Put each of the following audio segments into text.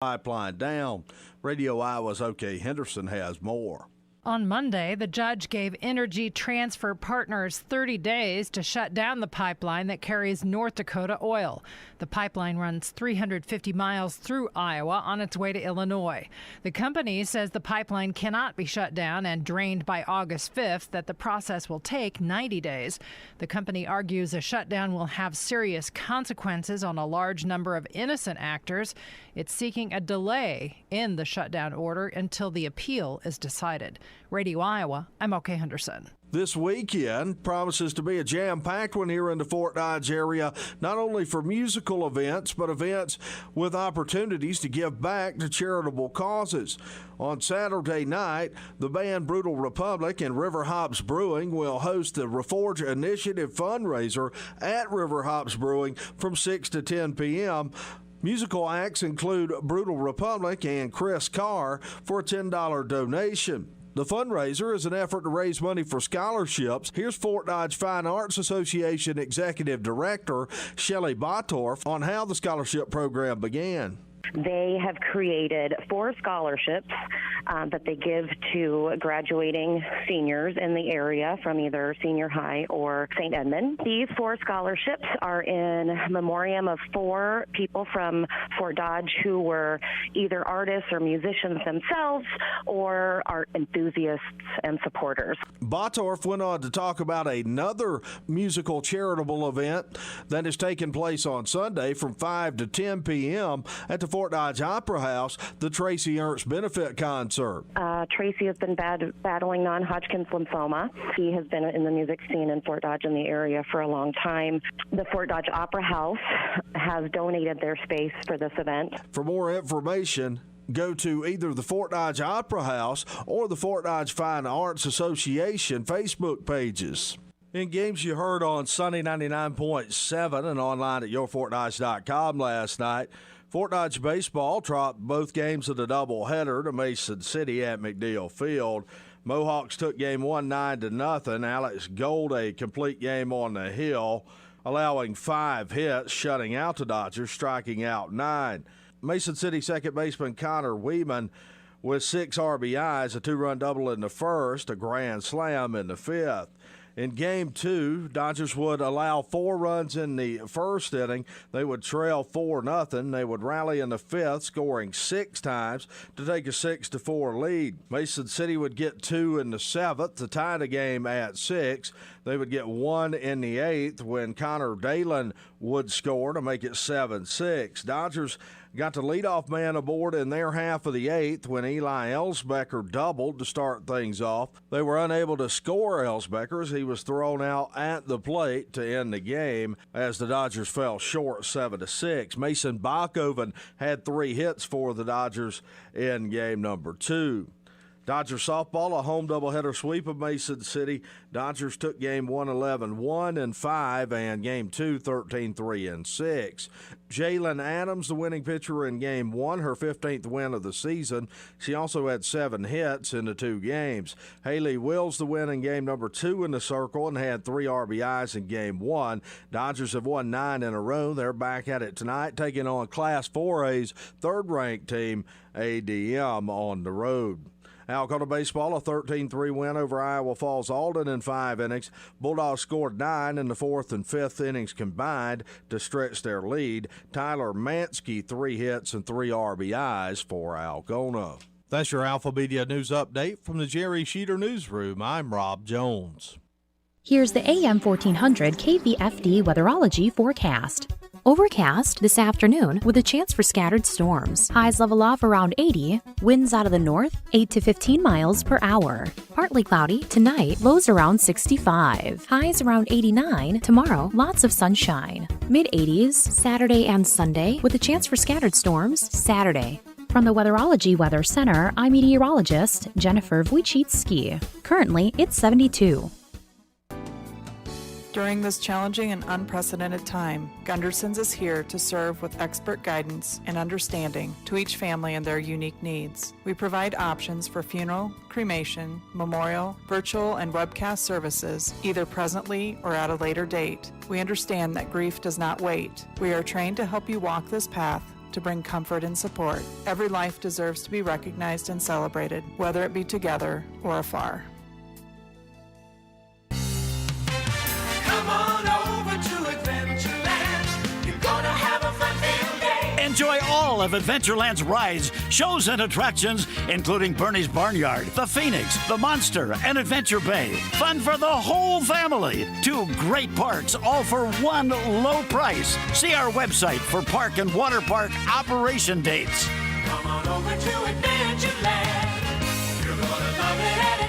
pipeline down. Radio Iowa's OK Henderson has more. On Monday, the judge gave Energy Transfer Partners 30 days to shut down the pipeline that carries North Dakota oil. The pipeline runs 350 miles through Iowa on its way to Illinois. The company says the pipeline cannot be shut down and drained by August 5th, that the process will take 90 days. The company argues a shutdown will have serious consequences on a large number of innocent actors. It's seeking a delay in the shutdown order until the appeal is decided. Radio Iowa, I'm OK Henderson. This weekend promises to be a jam-packed one here in the Fort Dodge area, not only for musical events, but events with opportunities to give back to charitable causes. On Saturday night, the band Brutal Republic and River Hops Brewing will host the Reforge Initiative fundraiser at River Hops Brewing from 6 to 10 p.m. Musical acts include Brutal Republic and Chris Carr for a $10 donation. The fundraiser is an effort to raise money for scholarships. Here's Fort Dodge Fine Arts Association Executive Director Shelley Bottorff on how the scholarship program began. They have created 4 scholarships that they give to graduating seniors in the area from either senior high or St. Edmund. These 4 scholarships are in memoriam of 4 people from Fort Dodge who were either artists or musicians themselves or art enthusiasts and supporters. Bottorff went on to talk about another musical charitable event that is taking place on Sunday from 5 to 10 p.m. at the Fort Dodge Opera House, the Tracy Ernst Benefit Concert. Tracy has been battling non-Hodgkin's lymphoma. He has been in the music scene in Fort Dodge in the area for a long time. The Fort Dodge Opera House has donated their space for this event. For more information, go to either the Fort Dodge Opera House or the Fort Dodge Fine Arts Association Facebook pages. In games you heard on Sunny 99.7 and online at yourfortdodge.com last night, Fort Dodge baseball dropped both games of the doubleheader to Mason City at McNeil Field. Mohawks took game 1 9-0. Alex Gold a complete game on the hill, allowing 5 hits, shutting out the Dodgers, striking out 9. Mason City second baseman Connor Weeman with 6 RBIs, a 2-run double in the first, a grand slam in the 5th. In Game 2, Dodgers would allow 4 runs in the first inning. They would trail 4-0. They would rally in the 5th, scoring 6 times to take a 6-4 lead. Mason City would get 2 in the 7th to tie the game at 6. They would get 1 in the 8th when Connor Dalen would score to make it 7-6. Dodgers got the leadoff man aboard in their half of the 8th when Eli Ellsbecker doubled to start things off. They were unable to score Ellsbecker as he was thrown out at the plate to end the game as the Dodgers fell short 7-6. Mason Bachhoven had 3 hits for the Dodgers in game number 2. Dodger softball, a home doubleheader sweep of Mason City. Dodgers took game 1 11-1-5 and game 2 13-3-6. Jalen Adams, the winning pitcher in game 1, her 15th win of the season. She also had 7 hits in the 2 games. Haley Wills, the win in game number 2 in the circle and had 3 RBIs in game 1. Dodgers have won 9 in a row. They're back at it tonight, taking on Class 4A's third-ranked team, ADM, on the road. Alcona baseball, a 13-3 win over Iowa Falls Alden in 5 innings. Bulldogs scored 9 in the 4th and 5th innings combined to stretch their lead. Tyler Mansky, 3 hits and 3 RBIs for Alcona. That's your Alpha Media News Update from the Jerry Sheeter Newsroom. I'm Rob Jones. Here's the AM 1400 KVFD weatherology forecast. Overcast this afternoon with a chance for scattered storms. Highs level off around 80. Winds out of the north 8 to 15 miles per hour. Partly cloudy tonight. Lows around 65. Highs around 89. Tomorrow, lots of sunshine. Mid-80s Saturday and Sunday with a chance for scattered storms Saturday. From the Weatherology Weather Center, I'm meteorologist Jennifer Wojcicki. Currently, it's 72. During this challenging and unprecedented time, Gunderson's is here to serve with expert guidance and understanding to each family and their unique needs. We provide options for funeral, cremation, memorial, virtual, and webcast services, either presently or at a later date. We understand that grief does not wait. We are trained to help you walk this path to bring comfort and support. Every life deserves to be recognized and celebrated, whether it be together or afar. Come on over to Adventureland. You're gonna have a fun-filled day. Enjoy all of Adventureland's rides, shows, and attractions, including Bernie's Barnyard, the Phoenix, the Monster, and Adventure Bay. Fun for the whole family. 2 great parks, all for one low price. See our website for park and water park operation dates. Come on over to Adventureland. You're gonna love it at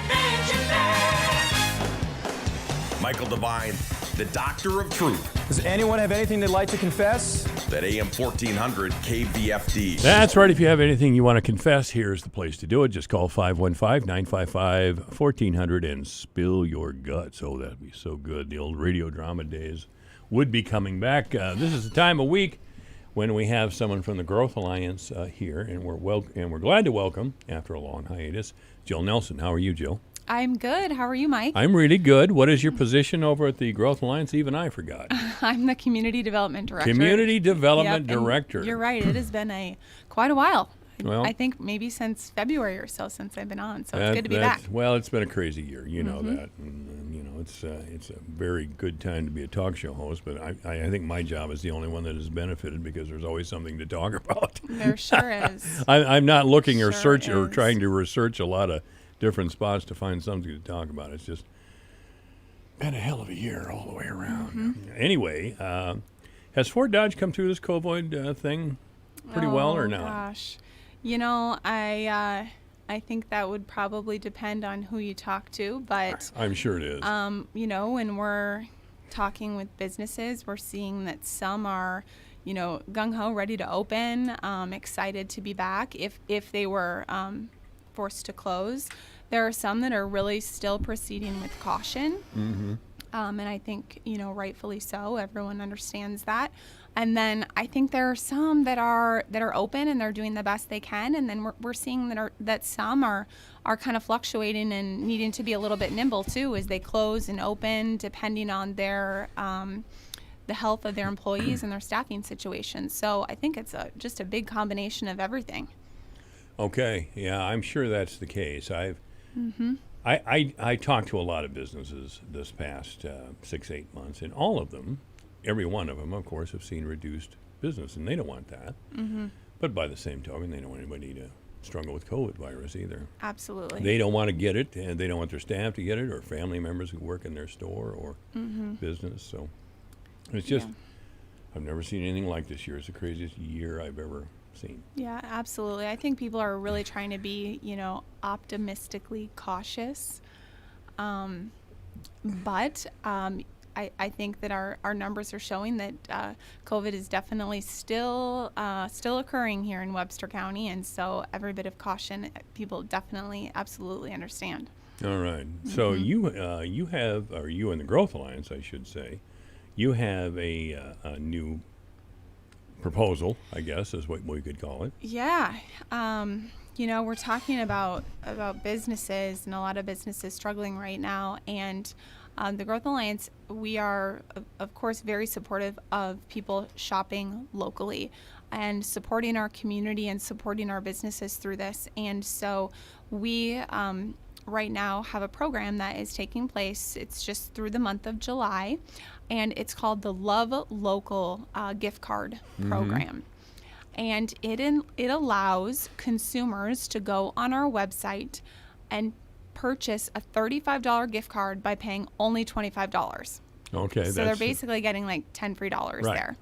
Adventureland. Michael Devine, the Doctor of Truth. Does anyone have anything they'd like to confess? That AM 1400 KVFD. That's right. If you have anything you want to confess, here's the place to do it. Just call 515-955-1400 and spill your guts. Oh, that'd be so good. The old radio drama days would be coming back. This is the time of week when we have someone from the Growth Alliance here, and we're glad to welcome, after a long hiatus, Jill Nelson. How are you, Jill? I'm good. How are you, Mike? I'm really good. What is your position over at the Growth Alliance? Even I forgot. I'm the Community Development Director. Community Development Director. You're right. It has been quite a while. Well, I think maybe since February or so since I've been on. So it's good to be back. Well, it's been a crazy year. You know that. And, you know, it's a very good time to be a talk show host. But I think my job is the only one that has benefited because there's always something to talk about. There sure is. I'm not looking or Sure or is. trying to research a lot of different spots to find something to talk about. It's just been a hell of a year all the way around. Anyway, has Fort Dodge come through this COVID thing pretty well or not? Gosh. You know, I think that would probably depend on who you talk to, but I'm sure it is. you know, when we're talking with businesses, we're seeing that some are, you know, gung-ho, ready to open, excited to be back if they were forced to close. There are some that are really still proceeding with caution. And I think, you know, rightfully so. Everyone understands that. And then I think there are some that are open and they're doing the best they can. And then we're seeing that some are kind of fluctuating and needing to be a little bit nimble too as they close and open, depending on their the health of their employees and their staffing situations. So I think it's just a big combination of everything. Okay, yeah, I'm sure that's the case. I talked to a lot of businesses this past 6-8 months, and all of them, every one of them, of course, have seen reduced business, and they don't want that. But by the same token, they don't want anybody to struggle with COVID virus either. Absolutely. They don't want to get it, and they don't want their staff to get it, or family members who work in their store or business. So it's just, I've never seen anything like this year. It's the craziest year I've ever seen. Yeah, absolutely. I think people are really trying to be, you know, optimistically cautious. But I think that our numbers are showing that COVID is definitely still occurring here in Webster County, and so every bit of caution people definitely absolutely understand. All right. So you have, or you in the Growth Alliance, I should say, you have a new proposal, I guess, is what we could call it. Yeah. You know, we're talking about businesses and a lot of businesses struggling right now. And the Growth Alliance, we are, of course, very supportive of people shopping locally and supporting our community and supporting our businesses through this. And so we right now have a program that is taking place. It's just through the month of July, and it's called the Love Local gift card program. And it allows consumers to go on our website and purchase a $35 gift card by paying only $25. Okay. So they're basically getting like 10 free dollars there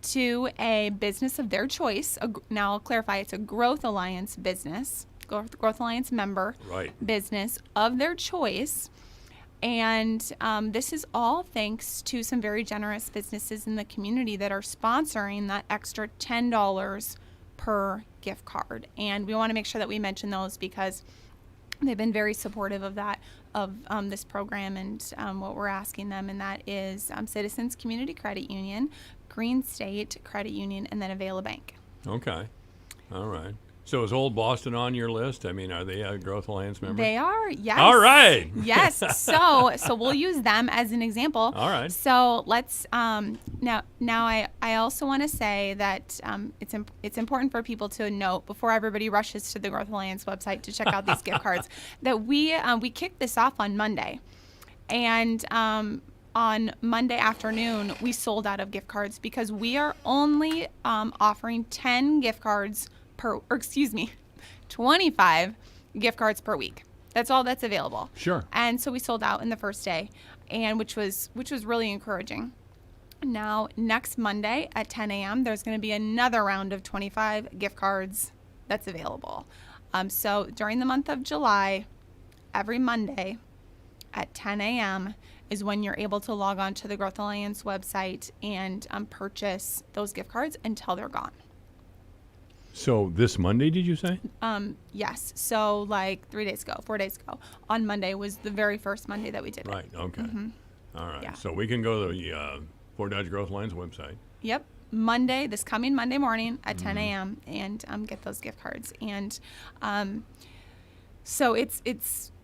to a business of their choice. Now I'll clarify, it's a Growth Alliance business, Growth Alliance member business of their choice. And this is all thanks to some very generous businesses in the community that are sponsoring that extra $10 per gift card. And we want to make sure that we mention those because they've been very supportive of that, of this program and what we're asking them. And that is Citizens Community Credit Union, Green State Credit Union, and then Avila Bank. Okay. All right. So is Old Boston on your list? I mean, are they a Growth Alliance member? They are, yes. All right. Yes. So we'll use them as an example. All right. So let's now I also want to say that it's important for people to note before everybody rushes to the Growth Alliance website to check out these gift cards that we kicked this off on Monday, and on Monday afternoon we sold out of gift cards because we are only offering 10 gift cards 25 gift cards per week. That's all that's available. Sure. And so we sold out in the first day, and which was really encouraging. Now, next Monday at 10 a.m., there's going to be another round of 25 gift cards that's available. So during the month of July, every Monday at 10 a.m. is when you're able to log on to the Growth Alliance website and purchase those gift cards until they're gone. So this Monday, did you say? Yes. So like 4 days ago, on Monday was the very first Monday that we did it. Right. Okay. All right. Yeah. So we can go to the Fort Dodge Growth Alliance website. Yep. This coming Monday morning at 10 a.m. and get those gift cards. And so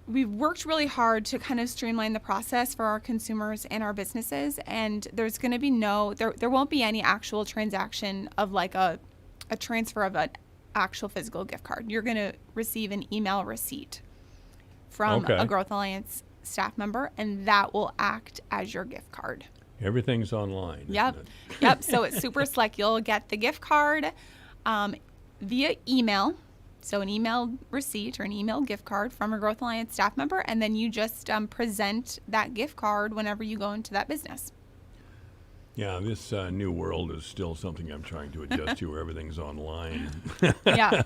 we've worked really hard to kind of streamline the process for our consumers and our businesses. And there's going to be there won't be any actual transaction of like a transfer of an actual physical gift card. You're going to receive an email receipt from a Growth Alliance staff member, and that will act as your gift card. Everything's online. Yep. Isn't it? Yep. So it's super slick. You'll get the gift card via email. So an email receipt or an email gift card from a Growth Alliance staff member, and then you just present that gift card whenever you go into that business. Yeah, this new world is still something I'm trying to adjust to, where everything's online. Yeah.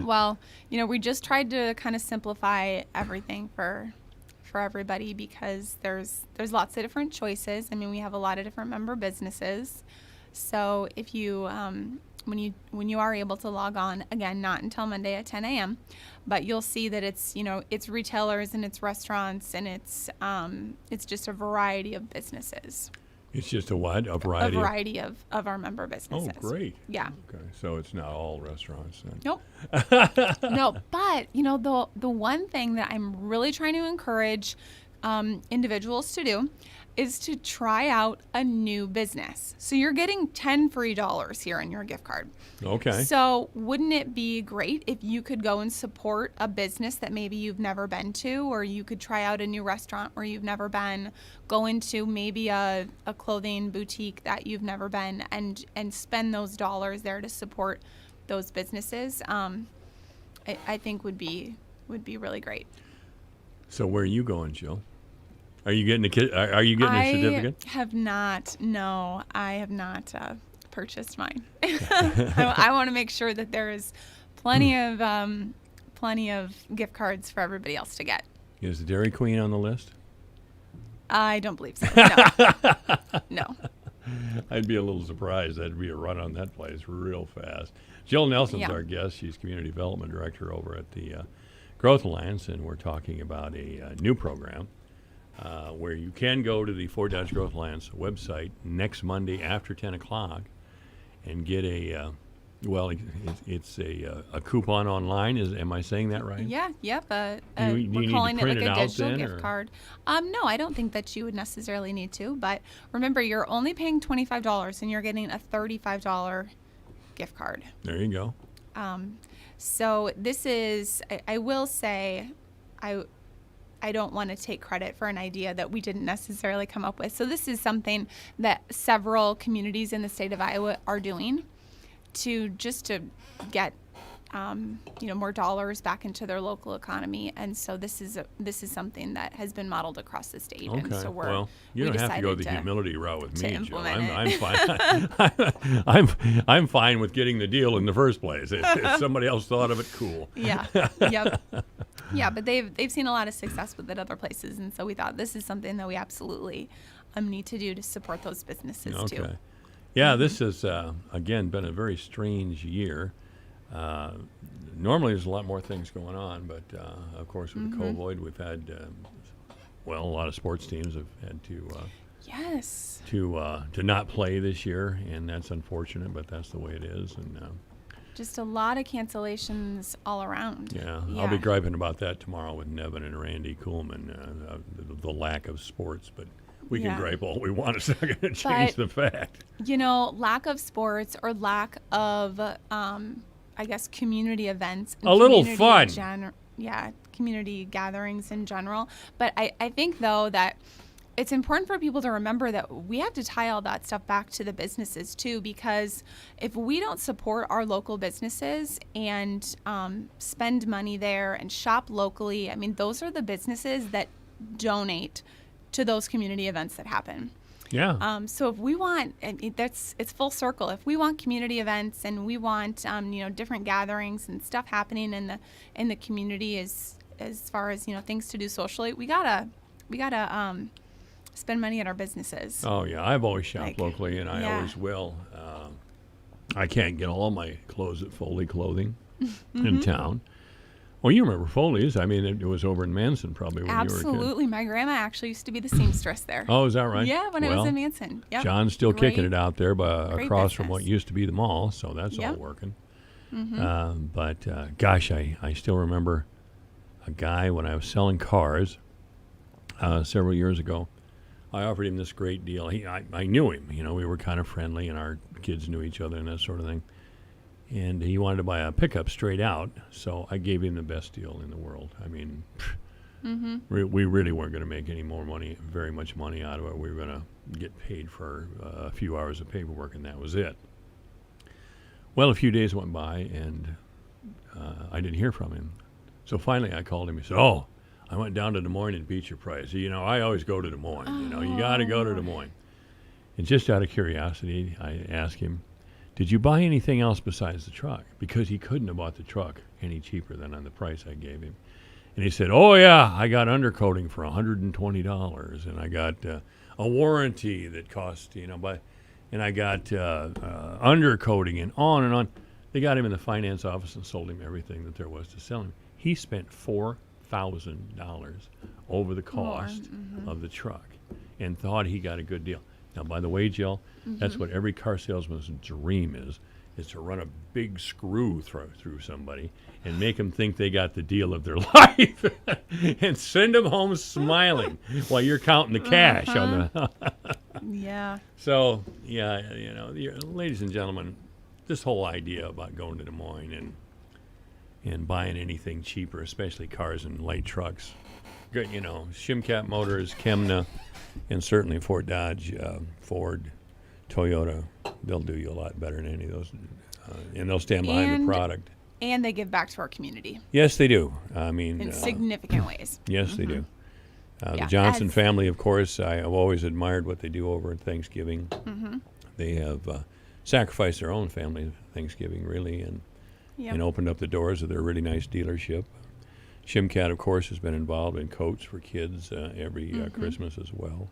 Well, we just tried to kind of simplify everything for everybody because there's lots of different choices. I mean, we have a lot of different member businesses. So if you when you are able to log on, again, not until Monday at 10 a.m., but you'll see that it's retailers and it's restaurants and it's just a variety of businesses. It's just a what? A variety? A variety of our member businesses. Oh, great. Yeah. Okay, so it's not all restaurants then. Nope. No, but, the one thing that I'm really trying to encourage individuals to do is to try out a new business. So you're getting 10 free dollars here on your gift card. Okay. So wouldn't it be great if you could go and support a business that maybe you've never been to, or you could try out a new restaurant where you've never been, go into maybe a clothing boutique that you've never been, and spend those dollars there to support those businesses. I think would be really great. So where are you going, Jill? Are you getting a certificate? I have not. No, I have not purchased mine. I want to make sure that there is plenty of gift cards for everybody else to get. Is the Dairy Queen on the list? I don't believe so. No. No. I'd be a little surprised. That'd be a run on that place real fast. Jill Nelson's Yeah. our guest. She's Community Development Director over at the Growth Alliance, and we're talking about a new program where you can go to the Fort Dodge Growth Alliance website next Monday after 10 o'clock and get it's a coupon online. Am I saying that right? Yeah, yep. Do you we're need to calling it print like it a out digital then, gift or? card. No, I don't think that you would necessarily need to. But remember, you're only paying $25 and you're getting a $35 gift card. There you go. So this is, I will say, I don't want to take credit for an idea that we didn't necessarily come up with. So this is something that several communities in the state of Iowa are doing to get more dollars back into their local economy. And so this is something that has been modeled across the state. Okay. And so well, you don't have to go the humility route with me, Jill. I'm fine. I'm fine with getting the deal in the first place. If somebody else thought of it, cool. Yeah. Yep. Yeah, but they've seen a lot of success with it other places, and so we thought this is something that we absolutely need to do to support those businesses too. Okay. Yeah, this has again been a very strange year. Normally, there's a lot more things going on, but of course, with the COVID, we've had a lot of sports teams have had to yes to not play this year, and that's unfortunate, but that's the way it is. And just a lot of cancellations all around. Yeah, I'll be griping about that tomorrow with Nevin and Randy Kuhlman, the lack of sports, but we can gripe all we want. It's not going to change the fact. You know, lack of sports or lack of, I guess, community events. A little fun. Community gatherings in general. But I think, though, that it's important for people to remember that we have to tie all that stuff back to the businesses, too, because if we don't support our local businesses and spend money there and shop locally, I mean, those are the businesses that donate to those community events that happen. Yeah. So if we want, it's full circle. If we want community events and we want, different gatherings and stuff happening in the community as far as, things to do socially, we gotta spend money at our businesses. Oh yeah, I've always shopped locally, and I always will. I can't get all my clothes at Foley Clothing in town. Well, you remember Foley's? I mean, it was over in Manson probably when you were a kid. Absolutely. My grandma actually used to be the seamstress there. Oh, is that right? Yeah, when I was in Manson. Yep. John's still kicking it out there across from business. what used to be the mall, so that's all working. But gosh, I still remember a guy when I was selling cars several years ago. I offered him this great deal. I knew him. We were kind of friendly, and our kids knew each other and that sort of thing. And he wanted to buy a pickup straight out, so I gave him the best deal in the world. I mean, we really weren't going to make any more money, very much money out of it. We were going to get paid for a few hours of paperwork, and that was it. Well, a few days went by, and I didn't hear from him. So finally I called him. He said, "Oh, I went down to Des Moines and beat your price. I always go to Des Moines. You got to go to Des Moines." And just out of curiosity, I asked him, "Did you buy anything else besides the truck?" Because he couldn't have bought the truck any cheaper than on the price I gave him. And he said, "Oh, yeah, I got undercoating for $120, and I got a warranty that cost, and I got undercoating and on and on." They got him in the finance office and sold him everything that there was to sell him. He spent $4,000 over the cost of the truck and thought he got a good deal. Now, by the way, Jill, that's what every car salesman's dream is to run a big screw through somebody and make them think they got the deal of their life and send them home smiling while you're counting the cash on the... Yeah. So, ladies and gentlemen, this whole idea about going to Des Moines and buying anything cheaper, especially cars and light trucks, Shimcat Motors, Chemna, and certainly Fort Dodge, Ford, Toyota, they'll do you a lot better than any of those, and they'll stand behind the product. And they give back to our community. Yes, they do. I mean, in significant ways. Yes, they do. The Johnson family, of course, I have always admired what they do over at Thanksgiving. They have sacrificed their own family Thanksgiving, really, and opened up the doors of their really nice dealership. Shimcat, of course, has been involved in coats for kids every Christmas as well.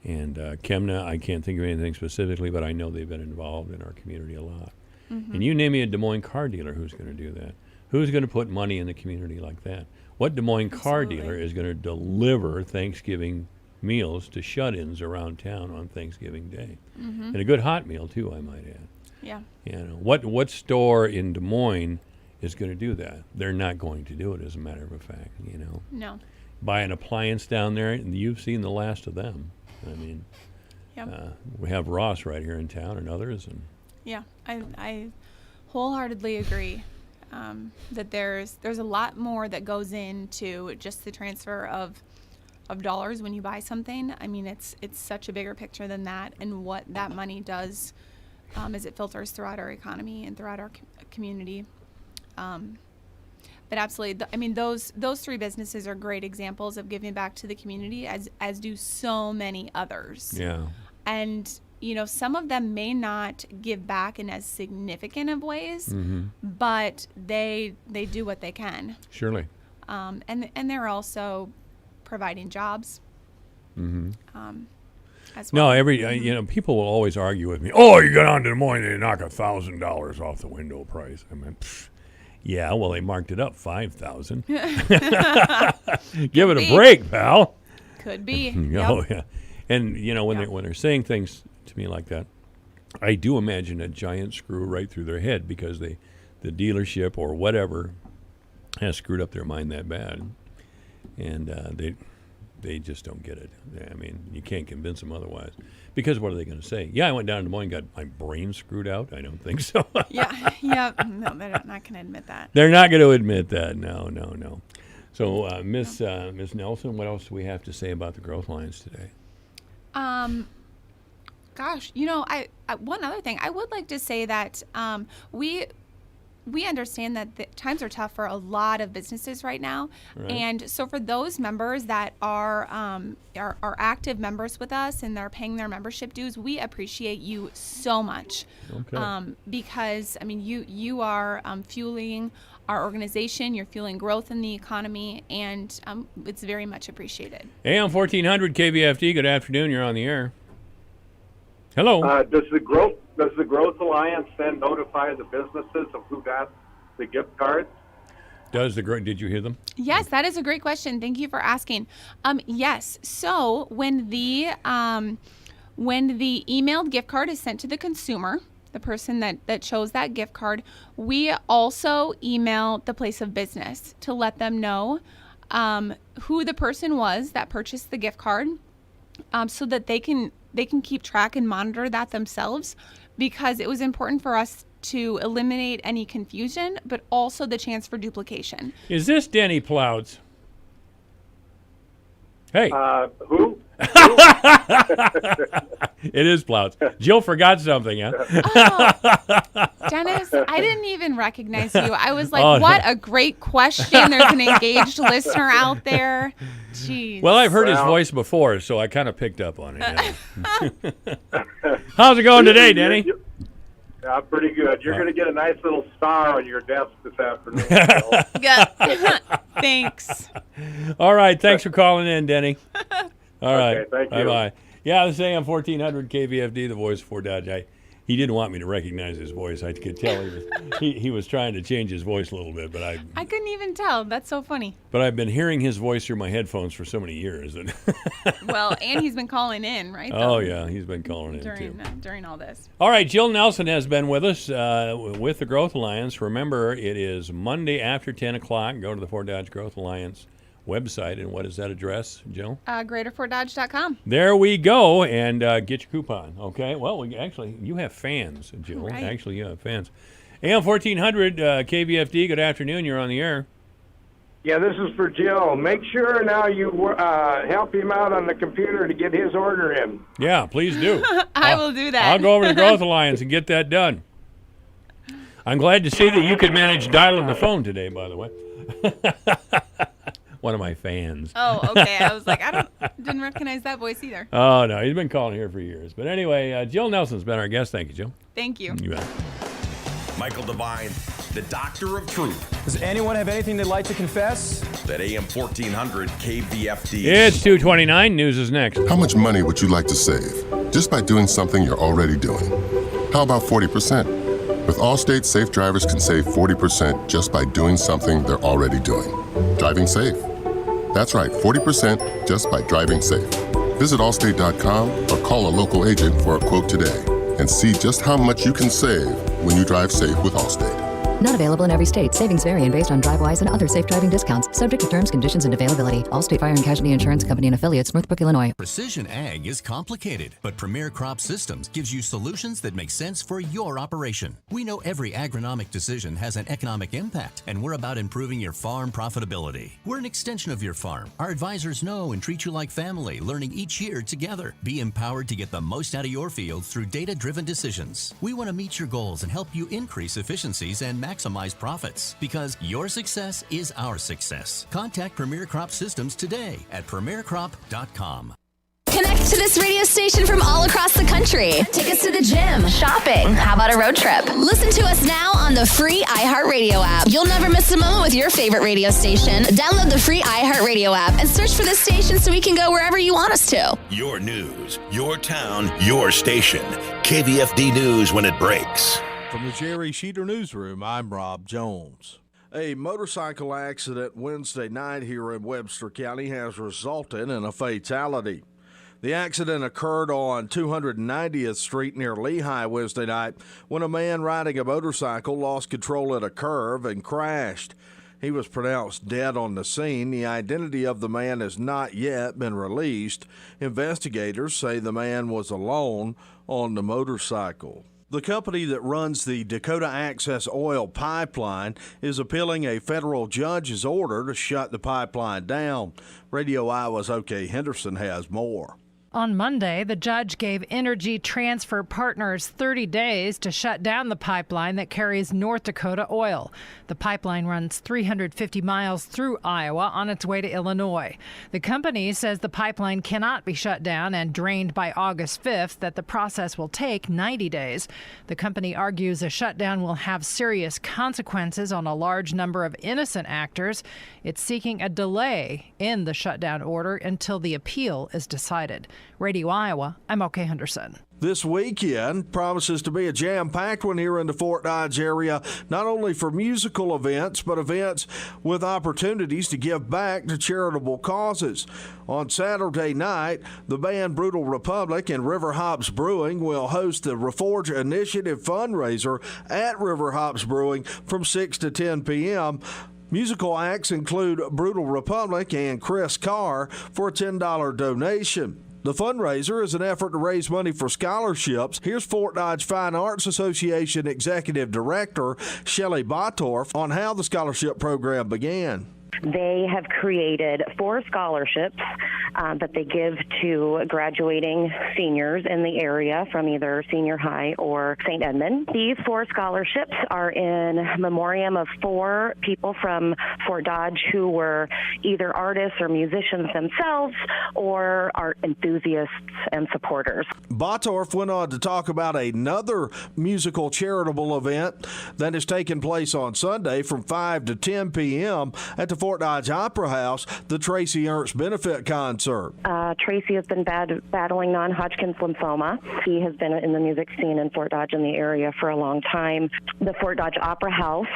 And Chemna, I can't think of anything specifically, but I know they've been involved in our community a lot. And you name me a Des Moines car dealer who's going to do that. Who's going to put money in the community like that? What Des Moines car dealer is going to deliver Thanksgiving meals to shut-ins around town on Thanksgiving Day? And a good hot meal, too, I might add. Yeah. What store in Des Moines is going to do that? They're not going to do it, as a matter of fact, No. Buy an appliance down there, and you've seen the last of them. I mean, we have Ross right here in town and others. And yeah, I wholeheartedly agree that there's a lot more that goes into just the transfer of dollars when you buy something. I mean, it's such a bigger picture than that, and what that money does as it filters throughout our economy and throughout our community. But absolutely, those three businesses are great examples of giving back to the community, as do so many others. Yeah. And some of them may not give back in as significant of ways, but they do what they can. Surely. And they're also providing jobs. As well. No, people will always argue with me. "Oh, you go down to Des Moines, they knock $1,000 off the window price." I mean, yeah, well, they marked it up $5,000. Give it a break, pal. Could be. Oh, yeah. And when they're saying things to me like that, I do imagine a giant screw right through their head because the dealership or whatever has screwed up their mind that bad, and they just don't get it. I mean, you can't convince them otherwise. Because what are they going to say? Yeah, I went down to Des Moines, got my brain screwed out. I don't think so. Yeah. No, they're not going to admit that. They're not going to admit that. No. So, Miss Nelson, what else do we have to say about the Growth Alliance today? Gosh, I one other thing I would like to say that we understand that the times are tough for a lot of businesses right now, Right. and so for those members that are active members with us and they're paying their membership dues, we appreciate you so much. Okay. Because I mean, you are fueling our organization, you're fueling growth in the economy, and it's very much appreciated. AM 1400 KVFD. Good afternoon. You're on the air. Hello. Does the Growth Alliance then notify the businesses of who got the gift cards? Did you hear them? Yes, that is a great question. Thank you for asking. Yes. So when the emailed gift card is sent to the consumer, the person that chose that gift card, we also email the place of business to let them know who the person was that purchased the gift card, so that they can keep track and monitor that themselves, because it was important for us to eliminate any confusion, but also the chance for duplication. Is this Denny Plouts? Hey. Who? It is Plouts. Jill forgot something, huh? Oh, Dennis, I didn't even recognize you. I was like, what a great question. There's an engaged listener out there. Jeez. Well, I've heard his voice before, so I kind of picked up on it. Yeah. How's it going today, Denny? Yeah, pretty good. You're going to get a nice little star on your desk this afternoon. Thanks. All right. Thanks for calling in, Denny. All right. Okay, thank you. Bye-bye. Yeah, this is AM 1400 KVFD, the voice of Fort Dodge. He didn't want me to recognize his voice. I could tell he was trying to change his voice a little bit, but I couldn't even tell. That's so funny. But I've been hearing his voice through my headphones for so many years. Well, and he's been calling in, right? Oh, yeah, he's been calling in too. During all this. All right, Jill Nelson has been with us with the Growth Alliance. Remember, it is Monday after 10 o'clock. Go to the Fort Dodge Growth Alliance website, and what is that address, Jill? GreaterFortDodge.com. There we go, and get your coupon, okay? Well, you have fans, Jill. Right. Actually, you have fans. AM 1400 KVFD, good afternoon. You're on the air. Yeah, this is for Jill. Make sure now you help him out on the computer to get his order in. Yeah, please do. I will do that. I'll go over to the Growth Alliance and get that done. I'm glad to see that you could manage dialing the phone today, by the way. One of my fans. Oh, okay. I was like, didn't recognize that voice either. Oh, no. He's been calling here for years. But anyway, Jill Nelson's been our guest. Thank you, Jill. Thank you. You bet. Michael Devine, the Doctor of Truth. Does anyone have anything they'd like to confess? At AM 1400 KVFD. It's 2:29. News is next. How much money would you like to save just by doing something you're already doing? How about 40%? With Allstate, safe drivers can save 40% just by doing something they're already doing. Driving safe. That's right, 40% just by driving safe. Visit Allstate.com or call a local agent for a quote today and see just how much you can save when you drive safe with Allstate. Not available in every state. Savings vary and based on DriveWise and other safe driving discounts. Subject to terms, conditions, and availability. Allstate Fire and Casualty Insurance Company and Affiliates, Northbrook, Illinois. Precision ag is complicated, but Premier Crop Systems gives you solutions that make sense for your operation. We know every agronomic decision has an economic impact, and we're about improving your farm profitability. We're an extension of your farm. Our advisors know and treat you like family, learning each year together. Be empowered to get the most out of your field through data-driven decisions. We want to meet your goals and help you increase efficiencies and maximize profits, because your success is our success. Contact Premier Crop Systems today at premiercrop.com. Connect to this radio station from all across the country. Take us to the gym, shopping. How about a road trip? Listen to us now on the free iHeartRadio app. You'll never miss a moment with your favorite radio station. Download the free iHeartRadio app and search for this station so we can go wherever you want us to. Your news, your town, your station. KVFD News when it breaks. From the Jerry Sheeter Newsroom, I'm Rob Jones. A motorcycle accident Wednesday night here in Webster County has resulted in a fatality. The accident occurred on 290th Street near Lehigh Wednesday night when a man riding a motorcycle lost control at a curve and crashed. He was pronounced dead on the scene. The identity of the man has not yet been released. Investigators say the man was alone on the motorcycle. The company that runs the Dakota Access Oil Pipeline is appealing a federal judge's order to shut the pipeline down. Radio Iowa's OK Henderson has more. On Monday, the judge gave Energy Transfer Partners 30 days to shut down the pipeline that carries North Dakota oil. The pipeline runs 350 miles through Iowa on its way to Illinois. The company says the pipeline cannot be shut down and drained by August 5th, that the process will take 90 days. The company argues a shutdown will have serious consequences on a large number of innocent actors. It's seeking a delay in the shutdown order until the appeal is decided. Radio Iowa, I'm OK Henderson. This weekend promises to be a jam-packed one here in the Fort Dodge area, not only for musical events, but events with opportunities to give back to charitable causes. On Saturday night, the band Brutal Republic and River Hops Brewing will host the Reforge Initiative fundraiser at River Hops Brewing from 6 to 10 p.m. Musical acts include Brutal Republic and Chris Carr for a $10 donation. The fundraiser is an effort to raise money for scholarships. Here's Fort Dodge Fine Arts Association Executive Director Shelley Botorf on how the scholarship program began. They have created 4 scholarships that they give to graduating seniors in the area from either senior high or St. Edmund. These 4 scholarships are in memoriam of 4 people from Fort Dodge who were either artists or musicians themselves or art enthusiasts and supporters. Botorf went on to talk about another musical charitable event that is taking place on Sunday from 5 to 10 p.m. at the Fort Dodge Opera House, the Tracy Ernst Benefit Concert. Tracy has been battling non-Hodgkin's lymphoma. He has been in the music scene in Fort Dodge in the area for a long time. The Fort Dodge Opera House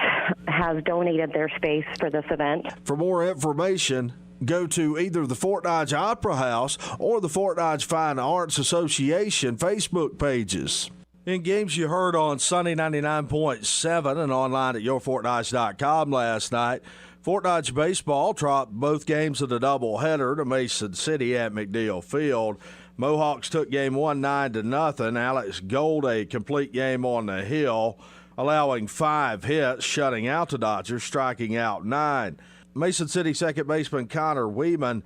has donated their space for this event. For more information, go to either the Fort Dodge Opera House or the Fort Dodge Fine Arts Association Facebook pages. In games you heard on Sunny 99.7 and online at yourfortdodge.com last night, Fort Dodge baseball dropped both games of the doubleheader to Mason City at McNeil Field. Mohawks took game 1 9-0. Alex Gold a complete game on the hill, allowing 5 hits, shutting out the Dodgers, striking out 9. Mason City second baseman Connor Weeman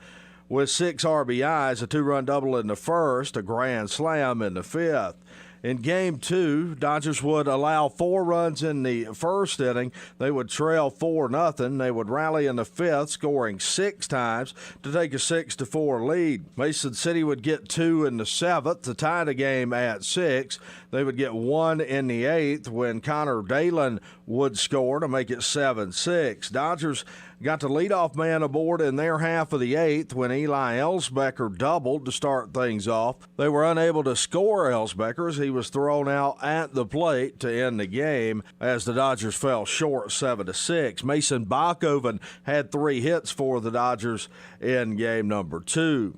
with 6 RBIs, a 2-run double in the first, a grand slam in the 5th. In Game 2, Dodgers would allow 4 runs in the first inning. They would trail 4-0. They would rally in the 5th, scoring 6 times to take a 6-4 lead. Mason City would get 2 in the 7th to tie the game at 6. They would get 1 in the 8th when Connor Dalen would score to make it 7-6. Dodgers got the leadoff man aboard in their half of the 8th when Eli Ellsbecker doubled to start things off. They were unable to score Ellsbecker as he was thrown out at the plate to end the game as the Dodgers fell short 7-6. Mason Bachhoven had 3 hits for the Dodgers in game number 2.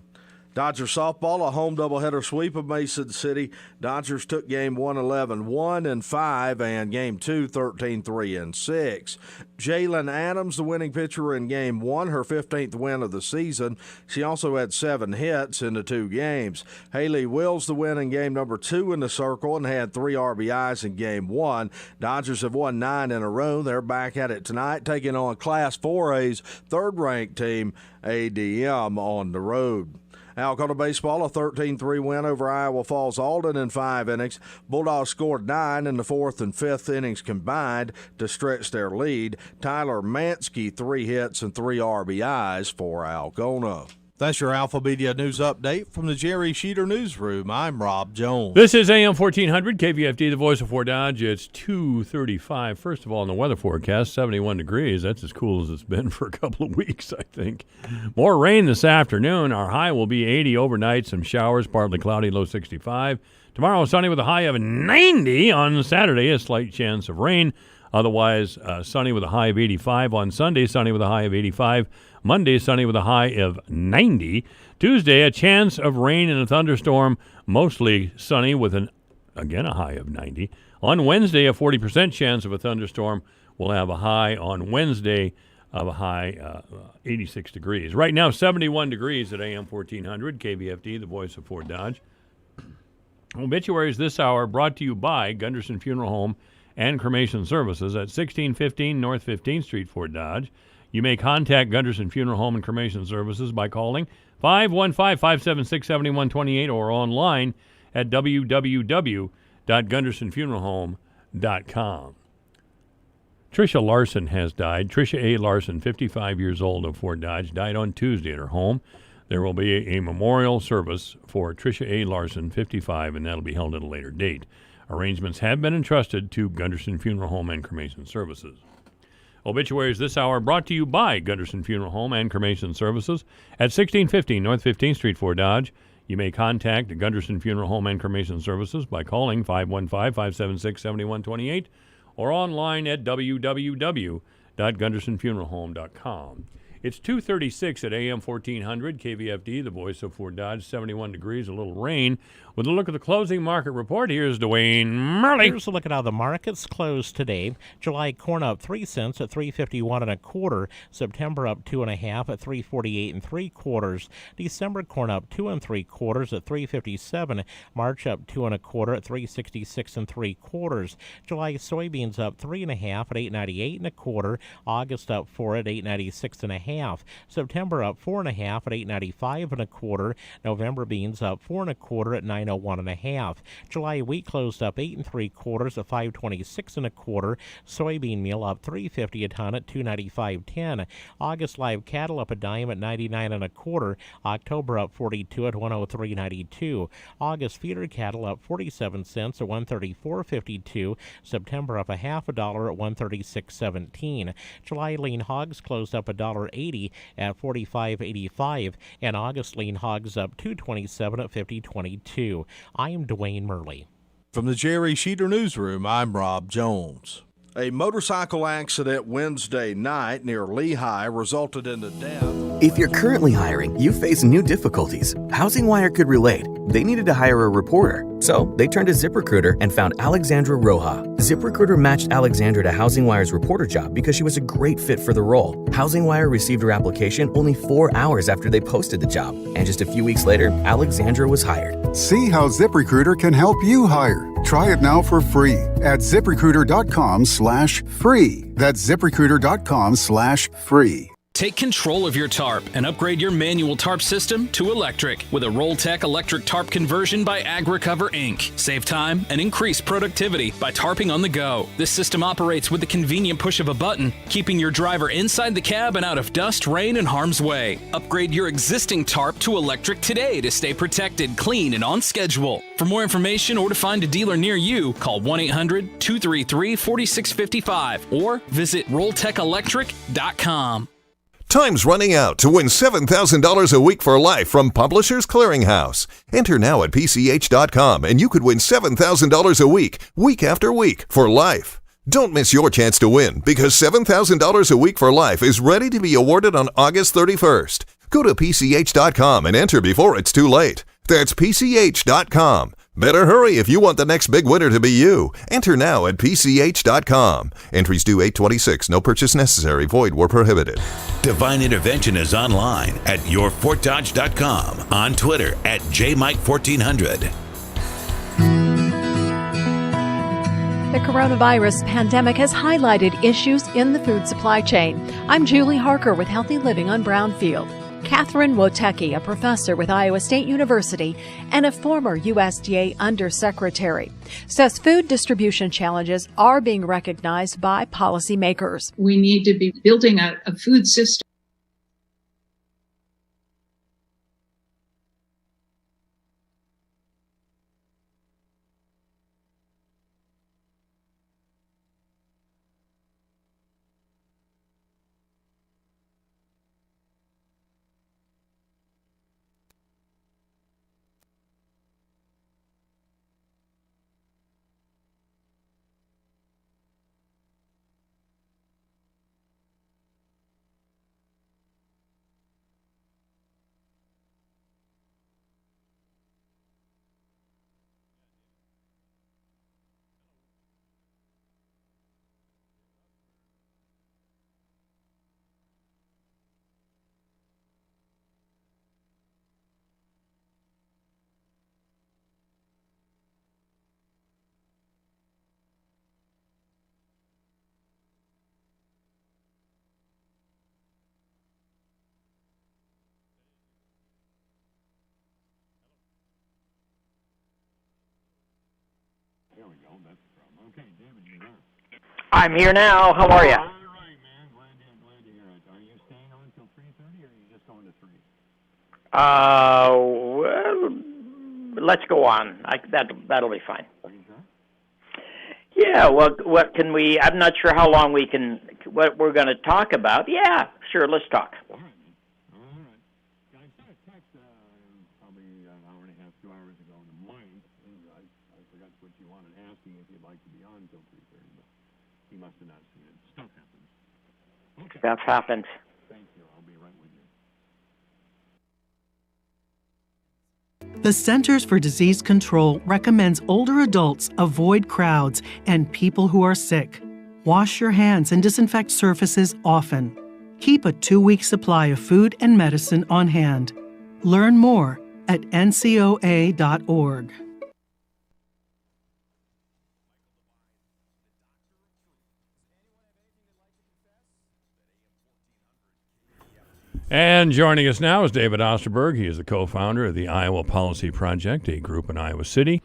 Dodger softball, a home doubleheader sweep of Mason City. Dodgers took game 1 11-1-5 and game 2 13-3-6. Jalen Adams, the winning pitcher in game 1, her 15th win of the season. She also had 7 hits in the 2 games. Haley Wills, the win in game number 2 in the circle and had 3 RBIs in game 1. Dodgers have won 9 in a row. They're back at it tonight, taking on Class 4A's third-ranked team, ADM, on the road. Algona baseball, a 13-3 win over Iowa Falls Alden in 5 innings. Bulldogs scored 9 in the 4th and 5th innings combined to stretch their lead. Tyler Mansky, 3 hits and 3 RBIs for Algona. That's your Alpha Media News Update from the Jerry Sheeter Newsroom. I'm Rob Jones. This is AM 1400, KVFD, the voice of Fort Dodge. It's 2:35. First of all, in the weather forecast, 71 degrees. That's as cool as it's been for a couple of weeks, I think. More rain this afternoon. Our high will be 80 overnight. Some showers, partly cloudy, low 65. Tomorrow, sunny with a high of 90. On Saturday, a slight chance of rain. Otherwise, sunny with a high of 85. On Sunday, sunny with a high of 85. Monday, sunny with a high of 90. Tuesday, a chance of rain and a thunderstorm, mostly sunny with a high of 90. On Wednesday, a 40% chance of a thunderstorm. We'll have a high on Wednesday of a high 86 degrees. Right now, 71 degrees at AM 1400, KVFD, the voice of Fort Dodge. Obituaries this hour brought to you by Gunderson Funeral Home and Cremation Services at 1615 North 15th Street, Fort Dodge. You may contact Gunderson Funeral Home and Cremation Services by calling 515-576-7128 or online at www.gundersonfuneralhome.com. Tricia Larson has died. Tricia A. Larson, 55 years old, of Fort Dodge, died on Tuesday at her home. There will be a memorial service for Tricia A. Larson, 55, and that'll be held at a later date. Arrangements have been entrusted to Gunderson Funeral Home and Cremation Services. Obituaries this hour brought to you by Gunderson Funeral Home and Cremation Services at 1650 North 15th Street, Fort Dodge. You may contact Gunderson Funeral Home and Cremation Services by calling 515-576-7128 or online at www.gundersonfuneralhome.com. It's 2:36 at AM 1400, KVFD, the voice of Fort Dodge, 71 degrees, a little rain. With a look at the closing market report, here's Dwayne Murley. Here's a look at how the markets closed today. July corn up 3 cents at $3.51 1/4. September up 2 1/2 at $3.48 3/4. December corn up 2 3/4 at $3.57. March up 2 1/4 at $3.66 3/4. July soybeans up 3 1/2 at $8.98 1/4. August up 4 at $8.96 1/2. September up 4 1/2 at $8.95 1/4. November beans up 4 1/4 at $9.01 1/2. July wheat closed up 8 3/4 at $5.26 1/4. Soybean meal up $3.50 a ton at $2.95 August live cattle up a dime at 99 1/4. October up 42 at 103.92. August feeder cattle up 47 cents at 134.52. September up a half a dollar at 136.17. July lean hogs closed up $1.80 at 45.85, and August lean hogs up $2.27 at 50.22. I'm Dwayne Murley. From the Jerry Sheeter Newsroom, I'm Rob Jones. A motorcycle accident Wednesday night near Lehigh resulted in the death. If you're currently hiring, you face new difficulties. HousingWire could relate. They needed to hire a reporter, so they turned to ZipRecruiter and found Alexandra Roja. ZipRecruiter matched Alexandra to HousingWire's reporter job because she was a great fit for the role. HousingWire received her application only 4 hours after they posted the job, and just a few weeks later, Alexandra was hired. See how ZipRecruiter can help you hire. Try it now for free at ZipRecruiter.com/free. That's ZipRecruiter.com/free. Take control of your tarp and upgrade your manual tarp system to electric with a Rolltech electric tarp conversion by AgriCover Inc. Save time and increase productivity by tarping on the go. This system operates with the convenient push of a button, keeping your driver inside the cab and out of dust, rain, and harm's way. Upgrade your existing tarp to electric today to stay protected, clean, and on schedule. For more information or to find a dealer near you, call 1-800-233-4655 or visit rolltechelectric.com. Time's running out to win $7,000 a week for life from Publishers Clearinghouse. Enter now at PCH.com and you could win $7,000 a week after week, for life. Don't miss your chance to win, because $7,000 a week for life is ready to be awarded on August 31st. Go to PCH.com and enter before it's too late. That's PCH.com. Better hurry if you want the next big winner to be you. Enter now at PCH.com. Entries due 8/26. No purchase necessary. Void where prohibited. Divine Intervention is online at yourfortdodge.com, on Twitter at JMike1400. The coronavirus pandemic has highlighted issues in the food supply chain. I'm Julie Harker with Healthy Living on Brownfield. Catherine Wotecki, a professor with Iowa State University and a former USDA undersecretary, says food distribution challenges are being recognized by policymakers. We need to be building a food system. I'm here now. How are you? All right, man. Glad to hear it. Are you staying on until 3:30, or are you just going to 3? Well, let's go on. That'll be fine. Yeah. Well, what can we? I'm not sure how long we can. What we're going to talk about? Yeah, sure. Let's talk. All right, man. All right. I sent a text probably an hour and a half, 2 hours ago to Mike. I forgot what you wanted, asking if you'd like to be on until 3:30, but he must have not seen it. Stuff happens. Okay. Stuff happens. Thank you. I'll be right with you. The Centers for Disease Control recommends older adults avoid crowds and people who are sick. Wash your hands and disinfect surfaces often. Keep a 2-week supply of food and medicine on hand. Learn more at ncoa.org. And joining us now is David Osterberg. He is the co-founder of the Iowa Policy Project, a group in Iowa City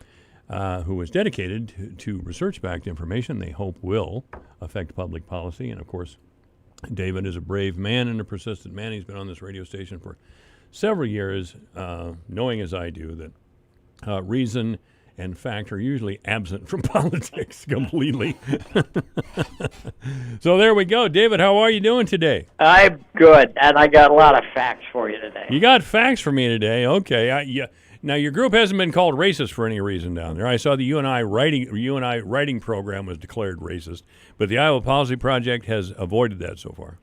who is dedicated to research-backed information they hope will affect public policy. And, of course, David is a brave man and a persistent man. He's been on this radio station for several years, knowing as I do that reason and fact are usually absent from politics completely. So there we go. David, how are you doing today? I'm good, and I got a lot of facts for you today. You got facts for me today. Okay. Now, your group hasn't been called racist for any reason down there. I saw the UNI writing program was declared racist, but the Iowa Policy Project has avoided that so far.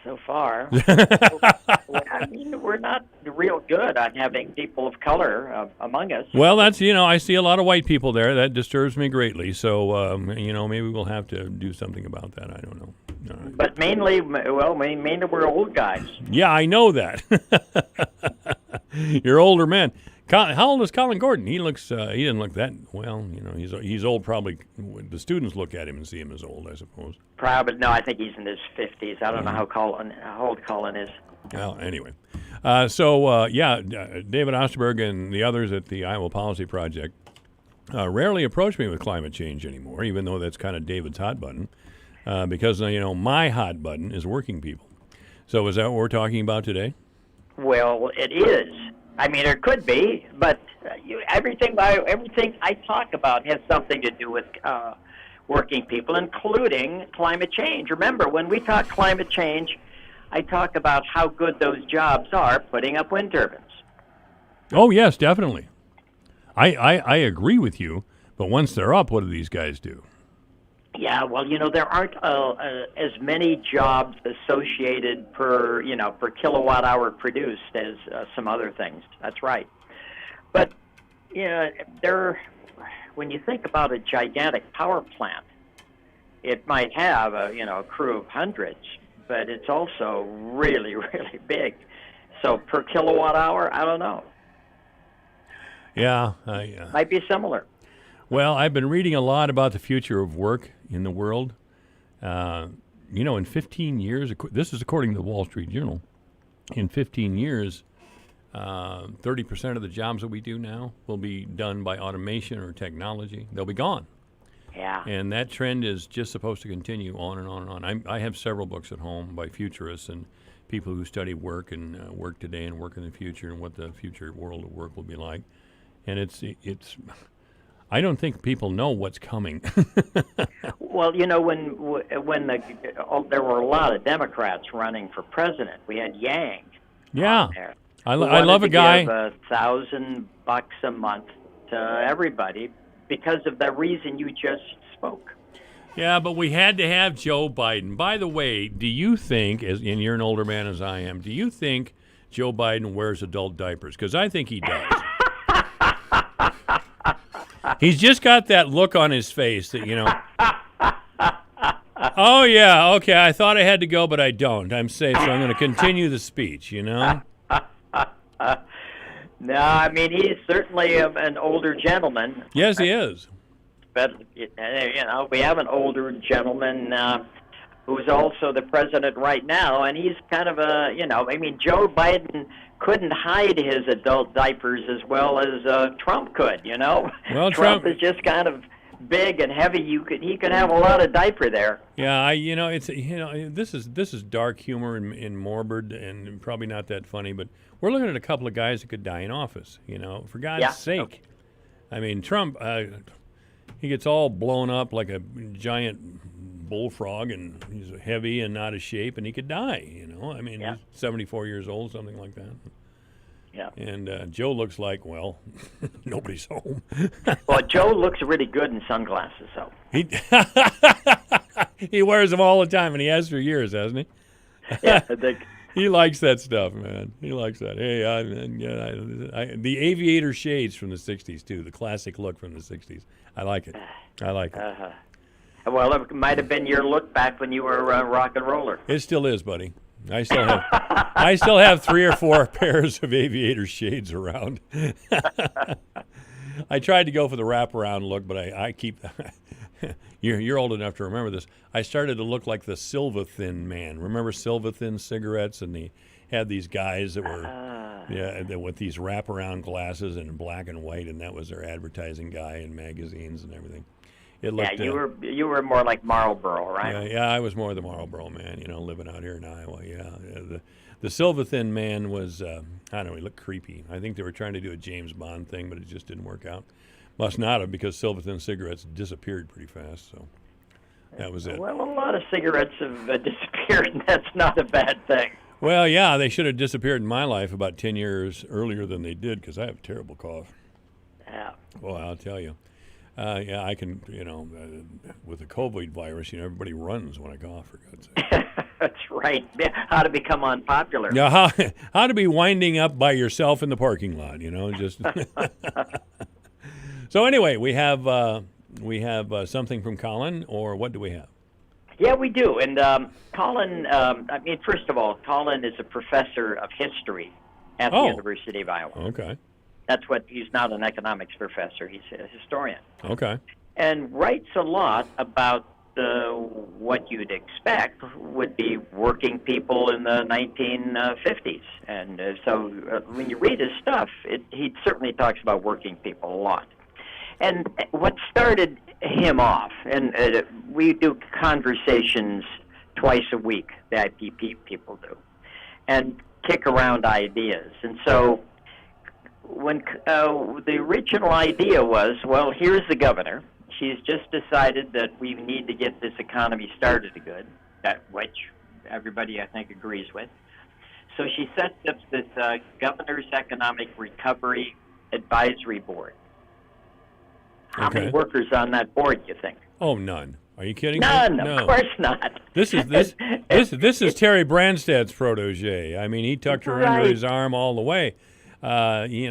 So far, I mean, we're not real good on having people of color among us. Well, that's, I see a lot of white people there. That disturbs me greatly. So, maybe we'll have to do something about that. I don't know. All right. But mainly we're old guys. Yeah, I know that. You're older men. How old is Colin Gordon? He looks. He didn't look that well. He's old. Probably the students look at him and see him as old, I suppose. Probably no. I think he's in his 50s. I don't know how old Colin is. Well, anyway, David Osterberg and the others at the Iowa Policy Project rarely approach me with climate change anymore, even though that's kind of David's hot button, because my hot button is working people. So is that what we're talking about today? Well, it is. I mean, it could be, but everything I talk about has something to do with working people, including climate change. Remember, when we talk climate change, I talk about how good those jobs are putting up wind turbines. Oh, yes, definitely. I agree with you, but once they're up, what do these guys do? Yeah, well, there aren't as many jobs associated per kilowatt hour produced as some other things. That's right. But when you think about a gigantic power plant, it might have a crew of hundreds, but it's also really, really big. So per kilowatt hour, I don't know. Yeah, might be similar. Well, I've been reading a lot about the future of work in the world. In 15 years, this is according to the Wall Street Journal, in 15 years, 30% of the jobs that we do now will be done by automation or technology. They'll be gone. Yeah. And that trend is just supposed to continue on and on and on. I have several books at home by futurists and people who study work and work today and work in the future and what the future world of work will be like. And it's I don't think people know what's coming. Well, when there were a lot of Democrats running for president, we had Yang. Yeah, there. I love a guy. Give $1,000 a month to everybody because of the reason you just spoke. Yeah, but we had to have Joe Biden. By the way, do you think, and you're an older man as I am, do you think Joe Biden wears adult diapers? Because I think he does. He's just got that look on his face that, oh, yeah, okay, I thought I had to go, but I don't. I'm safe, so I'm going to continue the speech, No, I mean, he's certainly an older gentleman. Yes, he is. But, we have an older gentleman who's also the president right now, and he's kind of Joe Biden couldn't hide his adult diapers as well as Trump could, Well, Trump is just kind of big and heavy, he could have a lot of diaper there. Yeah, this is dark humor and morbid and probably not that funny, but we're looking at a couple of guys that could die in office. For God's sake. I mean, Trump, he gets all blown up like a giant bullfrog, and he's heavy and out of shape, and he could die. I mean, he's 74 years old, something like that. Yeah. And Joe looks like, well, nobody's home. Well, Joe looks really good in sunglasses, though. He wears them all the time, and he has for years, hasn't he? Yeah, I think. He likes that stuff, man. He likes that. Hey, the aviator shades from the 60s, too, the classic look from the 60s. I like it. Well, it might have been your look back when you were a rock and roller. It still is, buddy. I still have 3 or 4 pairs of aviator shades around. I tried to go for the wraparound look, but I keep. You're old enough to remember this. I started to look like the Silva Thin man. Remember Silva Thin cigarettes, and they had these guys that were with these wraparound glasses and black and white, and that was their advertising guy in magazines and everything. It looked, you were more like Marlboro, right? Yeah, I was more the Marlboro man, living out here in Iowa. The Silva Thin man was, I don't know, he looked creepy. I think they were trying to do a James Bond thing, but it just didn't work out. Must not have, because Silva Thin cigarettes disappeared pretty fast, so that was it. Well, a lot of cigarettes have disappeared, and that's not a bad thing. Well, yeah, they should have disappeared in my life about 10 years earlier than they did, because I have a terrible cough. Yeah. Well, I'll tell you. I can, with the COVID virus, everybody runs when I cough, for God's sake. That's right. How to become unpopular. Yeah, how to be winding up by yourself in the parking lot, just. So anyway, we have something from Colin, or what do we have? Yeah, we do. And Colin, first of all, Colin is a professor of history at the University of Iowa. Okay. That's what he's not an economics professor. He's a historian. Okay. And writes a lot about what you'd expect would be working people in the 1950s. And so when you read his stuff, he certainly talks about working people a lot. And what started him off, and we do conversations twice a week, the IPP people do, and kick around ideas. And so when the original idea was, well, here's the governor. She's just decided that we need to get this economy started good, which everybody, I think, agrees with. So she sets up this Governor's Economic Recovery Advisory Board. How many workers on that board, you think? Oh, none. Are you kidding me? No, of course not. This is Terry Branstad's protege. I mean, he tucked her under his arm all the way. He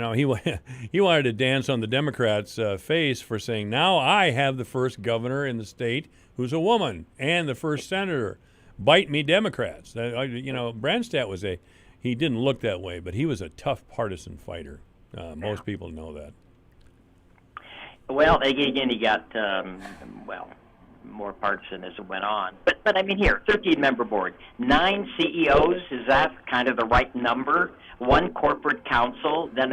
wanted to dance on the Democrats' face for saying, now I have the first governor in the state who's a woman and the first senator. Bite me, Democrats. Branstad he didn't look that way, but he was a tough partisan fighter. Most people know that. Well, again, he got, more partisan as it went on. But I mean, here, 13-member board, 9 CEOs, is that kind of the right number? 1 corporate counsel, then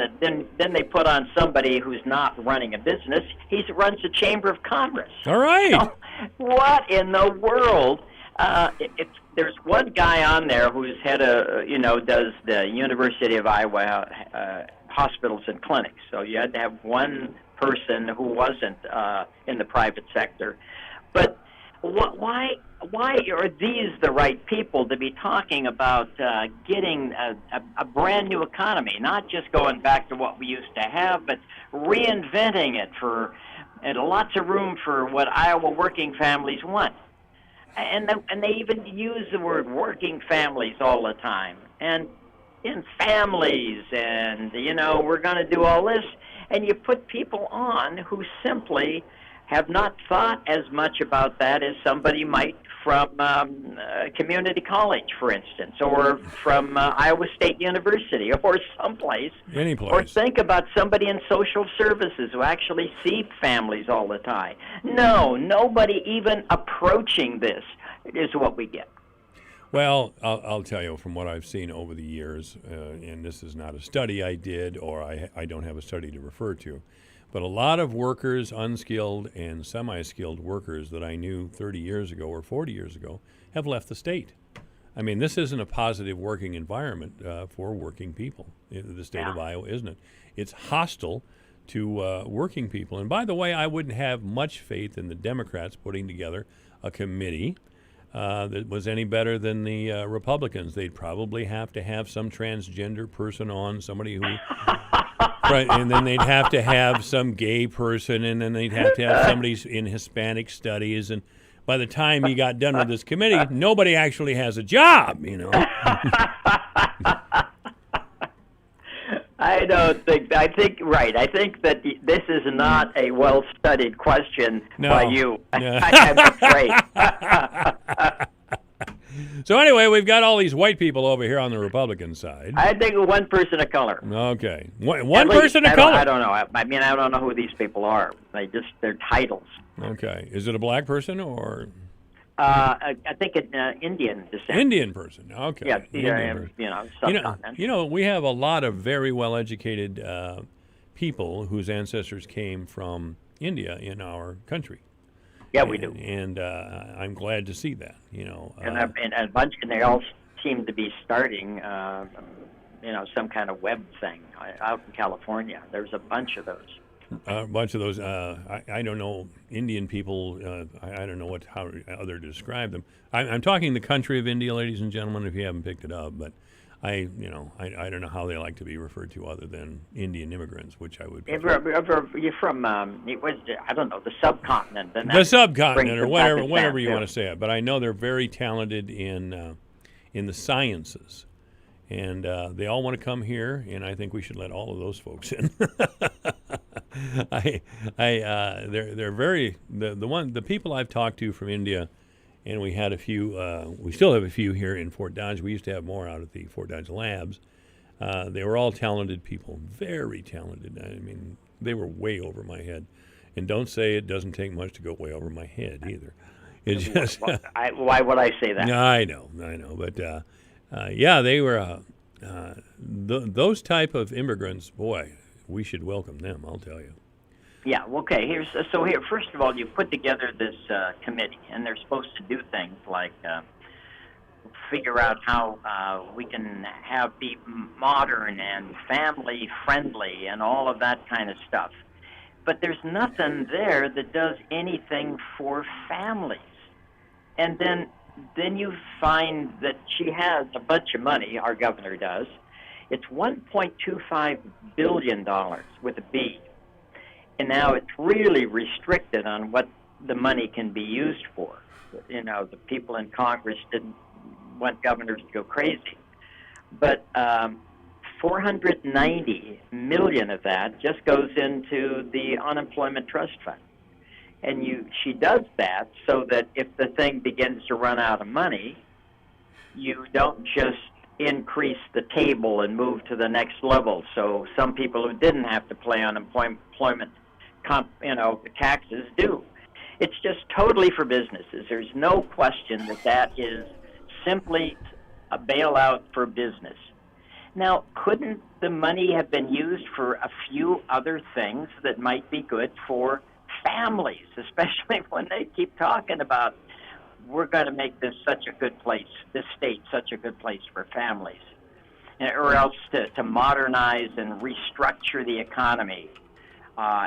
they put on somebody who's not running a business. He runs the Chamber of Commerce. All right. So, what in the world? There's one guy on there who's head of, does the University of Iowa hospitals and clinics. So you had to have one person who wasn't in the private sector. But why are these the right people to be talking about getting a brand new economy, not just going back to what we used to have, but reinventing it and lots of room for what Iowa working families want? And they even use the word working families all the time. And in families, and, we're going to do all this. And you put people on who simply have not thought as much about that as somebody might from community college, for instance, or from Iowa State University, or someplace. Any place. Or think about somebody in social services who actually see families all the time. No, nobody even approaching this is what we get. Well, I'll tell you from what I've seen over the years, and this is not a study I did, or I don't have a study to refer to, But a lot of workers, unskilled and semi-skilled workers that I knew 30 years ago or 40 years ago have left the state. I mean, this isn't a positive working environment for working people in the state of Iowa, isn't it? It's hostile to working people. And by the way, I wouldn't have much faith in the Democrats putting together a committee that was any better than the Republicans. They'd probably have to have some transgender person on, somebody who... Right, and then they'd have to have some gay person, and then they'd have to have somebody in Hispanic studies, and by the time you got done with this committee, nobody actually has a job, you know. I think that this is not a well-studied question by you. I'm afraid. So anyway, we've got all these white people over here on the Republican side. I think one person of color. Okay. One person of color? I don't know. I mean, I don't know who these people are. Their titles. Okay. Is it a black person or? I think it's Indian descent. Indian person. Okay. Yeah, subcontinent. You know, we have a lot of very well-educated people whose ancestors came from India in our country. Yeah, we do. And I'm glad to see that, you know. And a bunch, and they all seem to be starting, some kind of web thing out in California. There's a bunch of those. I don't know Indian people. I don't know how other to describe them. I'm talking the country of India, ladies and gentlemen. If you haven't picked it up, but I don't know how they like to be referred to other than Indian immigrants, which I would prefer. You're from I don't know, the subcontinent. The subcontinent, or whatever you want to say it. But I know they're very talented in the sciences, and they all want to come here, and I think we should let all of those folks in. They're very the people I've talked to from India. And we had a few, we still have a few here in Fort Dodge. We used to have more out at the Fort Dodge labs. They were all talented people, very talented. I mean, they were way over my head. And don't say it doesn't take much to go way over my head either. It's just why would I say that? I know. But, they were, those type of immigrants, boy, we should welcome them, I'll tell you. Yeah, okay. Here, first of all, you put together this committee, and they're supposed to do things like figure out how we can be modern and family-friendly and all of that kind of stuff. But there's nothing there that does anything for families. And then you find that she has a bunch of money, our governor does. It's $1.25 billion with a B. And now it's really restricted on what the money can be used for. You know, the people in Congress didn't want governors to go crazy. But $490 million of that just goes into the unemployment trust fund. And she does that so that if the thing begins to run out of money, you don't just increase the table and move to the next level. So some people who didn't have to pay unemployment taxes do. It's just totally for businesses. There's no question that is simply a bailout for business. Now, couldn't the money have been used for a few other things that might be good for families, especially when they keep talking about we're going to make this such a good place, this state such a good place for families, or else to modernize and restructure the economy.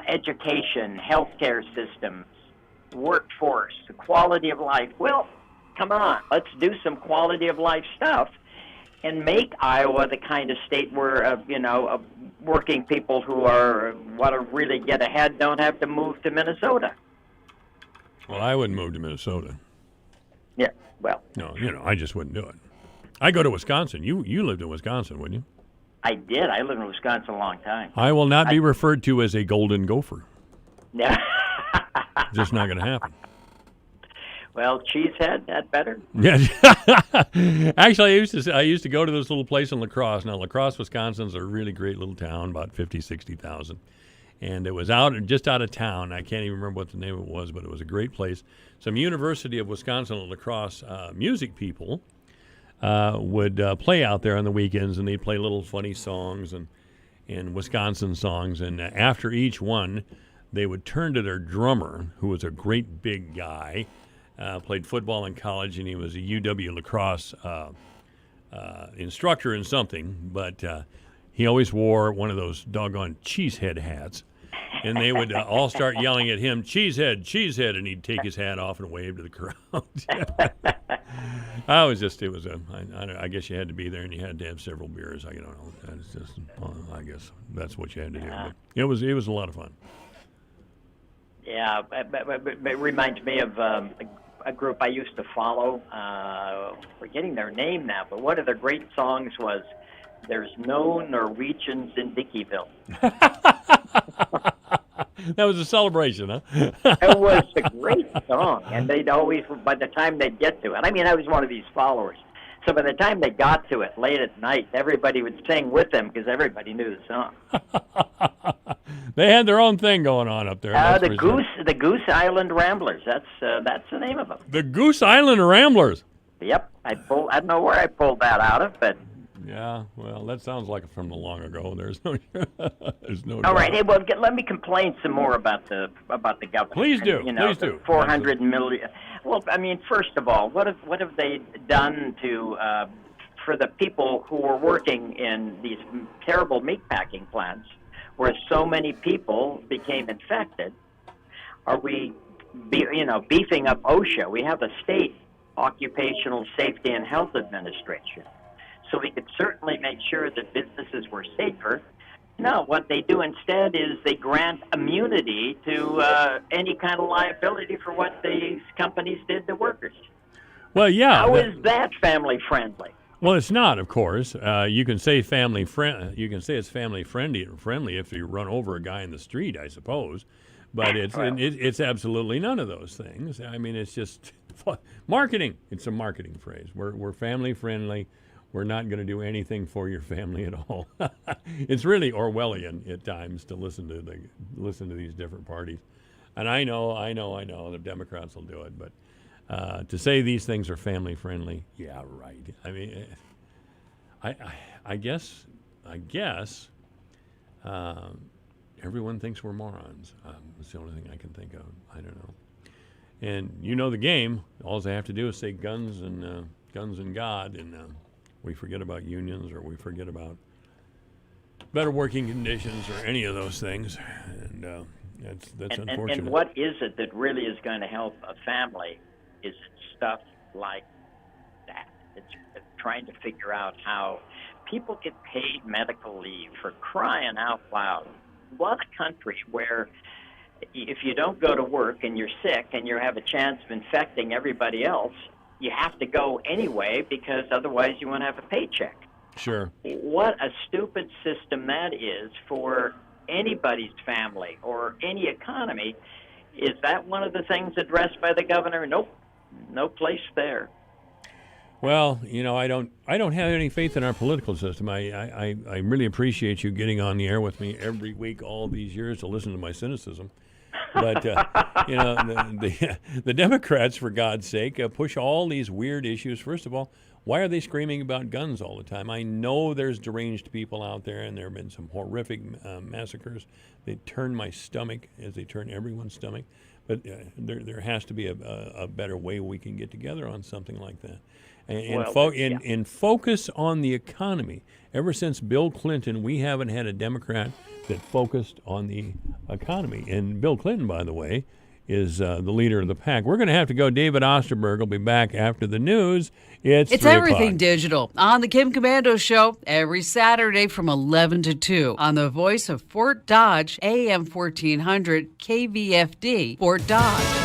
Education, healthcare systems, workforce, the quality of life. Well, come on, let's do some quality of life stuff and make Iowa the kind of state where, working people who want to really get ahead don't have to move to Minnesota. Well, I wouldn't move to Minnesota. Yeah, well. No, I just wouldn't do it. I go to Wisconsin. You lived in Wisconsin, wouldn't you? I did. I lived in Wisconsin a long time. I will not be referred to as a golden gopher. Yeah. Just not going to happen. Well, Cheesehead, that better? Yeah. Actually, I used to go to this little place in La Crosse. Now, La Crosse, Wisconsin's a really great little town, about 50,000, 60,000. And it was just out of town. I can't even remember what the name of it was, but it was a great place. Some University of Wisconsin La Crosse music people would play out there on the weekends, and they'd play little funny songs, and in Wisconsin songs, and after each one, they would turn to their drummer, who was a great big guy, played football in college, and he was a UW lacrosse instructor in something, but he always wore one of those doggone cheesehead hats. And they would all start yelling at him, "Cheesehead, cheesehead," and he'd take his hat off and wave to the crowd. I guess you had to be there, and you had to have several beers. I don't know. It's just, I guess that's what you had to do. But it was a lot of fun. Yeah, it reminds me of a group I used to follow. Forgetting their name now, but one of their great songs was "There's No Norwegians in Dickeyville." That was a celebration, huh? It was a great song, and they'd always, by the time they'd get to it, I mean, I was one of these followers, so by the time they got to it late at night, everybody would sing with them because everybody knew the song. They had their own thing going on up there. The Goose Island Ramblers. That's the name of them. The Goose Island Ramblers. Yep, I don't know where I pulled that out of, but. Yeah, well, that sounds like from the long ago. There's no All right, hey, well, let me complain some more about the government. Please do. Please do. 400 million. Well, I mean, first of all, what have they done to for the people who were working in these terrible meatpacking plants, where so many people became infected? Are we, beefing up OSHA? We have a state Occupational Safety and Health Administration. So we could certainly make sure that businesses were safer. No, what they do instead is they grant immunity to any kind of liability for what these companies did to workers. Well, yeah. How is that family friendly? Well, it's not, of course. You can say family friend. You can say it's family friendly if you run over a guy in the street, I suppose. But it's absolutely none of those things. I mean, it's just marketing. It's a marketing phrase. We're family friendly. We're not going to do anything for your family at all. It's really Orwellian at times to listen to these different parties. And I know the Democrats will do it, but to say these things are family friendly, yeah, right. I mean, I guess everyone thinks we're morons. That's the only thing I can think of. I don't know. And you know the game. All they have to do is say guns and God, and we forget about unions, or we forget about better working conditions, or any of those things, and that's unfortunate. And what is it that really is going to help a family? Is it stuff like that? It's trying to figure out how people get paid medical leave, for crying out loud. What a country where if you don't go to work and you're sick and you have a chance of infecting everybody else, you have to go anyway because otherwise you won't have a paycheck. Sure. What a stupid system that is for anybody's family or any economy. Is that one of the things addressed by the governor? Nope. No place there. Well, I don't have any faith in our political system. I really appreciate you getting on the air with me every week all these years to listen to my cynicism. But, the Democrats, for God's sake, push all these weird issues. First of all, why are they screaming about guns all the time? I know there's deranged people out there, and there have been some horrific massacres. They turn my stomach, as they turn everyone's stomach. But there has to be a better way we can get together on something like that. And focus on the economy. Ever since Bill Clinton, we haven't had a Democrat that focused on the economy. And Bill Clinton, by the way, is the leader of the pack. We're going to have to go. David Osterberg will be back after the news. It's Everything Digital on the Kim Komando Show every Saturday from 11 to 2 on the voice of Fort Dodge, AM 1400, KVFD, Fort Dodge.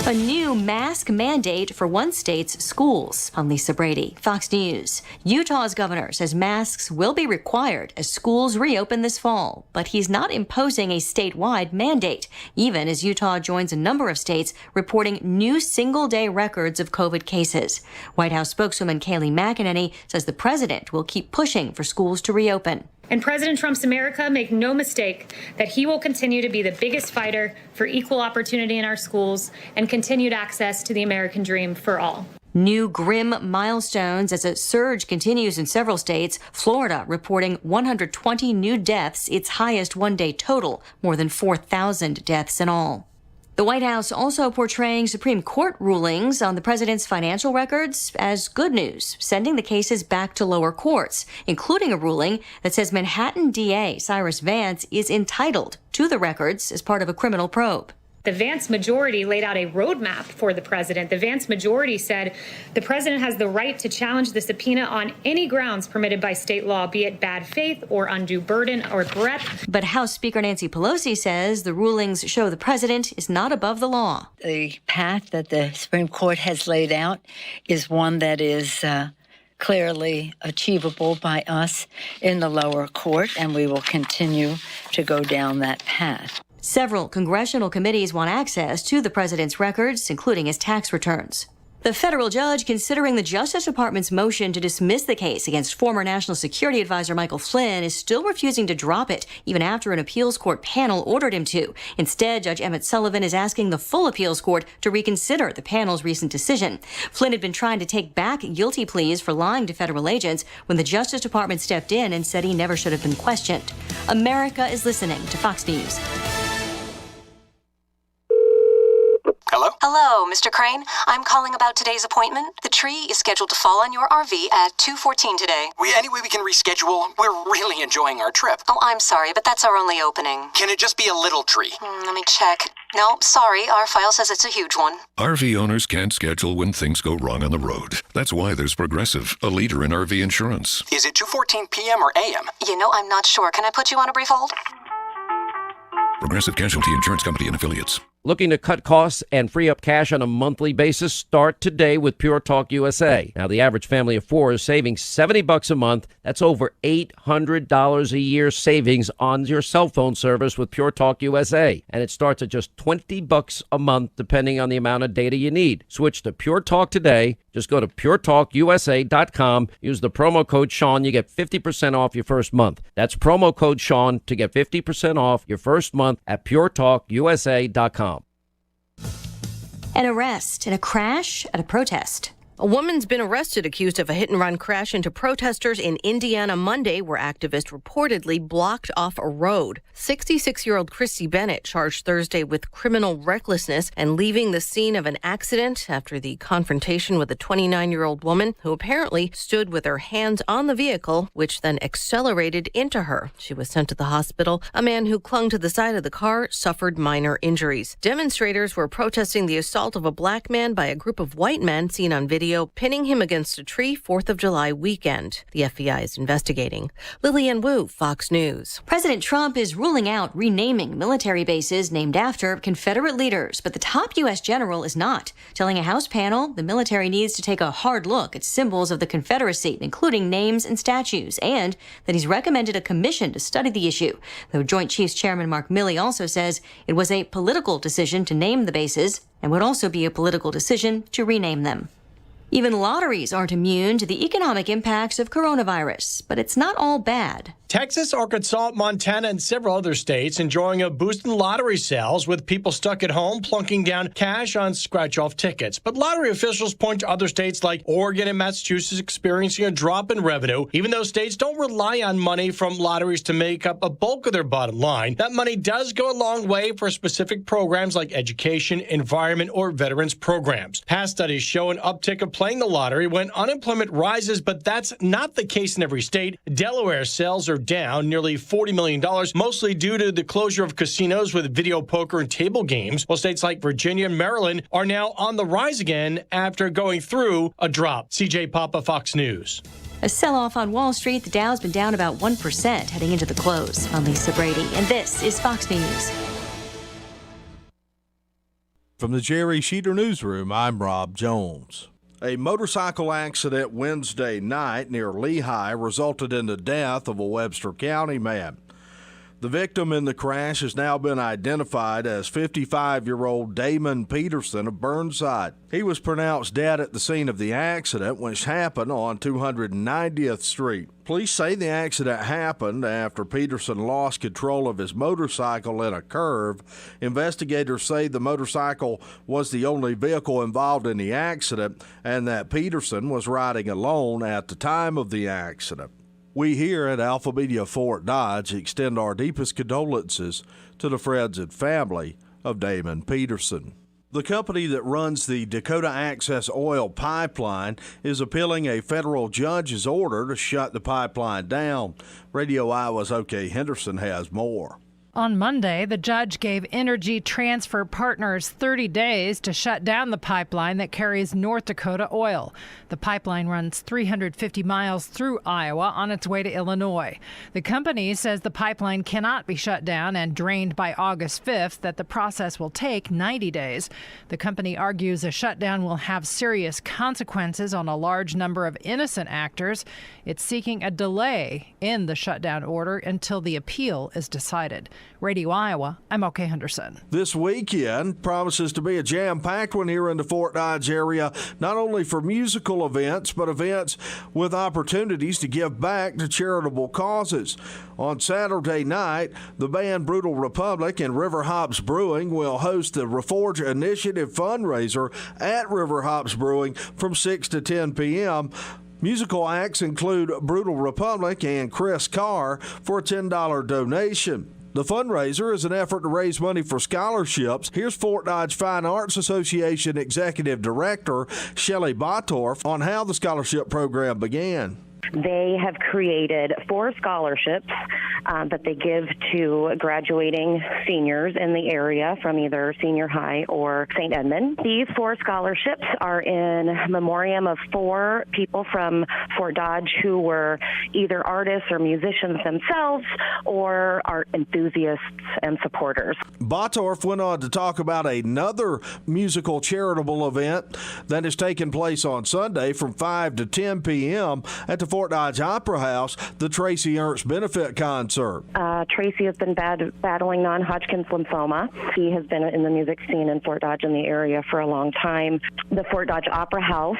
A new mask mandate for one state's schools. I'm Lisa Brady, Fox News. Utah's governor says masks will be required as schools reopen this fall, but he's not imposing a statewide mandate, even as Utah joins a number of states reporting new single-day records of COVID cases. White House spokeswoman Kayleigh McEnany says the president will keep pushing for schools to reopen. And President Trump's America, make no mistake that he will continue to be the biggest fighter for equal opportunity in our schools and continued access to the American dream for all. New grim milestones as a surge continues in several states. Florida reporting 120 new deaths, its highest one-day total, more than 4,000 deaths in all. The White House also portraying Supreme Court rulings on the president's financial records as good news, sending the cases back to lower courts, including a ruling that says Manhattan DA Cyrus Vance is entitled to the records as part of a criminal probe. The Vance majority laid out a roadmap for the president. The Vance majority said the president has the right to challenge the subpoena on any grounds permitted by state law, be it bad faith or undue burden or breadth. But House Speaker Nancy Pelosi says the rulings show the president is not above the law. The path that the Supreme Court has laid out is one that is clearly achievable by us in the lower court, and we will continue to go down that path. Several congressional committees want access to the president's records, including his tax returns. The federal judge considering the Justice Department's motion to dismiss the case against former National Security Advisor Michael Flynn is still refusing to drop it, even after an appeals court panel ordered him to. Instead, Judge Emmett Sullivan is asking the full appeals court to reconsider the panel's recent decision. Flynn had been trying to take back guilty pleas for lying to federal agents when the Justice Department stepped in and said he never should have been questioned. America is listening to Fox News. Hello? Hello, Mr. Crane. I'm calling about today's appointment. The tree is scheduled to fall on your RV at 2:14 today. Any way we can reschedule? We're really enjoying our trip. Oh, I'm sorry, but that's our only opening. Can it just be a little tree? Let me check. No, sorry, our file says it's a huge one. RV owners can't schedule when things go wrong on the road. That's why there's Progressive, a leader in RV insurance. Is it 2:14 p.m. or a.m.? You know, I'm not sure. Can I put you on a brief hold? Progressive Casualty Insurance Company and Affiliates. Looking to cut costs and free up cash on a monthly basis? Start today with Pure Talk USA. Now, the average family of four is saving $70 a month. That's over $800 a year savings on your cell phone service with Pure Talk USA. And it starts at just $20 a month, depending on the amount of data you need. Switch to Pure Talk today. Just go to puretalkusa.com. Use the promo code Sean. You get 50% off your first month. That's promo code Sean to get 50% off your first month at puretalkusa.com. An arrest in a crash at a protest. A woman's been arrested accused of a hit-and-run crash into protesters in Indiana Monday, where activists reportedly blocked off a road. 66-year-old Christy Bennett charged Thursday with criminal recklessness and leaving the scene of an accident after the confrontation with a 29-year-old woman who apparently stood with her hands on the vehicle, which then accelerated into her. She was sent to the hospital. A man who clung to the side of the car suffered minor injuries. Demonstrators were protesting the assault of a black man by a group of white men seen on video pinning him against a tree 4th of July weekend. The FBI is investigating. Lillian Wu, Fox News. President Trump is ruling out renaming military bases named after Confederate leaders, but the top U.S. general is not, telling a House panel the military needs to take a hard look at symbols of the Confederacy, including names and statues, and that he's recommended a commission to study the issue. Though Joint Chiefs Chairman Mark Milley also says it was a political decision to name the bases and would also be a political decision to rename them. Even lotteries aren't immune to the economic impacts of coronavirus, but it's not all bad. Texas, Arkansas, Montana, and several other states enjoying a boost in lottery sales, with people stuck at home plunking down cash on scratch-off tickets. But lottery officials point to other states like Oregon and Massachusetts experiencing a drop in revenue, even though states don't rely on money from lotteries to make up a bulk of their bottom line. That money does go a long way for specific programs like education, environment, or veterans programs. Past studies show an uptick of playing the lottery when unemployment rises, but that's not the case in every state. Delaware sales are down nearly $40 million, mostly due to the closure of casinos with video poker and table games, while states like Virginia and Maryland are now on the rise again after going through a drop. CJ Papa, Fox News. A sell-off on Wall Street. The Dow's been down about 1% heading into the close. I'm Lisa Brady, and this is Fox News. From the Jerry Sheeter Newsroom, I'm Rob Jones. A motorcycle accident Wednesday night near Lehigh resulted in the death of a Webster County man. The victim in the crash has now been identified as 55-year-old Damon Peterson of Burnside. He was pronounced dead at the scene of the accident, which happened on 290th Street. Police say the accident happened after Peterson lost control of his motorcycle in a curve. Investigators say the motorcycle was the only vehicle involved in the accident and that Peterson was riding alone at the time of the accident. We here at Alpha Media Fort Dodge extend our deepest condolences to the friends and family of Damon Peterson. The company that runs the Dakota Access Oil Pipeline is appealing a federal judge's order to shut the pipeline down. Radio Iowa's O.K. Henderson has more. On Monday, the judge gave Energy Transfer Partners 30 days to shut down the pipeline that carries North Dakota oil. The pipeline runs 350 miles through Iowa on its way to Illinois. The company says the pipeline cannot be shut down and drained by August 5th, that the process will take 90 days. The company argues a shutdown will have serious consequences on a large number of innocent actors. It's seeking a delay in the shutdown order until the appeal is decided. Radio Iowa, I'm O.K. Henderson. This weekend promises to be a jam-packed one here in the Fort Dodge area, not only for musical events, but events with opportunities to give back to charitable causes. On Saturday night, the band Brutal Republic and River Hops Brewing will host the Reforge Initiative fundraiser at River Hops Brewing from 6 to 10 p.m. Musical acts include Brutal Republic and Chris Carr for a $10 donation. The fundraiser is an effort to raise money for scholarships. Here's Fort Dodge Fine Arts Association Executive Director Shelley Botorf on how the scholarship program began. They have created 4 scholarships that they give to graduating seniors in the area from either senior high or St. Edmund. These 4 scholarships are in memoriam of 4 people from Fort Dodge who were either artists or musicians themselves or art enthusiasts and supporters. Botorf went on to talk about another musical charitable event that is taking place on Sunday from 5 to 10 p.m. at the Fort Dodge Opera House, the Tracy Ernst Benefit Concert. Tracy has been battling non-Hodgkin's lymphoma. He has been in the music scene in Fort Dodge in the area for a long time. The Fort Dodge Opera House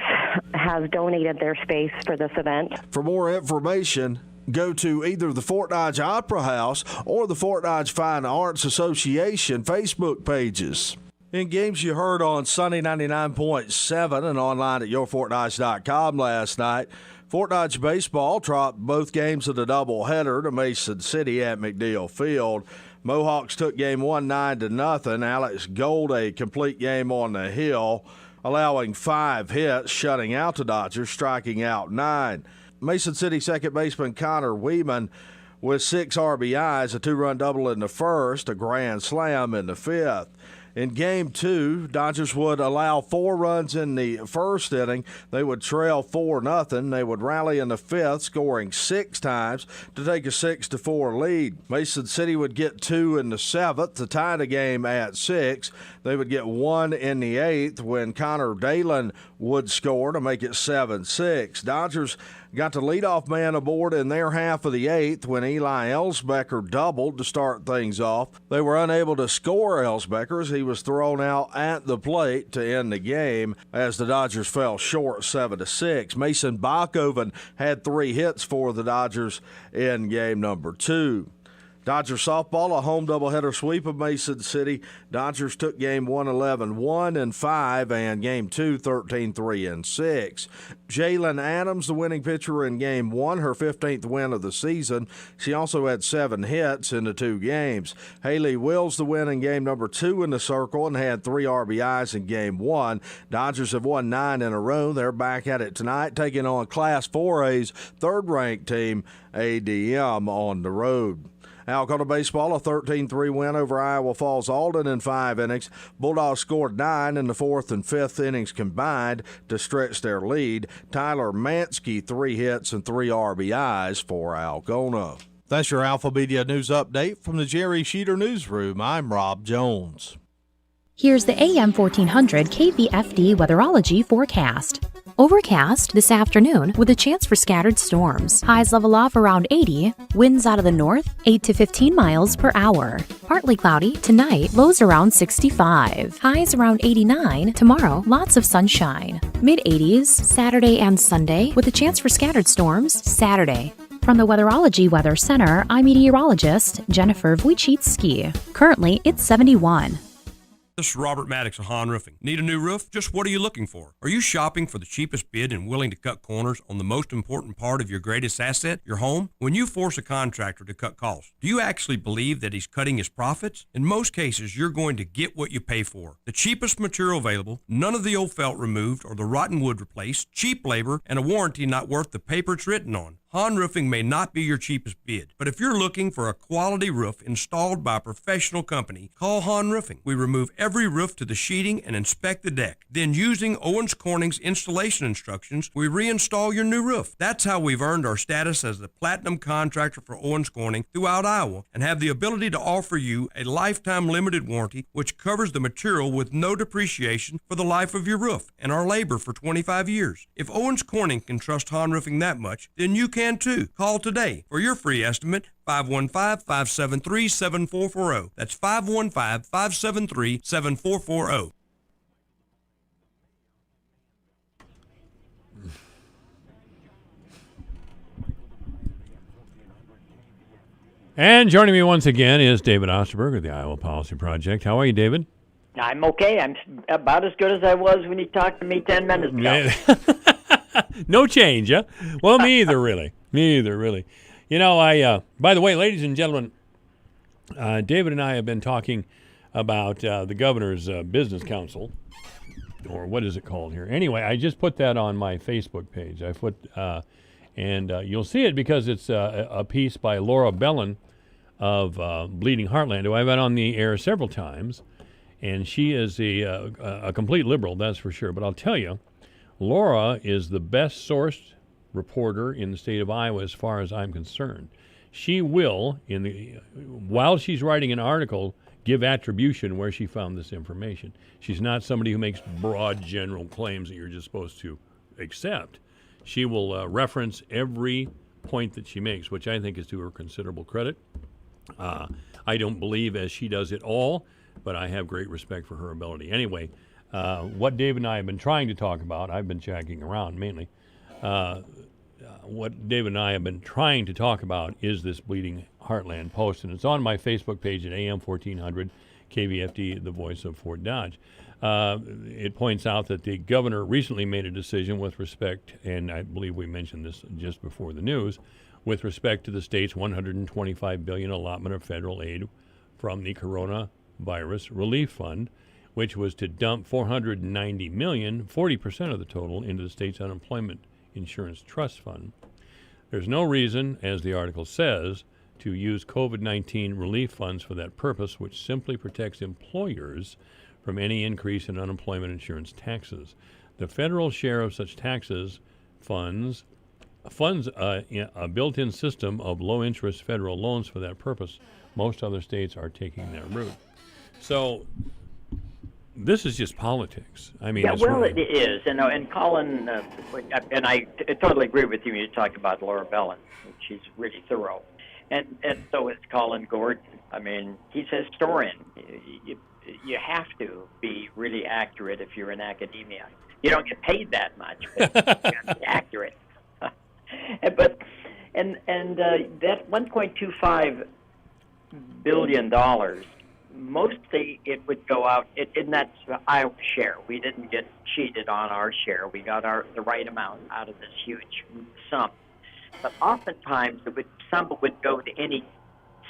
has donated their space for this event. For more information, go to either the Fort Dodge Opera House or the Fort Dodge Fine Arts Association Facebook pages. In games you heard on Sunny 99.7 and online at yourfortdodge.com last night, Fort Dodge baseball dropped both games of the doubleheader to Mason City at McNeil Field. Mohawks took game 1 9-0. Alex Gold a complete game on the hill, allowing 5 hits, shutting out the Dodgers, striking out 9. Mason City second baseman Connor Weeman with 6 RBIs, a 2-run double in the first, a grand slam in the 5th. In Game 2, Dodgers would allow 4 runs in the first inning. They would trail 4-0. They would rally in the 5th, scoring 6 times to take a 6-4 lead. Mason City would get 2 in the 7th to tie the game at 6. They would get 1 in the 8th when Connor Dalen would score to make it 7-6. Dodgers got the leadoff man aboard in their half of the 8th when Eli Elsbecker doubled to start things off. They were unable to score Elsbecker as he was thrown out at the plate to end the game as the Dodgers fell short 7-6. Mason Bachhoven had 3 hits for the Dodgers in game number 2. Dodger softball, a home doubleheader sweep of Mason City. Dodgers took game 1 11-1-5 and game 2 13-3-6. Jalen Adams, the winning pitcher in game 1, her 15th win of the season. She also had 7 hits in the 2 games. Haley Wills, the win in game number 2 in the circle and had 3 RBIs in game 1. Dodgers have won 9 in a row. They're back at it tonight, taking on Class 4A's third-ranked team, ADM, on the road. Algona baseball, a 13-3 win over Iowa Falls Alden in 5 innings. Bulldogs scored 9 in the 4th and 5th innings combined to stretch their lead. Tyler Mansky, 3 hits and 3 RBIs for Algona. That's your Alpha Media News Update from the Jerry Sheeter Newsroom. I'm Rob Jones. Here's the AM 1400 KVFD Weatherology forecast. Overcast this afternoon with a chance for scattered storms. Highs level off around 80. Winds out of the north, 8 to 15 miles per hour. Partly cloudy tonight, lows around 65. Highs around 89. Tomorrow, lots of sunshine. Mid-80s Saturday and Sunday with a chance for scattered storms Saturday. From the Weatherology Weather Center, I'm meteorologist Jennifer Wojcicki. Currently, it's 71. This is Robert Maddox of Hahn Roofing. Need a new roof? Just what are you looking for? Are you shopping for the cheapest bid and willing to cut corners on the most important part of your greatest asset, your home? When you force a contractor to cut costs, do you actually believe that he's cutting his profits? In most cases, you're going to get what you pay for. The cheapest material available, none of the old felt removed or the rotten wood replaced, cheap labor, and a warranty not worth the paper it's written on. Hahn Roofing may not be your cheapest bid, but if you're looking for a quality roof installed by a professional company, call Hahn Roofing. We remove every roof to the sheeting and inspect the deck. Then using Owens Corning's installation instructions, we reinstall your new roof. That's how we've earned our status as the platinum contractor for Owens Corning throughout Iowa and have the ability to offer you a lifetime limited warranty which covers the material with no depreciation for the life of your roof and our labor for 25 years. If Owens Corning can trust Hahn Roofing that much, then you can too. Call today for your free estimate, 515-573-7440. That's 515-573-7440. And joining me once again is David Osterberg of the Iowa Policy Project. How are you, David? I'm okay. I'm about as good as I was when you talked to me 10 minutes ago. No change, huh? Well, me either, really. Me either, really. You know, by the way, ladies and gentlemen, David and I have been talking about the governor's business council, or what is it called here? Anyway, I just put that on my Facebook page. And you'll see it because it's a piece by Laura Bellin of Bleeding Heartland, who I've had on the air several times. And she is a complete liberal, that's for sure. But I'll tell you, Laura is the best sourced reporter in the state of Iowa as far as I'm concerned. She will, while she's writing an article, give attribution where she found this information. She's not somebody who makes broad general claims that you're just supposed to accept. She will reference every point that she makes, which I think is to her considerable credit. I don't believe as she does it all, but I have great respect for her ability. Anyway, what Dave and I have been trying to talk about, I've been checking around mainly, what Dave and I have been trying to talk about is this Bleeding Heartland post, and it's on my Facebook page at AM 1400, KVFD, the voice of Fort Dodge. It points out that the governor recently made a decision with respect, and I believe we mentioned this just before the news, with respect to the state's $125 billion allotment of federal aid from the Coronavirus Relief Fund, which was to dump $490 million, 40% of the total, into the state's unemployment insurance trust fund. There's no reason, as the article says, to use COVID-19 relief funds for that purpose, which simply protects employers from any increase in unemployment insurance taxes. The federal share of such taxes funds a built-in system of low-interest federal loans for that purpose. Most other states are taking that route. So this is just politics. I mean, yeah, well, it is. And Colin, and I totally agree with you when you talk about Laura Bellin. She's really thorough. And so is Colin Gordon. I mean, he's a historian. You have to be really accurate if you're in academia. You don't get paid that much, but you have to be accurate. That $1.25 billion, mostly it would go out, and that's Iowa's share. We didn't get cheated on our share. We got the right amount out of this huge sum. But oftentimes some would go to any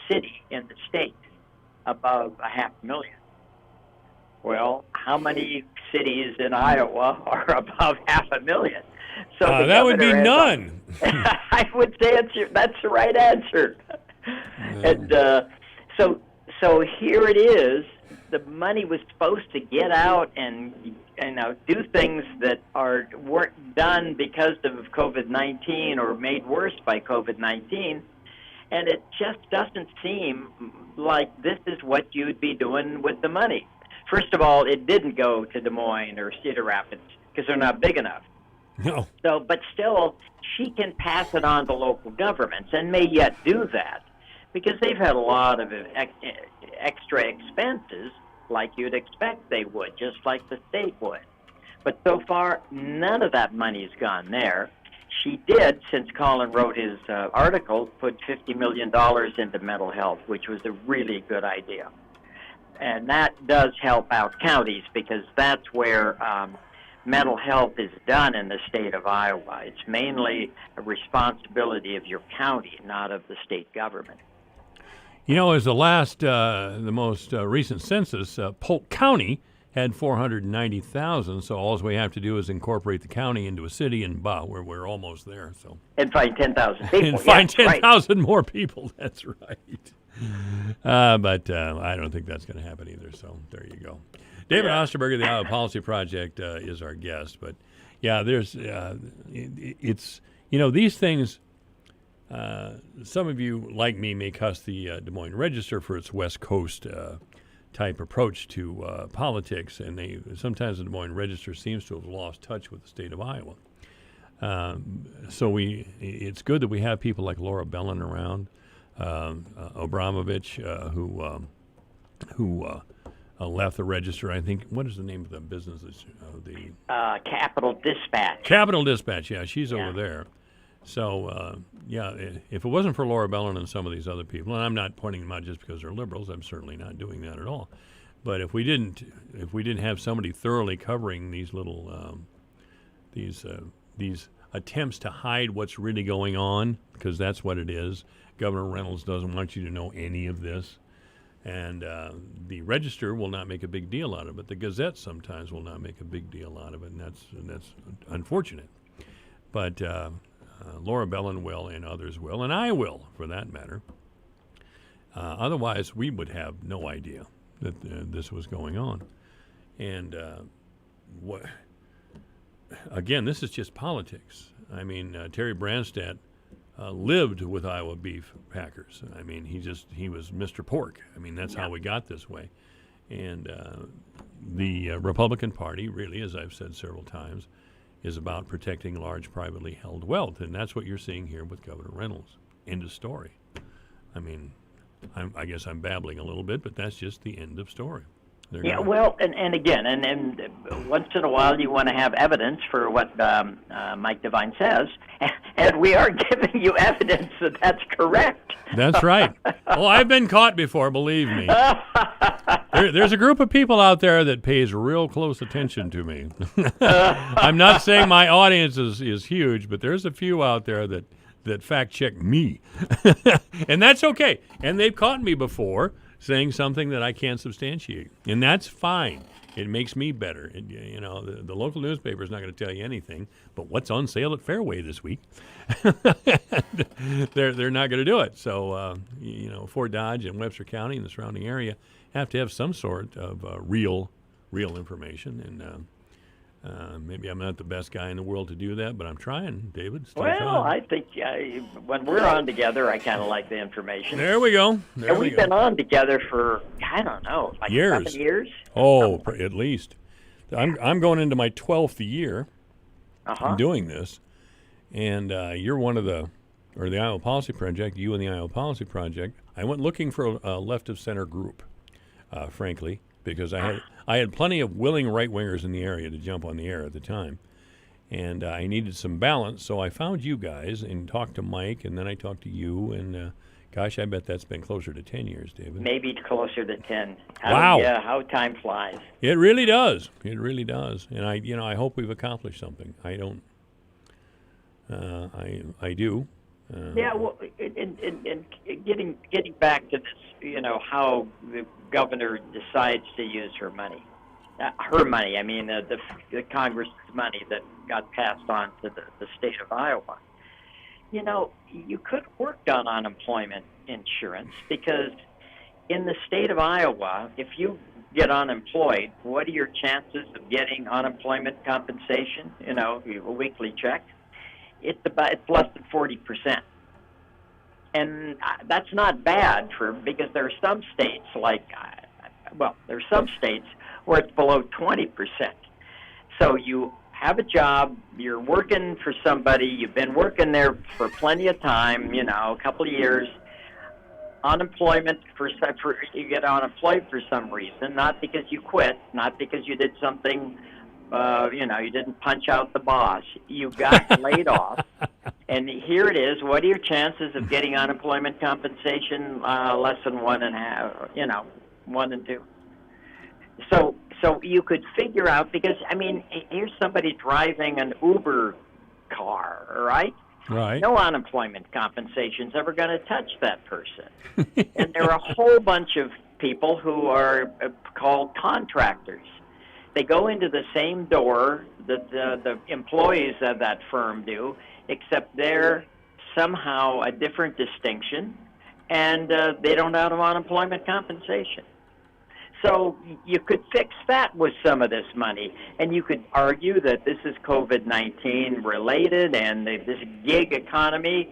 city in the state above $500,000. Well, how many cities in Iowa are above $500,000? So that would be none. I would say that's the right answer. And so here it is. The money was supposed to get out and do things that weren't done because of COVID-19 or made worse by COVID-19, and it just doesn't seem like this is what you'd be doing with the money. First of all, it didn't go to Des Moines or Cedar Rapids because they're not big enough. No. So, but still, she can pass it on to local governments and may yet do that because they've had a lot of extra expenses like you'd expect they would, just like the state would. But so far, none of that money's gone there. She did, since Colin wrote his article, put $50 million into mental health, which was a really good idea. And that does help out counties because that's where mental health is done in the state of Iowa. It's mainly a responsibility of your county, not of the state government. You know, as the most recent census, Polk County had 490,000, so all we have to do is incorporate the county into a city, and we're almost there. So and find 10,000 people. And find 10,000 more people. That's right. But I don't think that's going to happen either. So there you go. David Osterberger of the Iowa Policy Project is our guest. But yeah, there's it's these things. Some of you, like me, may cuss the Des Moines Register for its West Coast type approach to politics, and sometimes the Des Moines Register seems to have lost touch with the state of Iowa. So it's good that we have people like Laura Bellin around, Abramovich, who left the Register. I think, what is the name of the business? Capital Dispatch. Capital Dispatch, yeah, she's over there. So, if it wasn't for Laura Bellin and some of these other people, and I'm not pointing them out just because they're liberals, I'm certainly not doing that at all. But if we didn't have somebody thoroughly covering these little these attempts to hide what's really going on, because that's what it is. Governor Reynolds doesn't want you to know any of this, and the Register will not make a big deal out of it. The Gazette sometimes will not make a big deal out of it, and that's unfortunate. But Laura Bellin will, and others will, and I will, for that matter. Otherwise, we would have no idea that this was going on. And again, this is just politics. I mean, Terry Branstad lived with Iowa beef packers. I mean, he was Mr. Pork. I mean, that's how we got this way. And the Republican Party, really, as I've said several times, is about protecting large privately held wealth, and that's what you're seeing here with Governor Reynolds. End of story. I mean, I guess I'm babbling a little bit, but that's just the end of story. Well, and again, and once in a while you want to have evidence for what Mike Devine says, and we are giving you evidence that that's correct. That's right. Well, I've been caught before, believe me. There's a group of people out there that pays real close attention to me. I'm not saying my audience is huge, but there's a few out there that fact check me. And that's okay. And they've caught me before saying something that I can't substantiate. And that's fine. It makes me better. The local newspaper is not going to tell you anything, but what's on sale at Fairway this week? They're not going to do it. So, Fort Dodge and Webster County and the surrounding area have to have some sort of real information. And maybe I'm not the best guy in the world to do that, but I'm trying, David. I think when we're on together, I kind of like the information. There we go. We've been on together for, I don't know, like years. 7 years? Oh, at least. I'm going into my 12th year doing this, and you're one of the Iowa Policy Project, you and the Iowa Policy Project. I went looking for a left-of-center group, frankly, because I had plenty of willing right-wingers in the area to jump on the air at the time. And I needed some balance, so I found you guys and talked to Mike, and then I talked to you, and gosh, I bet that's been closer to 10 years, David. Maybe closer to 10. Wow. Yeah, how time flies. It really does. It really does. And I hope we've accomplished something. I don't. I do. Yeah, well, and getting back to this, how the governor decides to use her money. Her money, I mean, the Congress's money that got passed on to the state of Iowa. You could have worked on unemployment insurance because in the state of Iowa, if you get unemployed, what are your chances of getting unemployment compensation, a weekly check? It's less than 40%. And that's not bad because there are some states where it's below 20%. So you have a job, you're working for somebody, you've been working there for plenty of time, a couple of years. Unemployment you get unemployed for some reason, not because you quit, not because you did something, you didn't punch out the boss. You got laid off, and here it is. What are your chances of getting unemployment compensation? Less than 1.5, 1 and 2. So you could figure out, because here's somebody driving an Uber car, right? Right. No unemployment compensation's ever going to touch that person. And there are a whole bunch of people who are called contractors. They go into the same door that the employees of that firm do, except they're somehow a different distinction, and they don't have unemployment compensation. So you could fix that with some of this money, and you could argue that this is COVID-19 related, and this gig economy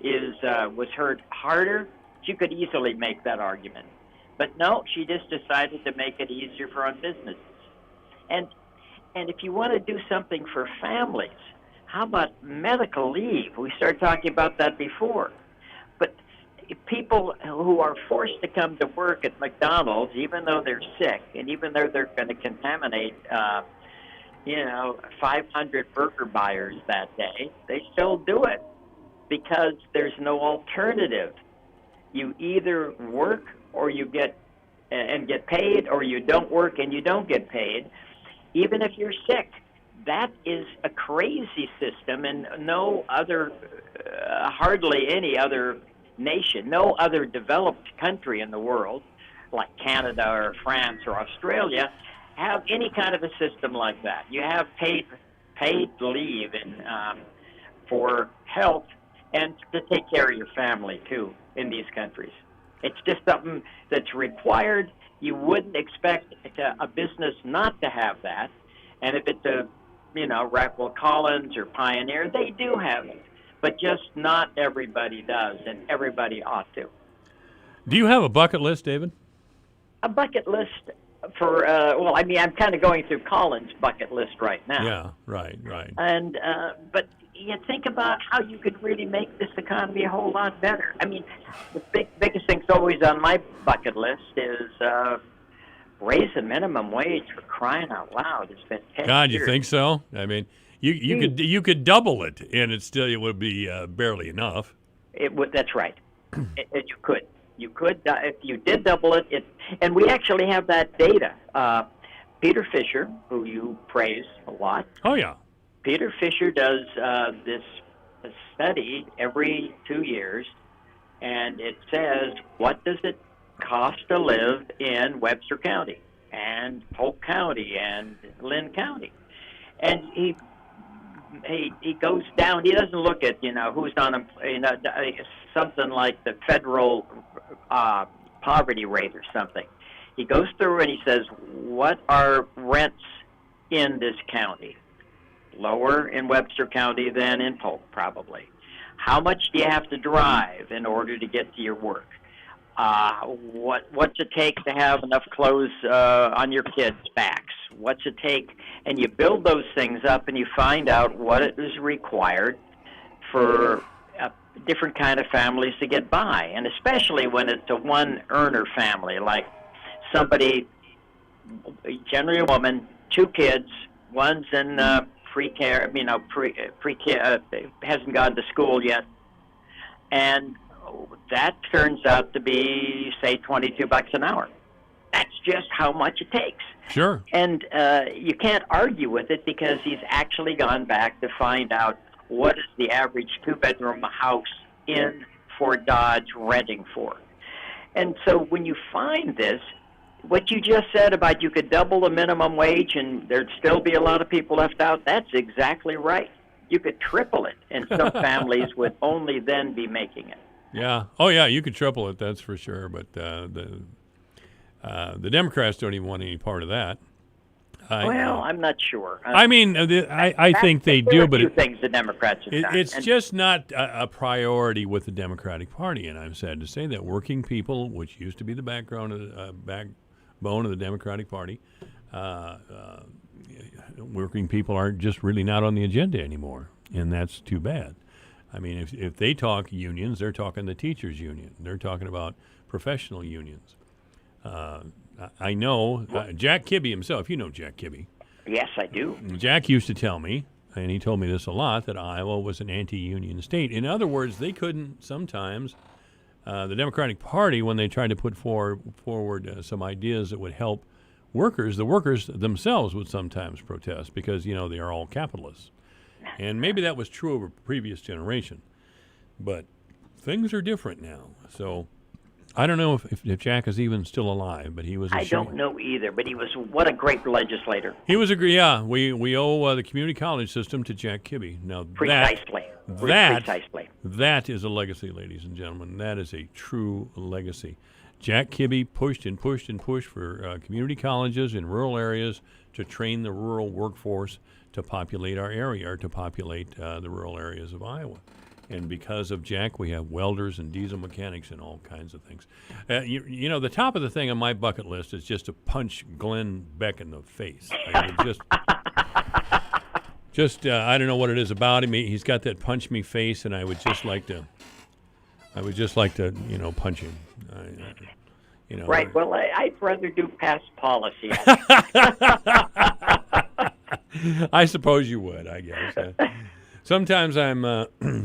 was hurt harder. You could easily make that argument, but no, she just decided to make it easier for businesses. And if you want to do something for families, how about medical leave? We started talking about that before, but people who are forced to come to work at McDonald's, even though they're sick, and even though they're going to contaminate, 500 burger buyers that day, they still do it because there's no alternative. You either work or you get paid, or you don't work and you don't get paid, even if you're sick. That is a crazy system, and no other, hardly any other nation, no other developed country in the world, like Canada or France or Australia, have any kind of a system like that. You have paid leave for health and to take care of your family too in these countries. It's just something that's required. You wouldn't expect a business not to have that, and if it's Rockwell Collins or Pioneer, they do have it. But just not everybody does, and everybody ought to. Do you have a bucket list, David? A bucket list for, I'm kind of going through Collins' bucket list right now. Yeah, right. And, but you think about how you could really make this economy a whole lot better. The biggest thing's always on my bucket list is raise the minimum wage, for crying out loud. It's been 10 God, years. You think so? You could double it, and it would be barely enough. It would. That's right. You could if you did double it. And we actually have that data. Peter Fisher, who you praise a lot. Oh yeah. Peter Fisher does this study every 2 years, and it says, what does it cost to live in Webster County and Polk County and Lynn County? And he goes down. He doesn't look at who's on something like the federal poverty rate or something. He goes through and he says, what are rents in this county? Lower in Webster County than in Polk, probably. How much do you have to drive in order to get to your work? What's it take to have enough clothes on your kids' backs? What's it take? And you build those things up, and you find out what it is required for different kind of families to get by, and especially when it's a one-earner family, like somebody, generally a woman, 2 kids, one's in pre-care, hasn't gone to school yet, and that turns out to be, say, $22 an hour. That's just how much it takes. Sure. And you can't argue with it, because he's actually gone back to find out what is the average 2-bedroom house in Fort Dodge renting for. And so when you find this, what you just said about you could double the minimum wage and there'd still be a lot of people left out, that's exactly right. You could triple it, and some families would only then be making it. Yeah. Oh, yeah, you could triple it, that's for sure. But the Democrats don't even want any part of that. I'm not sure. I think they do, but things the Democrats have done. It's just not a priority with the Democratic Party, and I'm sad to say that working people, which used to be the backbone of the Democratic Party, working people are just really not on the agenda anymore, and that's too bad. I mean, if they talk unions, they're talking the teachers' union. They're talking about professional unions. I know Jack Kibbe himself. You know Jack Kibbe. Yes, I do. Jack used to tell me, and he told me this a lot, that Iowa was an anti-union state. In other words, they couldn't sometimes, the Democratic Party, when they tried to put forward some ideas that would help workers, the workers themselves would sometimes protest because, they are all capitalists. And maybe that was true of a previous generation. But things are different now. So I don't know if Jack is even still alive, but he was I don't know either, but what a great legislator. He was we owe the community college system to Jack Kibbe. Now Precisely. That is a legacy, ladies and gentlemen. That is a true legacy. Jack Kibbe pushed and pushed and pushed for community colleges in rural areas to train the rural workforce to populate our area, or to populate the rural areas of Iowa. And because of Jack, we have welders and diesel mechanics and all kinds of things. The top of the thing on my bucket list is just to punch Glenn Beck in the face. I don't know what it is about him. He's got that punch me face, and I would just like to punch him. Right. Well, I'd rather do past policy. I suppose you would, I guess. Sometimes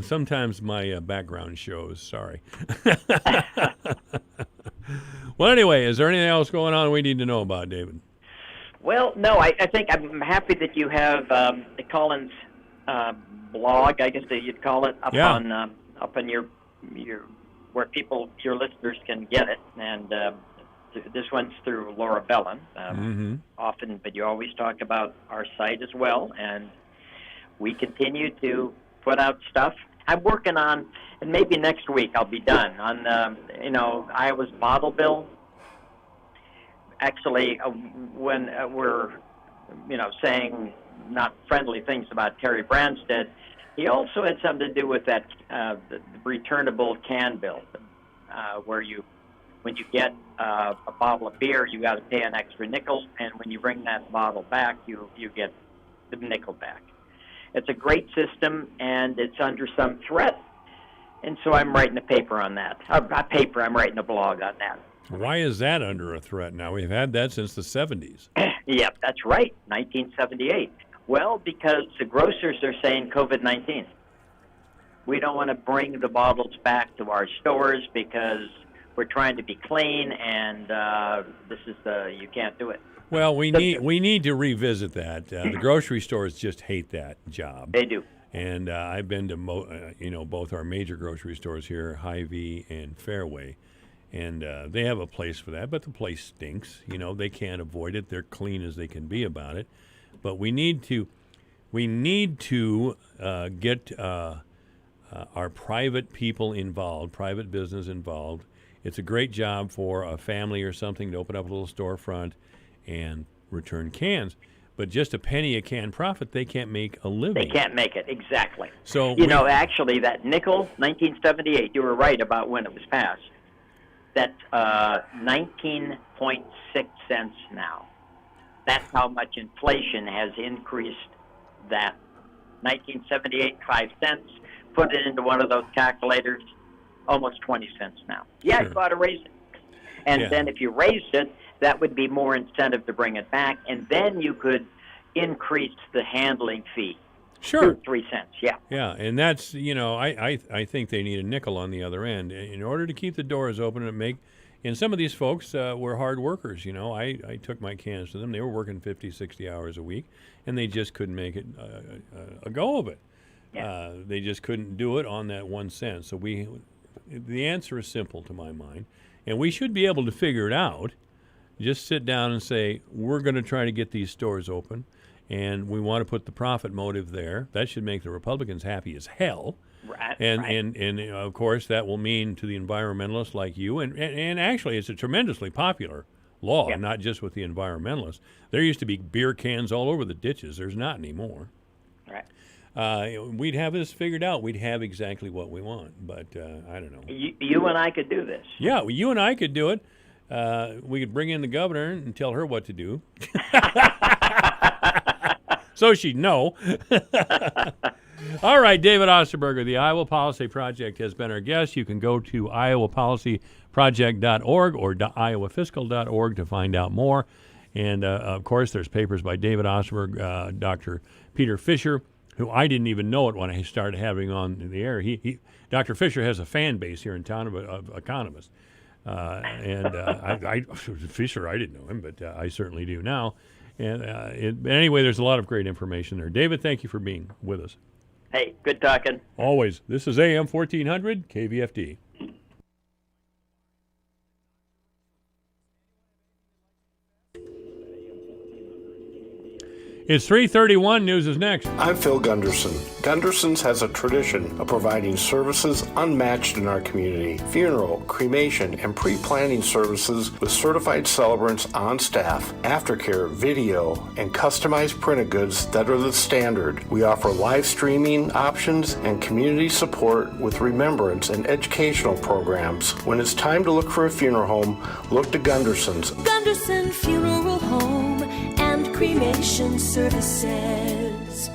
sometimes my background shows. Sorry. Well, anyway, is there anything else going on we need to know about, David? Well, no. I think I'm happy that you have the Collins blog, I guess that you'd call it, up on your where your listeners can get it, and this one's through Laura Bellin, often, but you always talk about our site as well, and we continue to put out stuff. I'm working on, and maybe next week I'll be done, on, Iowa's bottle bill. Actually, when we're, saying not friendly things about Terry Branstad, he also had something to do with that the returnable can bill, where when you get a bottle of beer, you got to pay an extra nickel, and when you bring that bottle back, you get the nickel back. It's a great system, and it's under some threat, and so I'm writing a paper on that. I'm writing a blog on that. Why is that under a threat now? We've had that since the 70s. Yep, that's right, 1978. Well, because the grocers are saying COVID-19. We don't want to bring the bottles back to our stores because we're trying to be clean, and you can't do it. Well, we need to revisit that. The grocery stores just hate that job. They do. And I've been to both our major grocery stores here, Hy-Vee and Fairway, and they have a place for that. But the place stinks. They can't avoid it. They're clean as they can be about it. But we need to get our private people involved, private business involved. It's a great job for a family or something to open up a little storefront and return cans. But just a penny a can profit, they can't make a living. They can't make it, exactly. So actually, that nickel, 1978, you were right about when it was passed. That's 19.6 cents now. That's how much inflation has increased that. 1978, 5 cents. Put it into one of those calculators, almost 20 cents now. Yeah, sure. You ought to raise it. And then if you raised it, that would be more incentive to bring it back, and then you could increase the handling fee. Sure. 3 cents, yeah. Yeah, and that's, I think they need a nickel on the other end in order to keep the doors open and make. And some of these folks were hard workers, I took my cans to them. They were working 50, 60 hours a week, and they just couldn't make it a go of it. Yeah. They just couldn't do it on that 1 cent. So the answer is simple to my mind, and we should be able to figure it out. Just sit down and say, we're going to try to get these stores open, and we want to put the profit motive there. That should make the Republicans happy as hell. Right. And of course, that will mean to the environmentalists like you, and actually it's a tremendously popular law, not just with the environmentalists. There used to be beer cans all over the ditches. There's not anymore. Right. We'd have this figured out. We'd have exactly what we want, but I don't know. You and I could do this. Yeah, well, you and I could do it. We could bring in the governor and tell her what to do. so she'd know. All right, David Osterberger, the Iowa Policy Project has been our guest. You can go to iowapolicyproject.org or iowafiscal.org to find out more. And, of course, there's papers by David Osterberg, Dr. Peter Fisher, who I didn't even know it when I started having on the air. Dr. Fisher has a fan base here in town of economists. Fisher, I didn't know him, but I certainly do now. And anyway, there's a lot of great information there. David, thank you for being with us. Hey, good talking. Always. This is AM 1400 KVFD. It's 3:31. News is next. I'm Phil Gunderson. Gunderson's has a tradition of providing services unmatched in our community. Funeral, cremation, and pre-planning services with certified celebrants on staff, aftercare, video, and customized printed goods that are the standard. We offer live streaming options and community support with remembrance and educational programs. When it's time to look for a funeral home, look to Gunderson's. Gunderson Funeral Home and Cremation Services.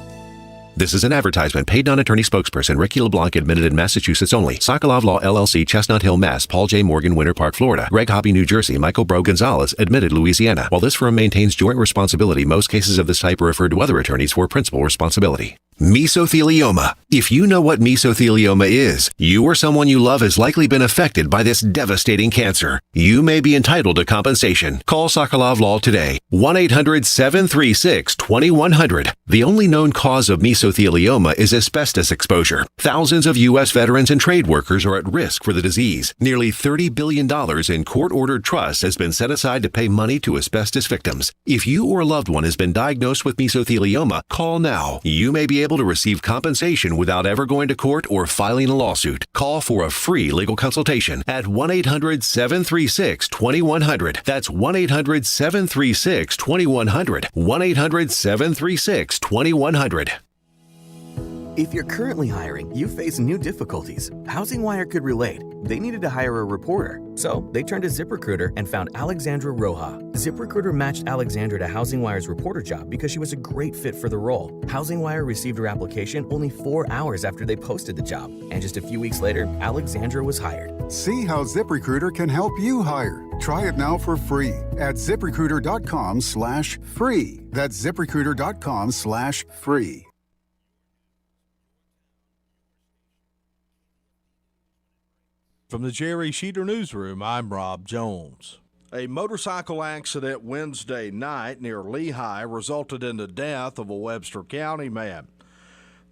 This is an advertisement. Paid non-attorney spokesperson Ricky LeBlanc admitted in Massachusetts only. Sokolov Law LLC, Chestnut Hill, Mass. Paul J. Morgan, Winter Park, Florida. Greg Hobby, New Jersey. Michael Bro Gonzalez, admitted Louisiana. While this firm maintains joint responsibility, most cases of this type are referred to other attorneys for principal responsibility. Mesothelioma. If you know what mesothelioma is, you or someone you love has likely been affected by this devastating cancer. You may be entitled to compensation. Call Sokolov Law today. 1-800-736-2100. The only known cause of mesothelioma is asbestos exposure. Thousands of U.S. veterans and trade workers are at risk for the disease. Nearly $30 billion in court-ordered trusts has been set aside to pay money to asbestos victims. If you or a loved one has been diagnosed with mesothelioma, call now. You may be able to receive compensation without ever going to court or filing a lawsuit. Call for a free legal consultation at 1-800-736-2100. That's 1-800-736-2100. 1-800-736-2100. If you're currently hiring, you face new difficulties. HousingWire could relate. They needed to hire a reporter, so they turned to ZipRecruiter and found Alexandra Roja. ZipRecruiter matched Alexandra to HousingWire's reporter job because she was a great fit for the role. HousingWire received her application only 4 hours after they posted the job, and just a few weeks later, Alexandra was hired. See how ZipRecruiter can help you hire. Try it now for free at ZipRecruiter.com/free. That's ZipRecruiter.com/free. From the Jerry Sheeter Newsroom, I'm Rob Jones. A motorcycle accident Wednesday night near Lehigh resulted in the death of a Webster County man.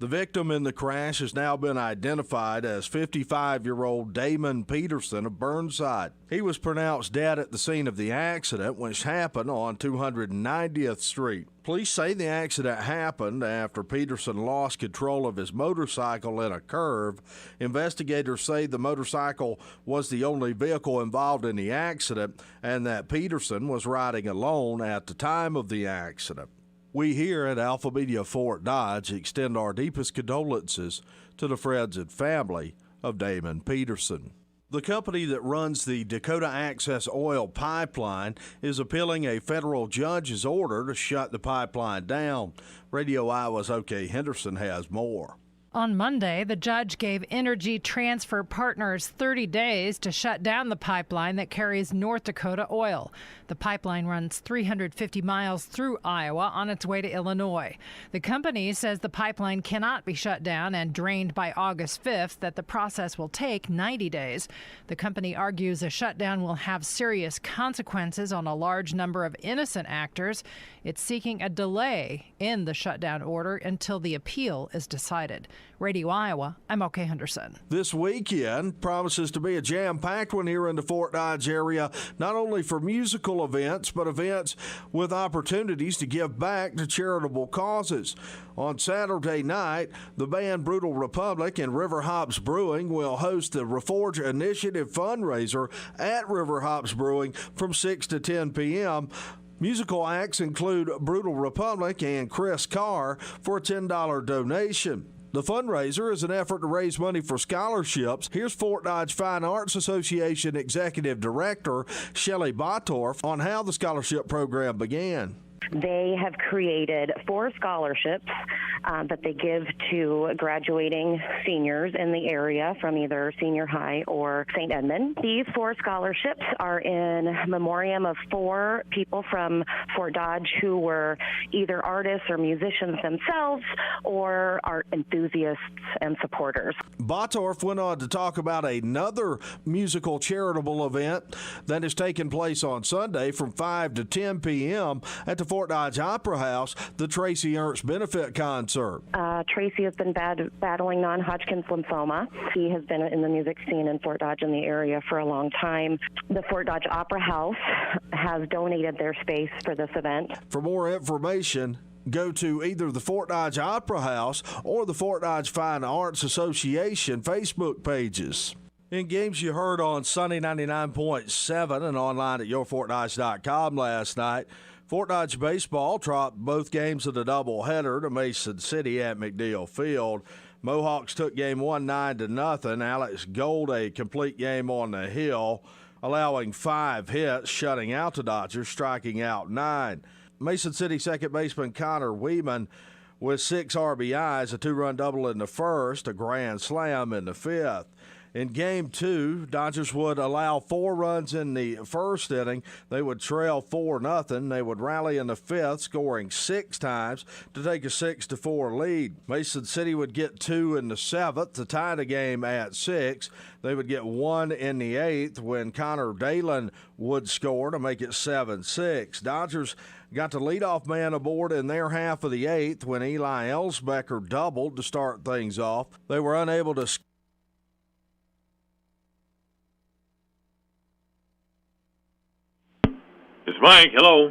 The victim in the crash has now been identified as 55-year-old Damon Peterson of Burnside. He was pronounced dead at the scene of the accident, which happened on 290th Street. Police say the accident happened after Peterson lost control of his motorcycle in a curve. Investigators say the motorcycle was the only vehicle involved in the accident and that Peterson was riding alone at the time of the accident. We here at Alpha Media Fort Dodge extend our deepest condolences to the friends and family of Damon Peterson. The company that runs the Dakota Access Oil Pipeline is appealing a federal judge's order to shut the pipeline down. Radio Iowa's O.K. Henderson has more. On Monday, the judge gave Energy Transfer Partners 30 days to shut down the pipeline that carries North Dakota oil. The pipeline runs 350 miles through Iowa on its way to Illinois. The company says the pipeline cannot be shut down and drained by August 5th, that the process will take 90 days. The company argues a shutdown will have serious consequences on a large number of innocent actors. It's seeking a delay in the shutdown order until the appeal is decided. Radio Iowa, I'm O.K. Henderson. This weekend promises to be a jam-packed one here in the Fort Dodge area, not only for musical events, but events with opportunities to give back to charitable causes. On Saturday night, the band Brutal Republic and River Hops Brewing will host the Reforge Initiative fundraiser at River Hops Brewing from 6 to 10 p.m. Musical acts include Brutal Republic and Chris Carr for a $10 donation. The fundraiser is an effort to raise money for scholarships. Here's Fort Dodge Fine Arts Association Executive Director Shelley Bottorff on how the scholarship program began. They have created 4 scholarships that they give to graduating seniors in the area from either senior high or St. Edmund. These 4 scholarships are in memoriam of 4 people from Fort Dodge who were either artists or musicians themselves or art enthusiasts and supporters. Bottorff went on to talk about another musical charitable event that is taking place on Sunday from 5 to 10 p.m. at the Fort Dodge Opera House, the Tracy Ernst Benefit Concert. Tracy has been battling non-Hodgkin's lymphoma. He has been in the music scene in Fort Dodge in the area for a long time. The Fort Dodge Opera House has donated their space for this event. For more information, go to either the Fort Dodge Opera House or the Fort Dodge Fine Arts Association Facebook pages. In games you heard on Sunny 99.7 and online at yourfortdodge.com last night, Fort Dodge baseball dropped both games of the doubleheader to Mason City at McNeil Field. Mohawks took game 1 9-0. Alex Gold a complete game on the hill, allowing 5 hits, shutting out the Dodgers, striking out 9. Mason City second baseman Connor Weeman with 6 RBIs, a 2-run double in the first, a grand slam in the 5th. In Game 2, Dodgers would allow 4 runs in the first inning. They would trail 4-0. They would rally in the 5th, scoring 6 times to take a 6-4 lead. Mason City would get 2 in the 7th to tie the game at 6. They would get 1 in the 8th when Connor Dalen would score to make it 7-6. Dodgers got the leadoff man aboard in their half of the 8th when Eli Ellsbecker doubled to start things off. They were unable to score. It's Mike. Hello.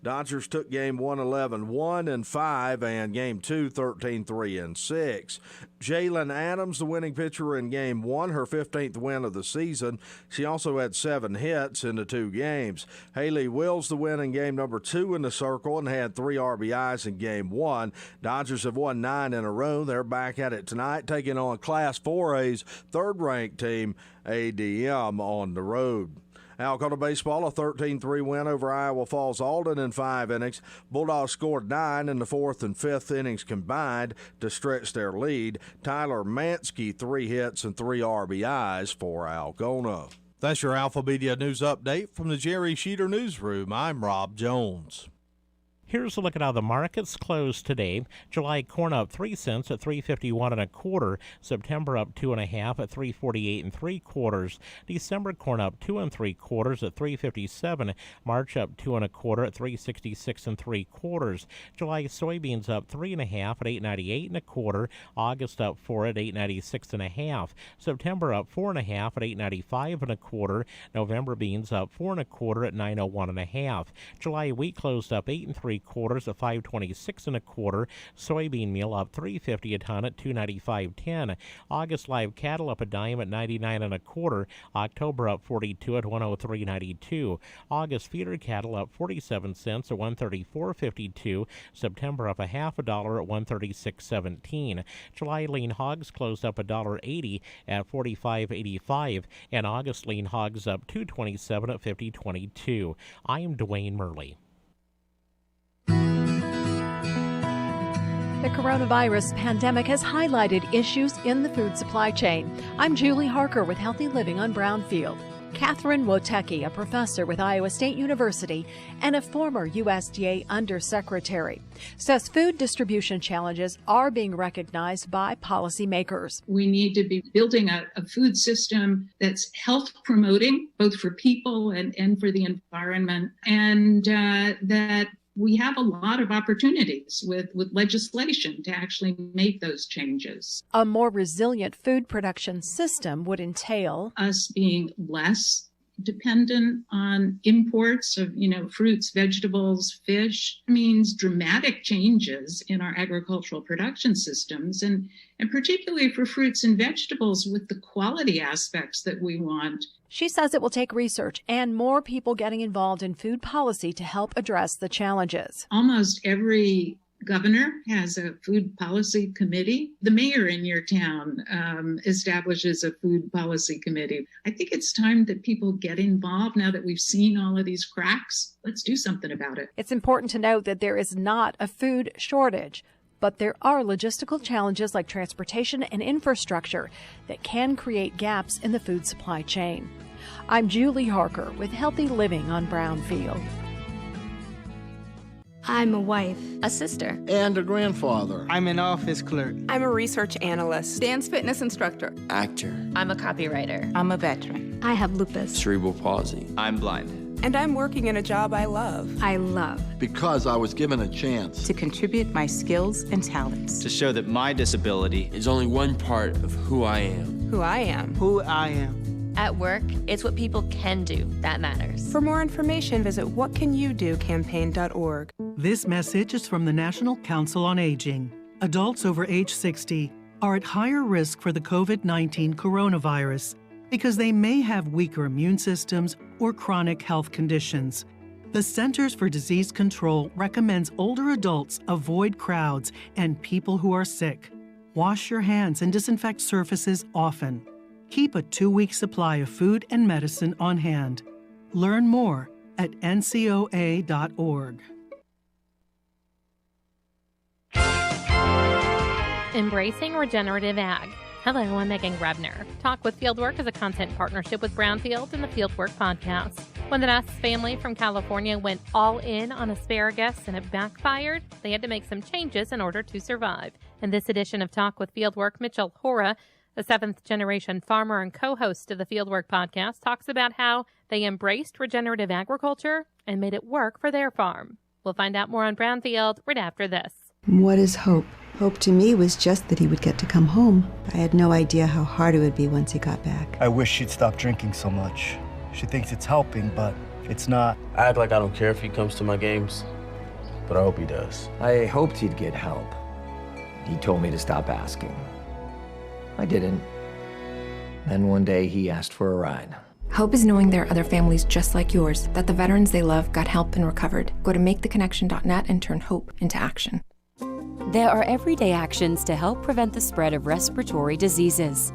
Dodgers took game 1 11-1-5 and game 2 13-3-6. Jalen Adams, the winning pitcher in game 1, her 15th win of the season. She also had 7 hits in the 2 games. Haley Wills, the win in game number 2 in the circle and had 3 RBIs in game 1. Dodgers have won 9 in a row. They're back at it tonight, taking on Class 4A's third-ranked team, ADM, on the road. Algona baseball, a 13-3 win over Iowa Falls Alden in 5 innings. Bulldogs scored 9 in the 4th and 5th innings combined to stretch their lead. Tyler Mansky, 3 hits and 3 RBIs for Algona. That's your Alpha Media News Update from the Jerry Sheeter Newsroom. I'm Rob Jones. Here's a look at how the markets closed today. July corn up 3 cents at $3.51 1/4. September up 2 1/2 at $3.48 3/4. December corn up 2 3/4 at $3.57. March up 2 1/4 at $3.66 3/4. July soybeans up 3 1/2 at $8.98 1/4. August up 4 at $8.96 1/2. September up 4 1/2 at $8.95 1/4. November beans up 4 1/4 at $9.01 1/2. July wheat closed up 8 3/4 at $5.26 1/4. Soybean meal up $3.50 a ton at $2.95.10. August live cattle up a dime at 99 1/4. October up 42 at 103.92. August feeder cattle up 47 cents at 134.52. September up a half a dollar at 136.17. July lean hogs closed up $1.80 at 45.85, and August lean hogs up $2.27 at 50.22. I am Dwayne Murley. The coronavirus pandemic has highlighted issues in the food supply chain. I'm Julie Harker with Healthy Living on Brownfield. Catherine Wotecki, a professor with Iowa State University and a former USDA undersecretary, says food distribution challenges are being recognized by policymakers. We need to be building a food system that's health promoting, both for people and for the environment, and that we have a lot of opportunities with legislation to actually make those changes. A more resilient food production system would entail us being less dependent on imports of, fruits, vegetables, fish. It means dramatic changes in our agricultural production systems, and particularly for fruits and vegetables with the quality aspects that we want. She says it will take research and more people getting involved in food policy to help address the challenges. Almost every governor has a food policy committee. The mayor in your town establishes a food policy committee. I think it's time that people get involved now that we've seen all of these cracks. Let's do something about it. It's important to note that there is not a food shortage, but there are logistical challenges like transportation and infrastructure that can create gaps in the food supply chain. I'm Julie Harker with Healthy Living on Brownfield. I'm a wife, a sister, and a grandfather. I'm an office clerk. I'm a research analyst, dance fitness instructor, actor. I'm a copywriter. I'm a veteran. I have lupus, cerebral palsy. I'm blind. And I'm working in a job I love. I love. Because I was given a chance to contribute my skills and talents. To show that my disability is only one part of who I am. Who I am. Who I am. At work, it's what people can do that matters. For more information, visit whatcanyoudocampaign.org. This message is from the National Council on Aging. Adults over age 60 are at higher risk for the COVID-19 coronavirus because they may have weaker immune systems or chronic health conditions. The Centers for Disease Control recommends older adults avoid crowds and people who are sick. Wash your hands and disinfect surfaces often. Keep a 2-week supply of food and medicine on hand. Learn more at ncoa.org. Embracing regenerative ag. Hello, I'm Megan Grebner. Talk with Fieldwork is a content partnership with Brownfield and the Fieldwork podcast. When the Nuss family from California went all in on asparagus and it backfired, they had to make some changes in order to survive. In this edition of Talk with Fieldwork, Mitchell Hora, the 7th-generation farmer and co-host of the Fieldwork podcast, talks about how they embraced regenerative agriculture and made it work for their farm. We'll find out more on Brownfield right after this. What is hope? Hope to me was just that he would get to come home. I had no idea how hard it would be once he got back. I wish she'd stop drinking so much. She thinks it's helping, but it's not. I act like I don't care if he comes to my games, but I hope he does. I hoped he'd get help. He told me to stop asking. I didn't. Then one day he asked for a ride. Hope is knowing there are other families just like yours, that the veterans they love got help and recovered. Go to maketheconnection.net and turn hope into action. There are everyday actions to help prevent the spread of respiratory diseases.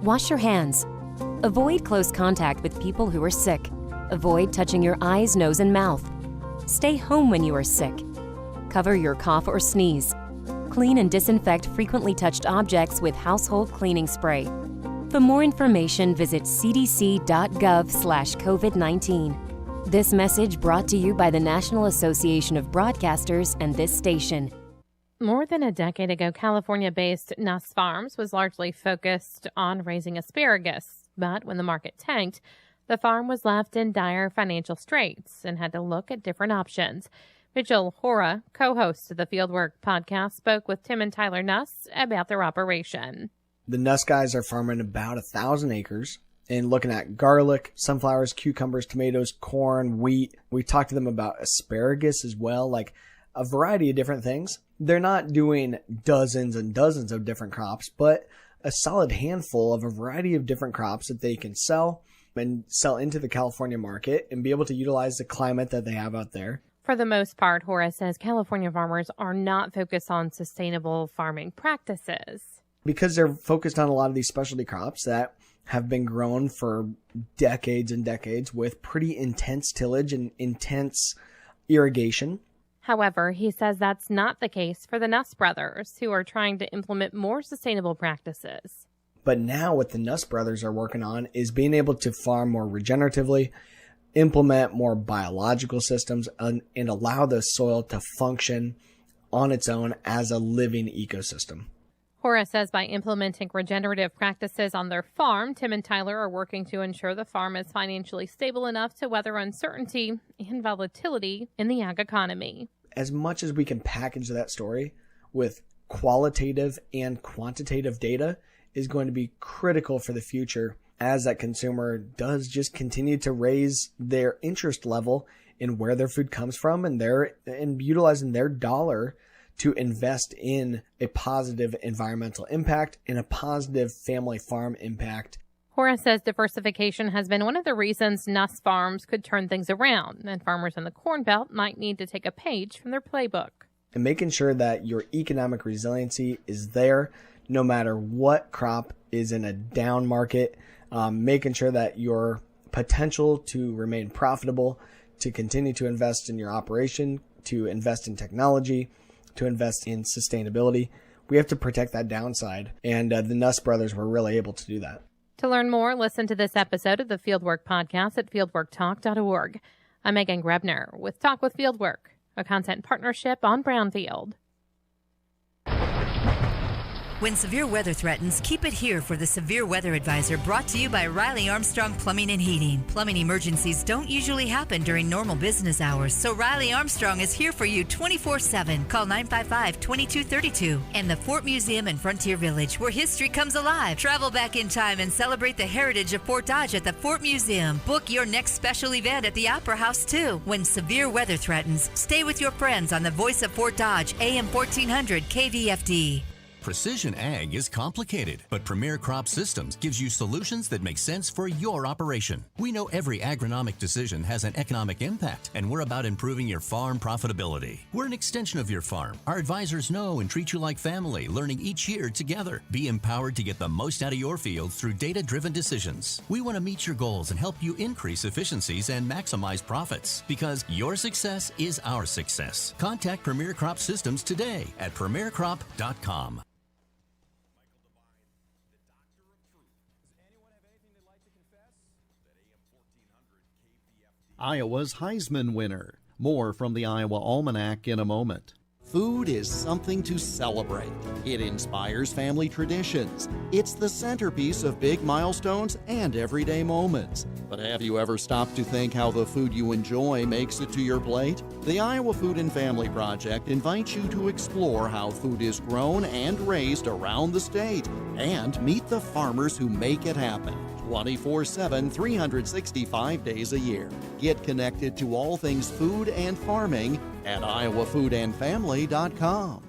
Wash your hands. Avoid close contact with people who are sick. Avoid touching your eyes, nose, and mouth. Stay home when you are sick. Cover your cough or sneeze. Clean and disinfect frequently touched objects with household cleaning spray. For more information, visit cdc.gov/COVID-19. This message brought to you by the National Association of Broadcasters and this station. More than a decade ago, California-based Nuss Farms was largely focused on raising asparagus. But when the market tanked, the farm was left in dire financial straits and had to look at different options. Mitchell Hora, co-host of the Fieldwork podcast, spoke with Tim and Tyler Nuss about their operation. The Nuss guys are farming about 1,000 acres and looking at garlic, sunflowers, cucumbers, tomatoes, corn, wheat. We talked to them about asparagus as well, like a variety of different things. They're not doing dozens and dozens of different crops, but a solid handful of a variety of different crops that they can sell and sell into the California market and be able to utilize the climate that they have out there. For the most part, Horace says California farmers are not focused on sustainable farming practices. Because they're focused on a lot of these specialty crops that have been grown for decades and decades with pretty intense tillage and intense irrigation. However, he says that's not the case for the Nuss brothers, who are trying to implement more sustainable practices. But now what the Nuss brothers are working on is being able to farm more regeneratively, implement more biological systems, and allow the soil to function on its own as a living ecosystem. Horace says by implementing regenerative practices on their farm, Tim and Tyler are working to ensure the farm is financially stable enough to weather uncertainty and volatility in the ag economy. As much as we can package that story with qualitative and quantitative data is going to be critical for the future as that consumer does just continue to raise their interest level in where their food comes from and utilizing their dollar to invest in a positive environmental impact and a positive family farm impact. Horace says diversification has been one of the reasons Nuss farms could turn things around, and farmers in the Corn Belt might need to take a page from their playbook. and making sure that your economic resiliency is there no matter what crop is in a down market, making sure that your potential to remain profitable, to continue to invest in your operation, to invest in technology, to invest in sustainability. We have to protect that downside, and the Nuss brothers were really able to do that. To learn more, listen to this episode of the Fieldwork Podcast at fieldworktalk.org. I'm Megan Grebner with Talk with Fieldwork, a content partnership on Brownfield. When severe weather threatens, keep it here for the Severe Weather Advisor, brought to you by Riley Armstrong Plumbing and Heating. Plumbing emergencies don't usually happen during normal business hours, so Riley Armstrong is here for you 24/7. Call 955-2232. And the Fort Museum in Frontier Village, where history comes alive. Travel back in time and celebrate the heritage of Fort Dodge at the Fort Museum. Book your next special event at the Opera House, too. When severe weather threatens, stay with your friends on the Voice of Fort Dodge, AM 1400 KVFD. Precision ag is complicated, but Premier Crop Systems gives you solutions that make sense for your operation. We know every agronomic decision has an economic impact, and we're about improving your farm profitability. We're an extension of your farm. Our advisors know and treat you like family, learning each year together. Be empowered to get the most out of your field through data-driven decisions. We want to meet your goals and help you increase efficiencies and maximize profits, because your success is our success. Contact Premier Crop Systems today at premiercrop.com. Iowa's Heisman winner. More from the Iowa Almanac in a moment. Food is something to celebrate. It inspires family traditions. It's the centerpiece of big milestones and everyday moments. But have you ever stopped to think how the food you enjoy makes it to your plate? The Iowa Food and Family Project invites you to explore how food is grown and raised around the state and meet the farmers who make it happen. 24/7, 365 days a year. Get connected to all things food and farming at iowafoodandfamily.com.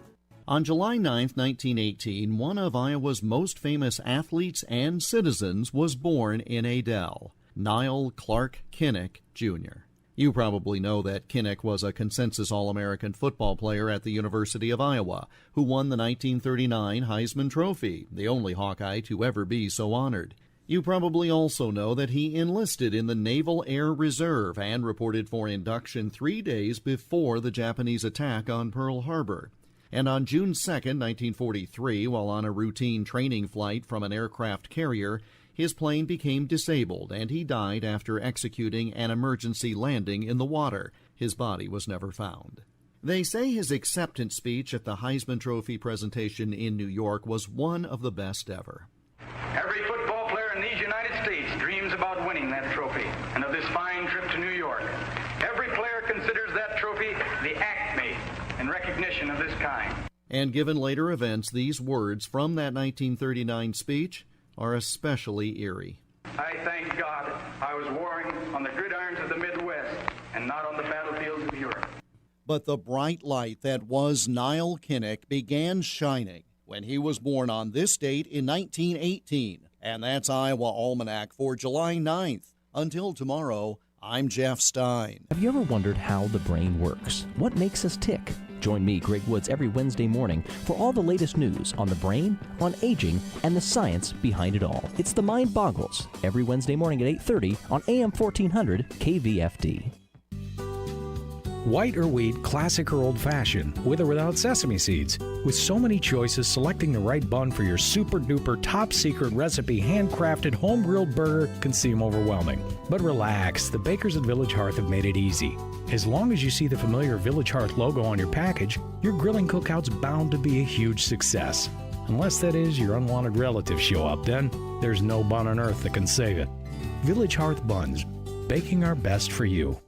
On July 9, 1918, one of Iowa's most famous athletes and citizens was born in Adel, Niall Clark Kinnick, Jr. You probably know that Kinnick was a consensus All-American football player at the University of Iowa, who won the 1939 Heisman Trophy, the only Hawkeye to ever be so honored. You probably also know that he enlisted in the Naval Air Reserve and reported for induction 3 days before the Japanese attack on Pearl Harbor. And on June 2, 1943, while on a routine training flight from an aircraft carrier, his plane became disabled and he died after executing an emergency landing in the water. His body was never found. They say his acceptance speech at the Heisman Trophy presentation in New York was one of the best ever. Every football player in these United States dreams about winning that trophy and of this fine trip to New York. Every player considers that trophy the acme in recognition of this kind. And given later events, these words from that 1939 speech are especially eerie. I thank God I was warring on the gridirons of the Midwest and not on the battlefields of Europe. But the bright light that was Niall Kinnick began shining when he was born on this date in 1918. And that's Iowa Almanac for July 9th. Until tomorrow, I'm Jeff Stein. Have you ever wondered how the brain works? What makes us tick? Join me, Greg Woods, every Wednesday morning for all the latest news on the brain, on aging, and the science behind it all. It's The Mind Boggles, every Wednesday morning at 8:30 on AM 1400 KVFD. White or wheat, classic or old-fashioned, with or without sesame seeds. With so many choices, selecting the right bun for your super-duper top-secret recipe handcrafted home-grilled burger can seem overwhelming. But relax, the bakers at Village Hearth have made it easy. As long as you see the familiar Village Hearth logo on your package, your grilling cookout's bound to be a huge success. Unless, that is, your unwanted relatives show up, then there's no bun on earth that can save it. Village Hearth Buns, baking our best for you.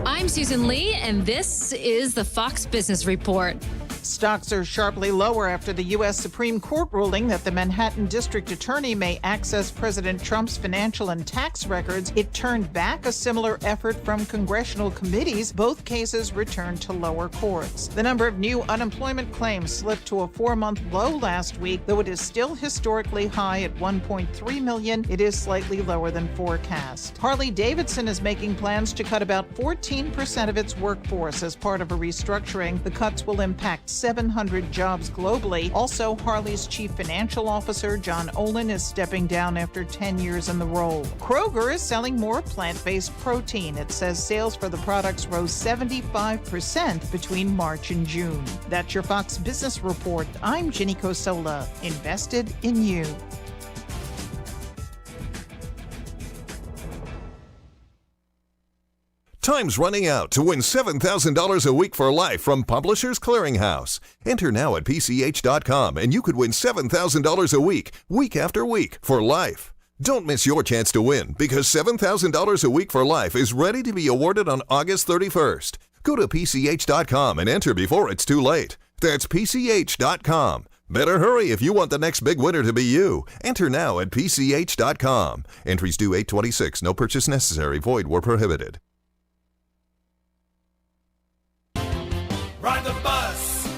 I'm Susan Lee, and this is the Fox Business Report. Stocks are sharply lower after the U.S. Supreme Court ruling that the Manhattan District Attorney may access President Trump's financial and tax records. It turned back a similar effort from congressional committees. Both cases returned to lower courts. The number of new unemployment claims slipped to a 4-month low last week, though it is still historically high at 1.3 million. It is slightly lower than forecast. Harley-Davidson is making plans to cut about 14% of its workforce as part of a restructuring. The cuts will impact 700 jobs globally. Also, Harley's chief financial officer, John Olin, is stepping down after 10 years in the role. Kroger is selling more plant-based protein. It says sales for the products rose 75% between March and June. That's your Fox Business Report. I'm Ginny Cosola, invested in you. Time's running out to win $7,000 a week for life from Publishers Clearinghouse. Enter now at PCH.com and you could win $7,000 a week after week, for life. Don't miss your chance to win, because $7,000 a week for life is ready to be awarded on August 31st. Go to PCH.com and enter before it's too late. That's PCH.com. Better hurry if you want the next big winner to be you. Enter now at PCH.com. Entries due 8/26. No purchase necessary. Void where prohibited. Ride the bus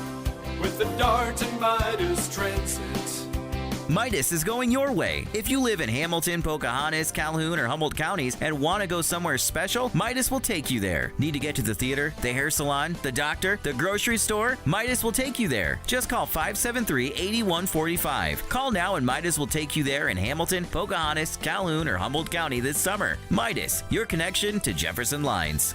with the Dart and Midas Transit. Midas is going your way. If you live in Hamilton, Pocahontas, Calhoun, or Humboldt counties and want to go somewhere special, Midas will take you there. Need to get to the theater, the hair salon, the doctor, the grocery store? Midas will take you there. Just call 573-8145. Call now and Midas will take you there in Hamilton, Pocahontas, Calhoun, or Humboldt County this summer. Midas, your connection to Jefferson Lines.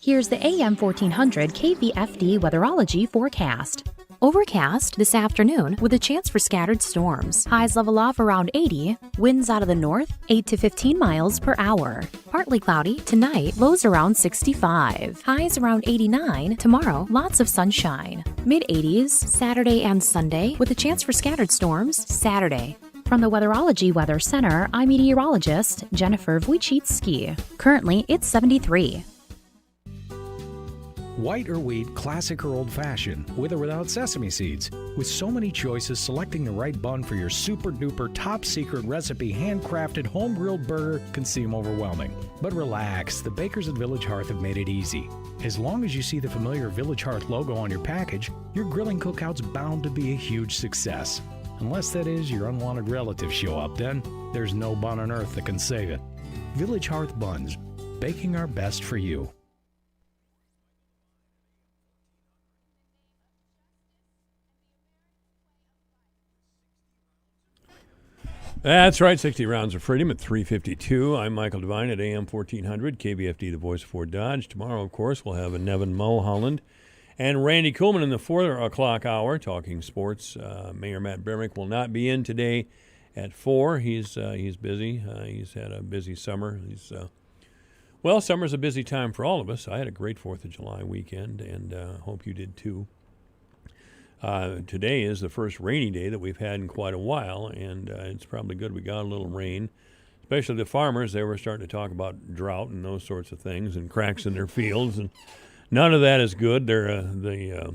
Here's the AM 1400 KVFD weatherology forecast. Overcast this afternoon with a chance for scattered storms. Highs level off around 80. Winds out of the north, 8 to 15 miles per hour. Partly cloudy tonight, lows around 65. Highs around 89. Tomorrow, lots of sunshine. Mid-80s Saturday and Sunday with a chance for scattered storms Saturday. From the Weatherology Weather Center, I'm meteorologist Jennifer Wojcicki. Currently, it's 73. White or wheat, classic or old-fashioned, with or without sesame seeds. With so many choices, selecting the right bun for your super-duper top-secret recipe handcrafted home-grilled burger can seem overwhelming. But relax, the bakers at Village Hearth have made it easy. As long as you see the familiar Village Hearth logo on your package, your grilling cookout's bound to be a huge success. Unless that is your unwanted relatives show up, then there's no bun on earth that can save it. Village Hearth Buns, baking our best for you. That's right, 60 rounds of freedom at 3:52. I'm Michael Devine at AM 1400, KVFD, the voice of Fort Dodge. Tomorrow, of course, we'll have Nevin Mulholland and Randy Coleman in the 4 o'clock hour talking sports. Mayor Matt Bermick will not be in today at 4. He's busy. He's had a busy summer. Well, summer's a busy time for all of us. I had a great 4th of July weekend, and hope you did too. Today is the first rainy day that we've had in quite a while, and it's probably good we got a little rain, especially the farmers. They were starting to talk about drought and those sorts of things and cracks in their fields, and none of that is good. The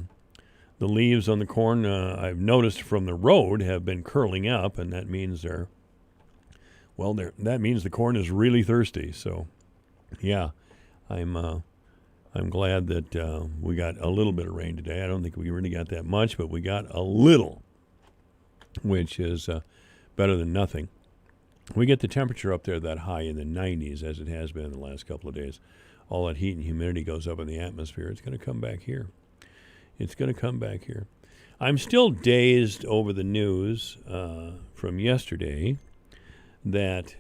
leaves on the corn, I've noticed from the road, have been curling up, and that means that means the corn is really thirsty. So, yeah, I'm glad that we got a little bit of rain today. I don't think we really got that much, but we got a little, which is better than nothing. We get the temperature up there that high in the 90s, as it has been in the last couple of days. All that heat and humidity goes up in the atmosphere. It's going to come back here. I'm still dazed over the news from yesterday that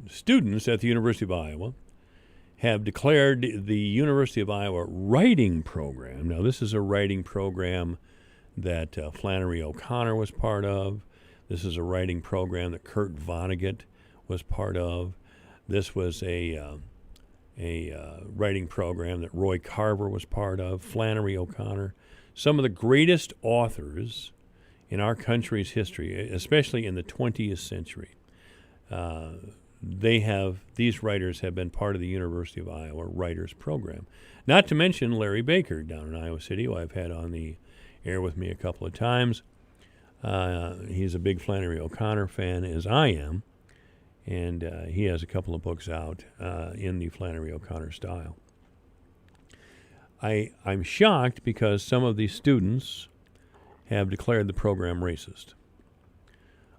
students at the University of Iowa have declared the University of Iowa writing program. Now, this is a writing program that Flannery O'Connor was part of. This is a writing program that Kurt Vonnegut was part of. This was a writing program that Roy Carver was part of, Flannery O'Connor. Some of the greatest authors in our country's history, especially in the 20th century. these writers have been part of the University of Iowa Writers Program. Not to mention Larry Baker down in Iowa City, who I've had on the air with me a couple of times. He's a big Flannery O'Connor fan, as I am, and he has a couple of books out in the Flannery O'Connor style. I'm shocked because some of these students have declared the program racist.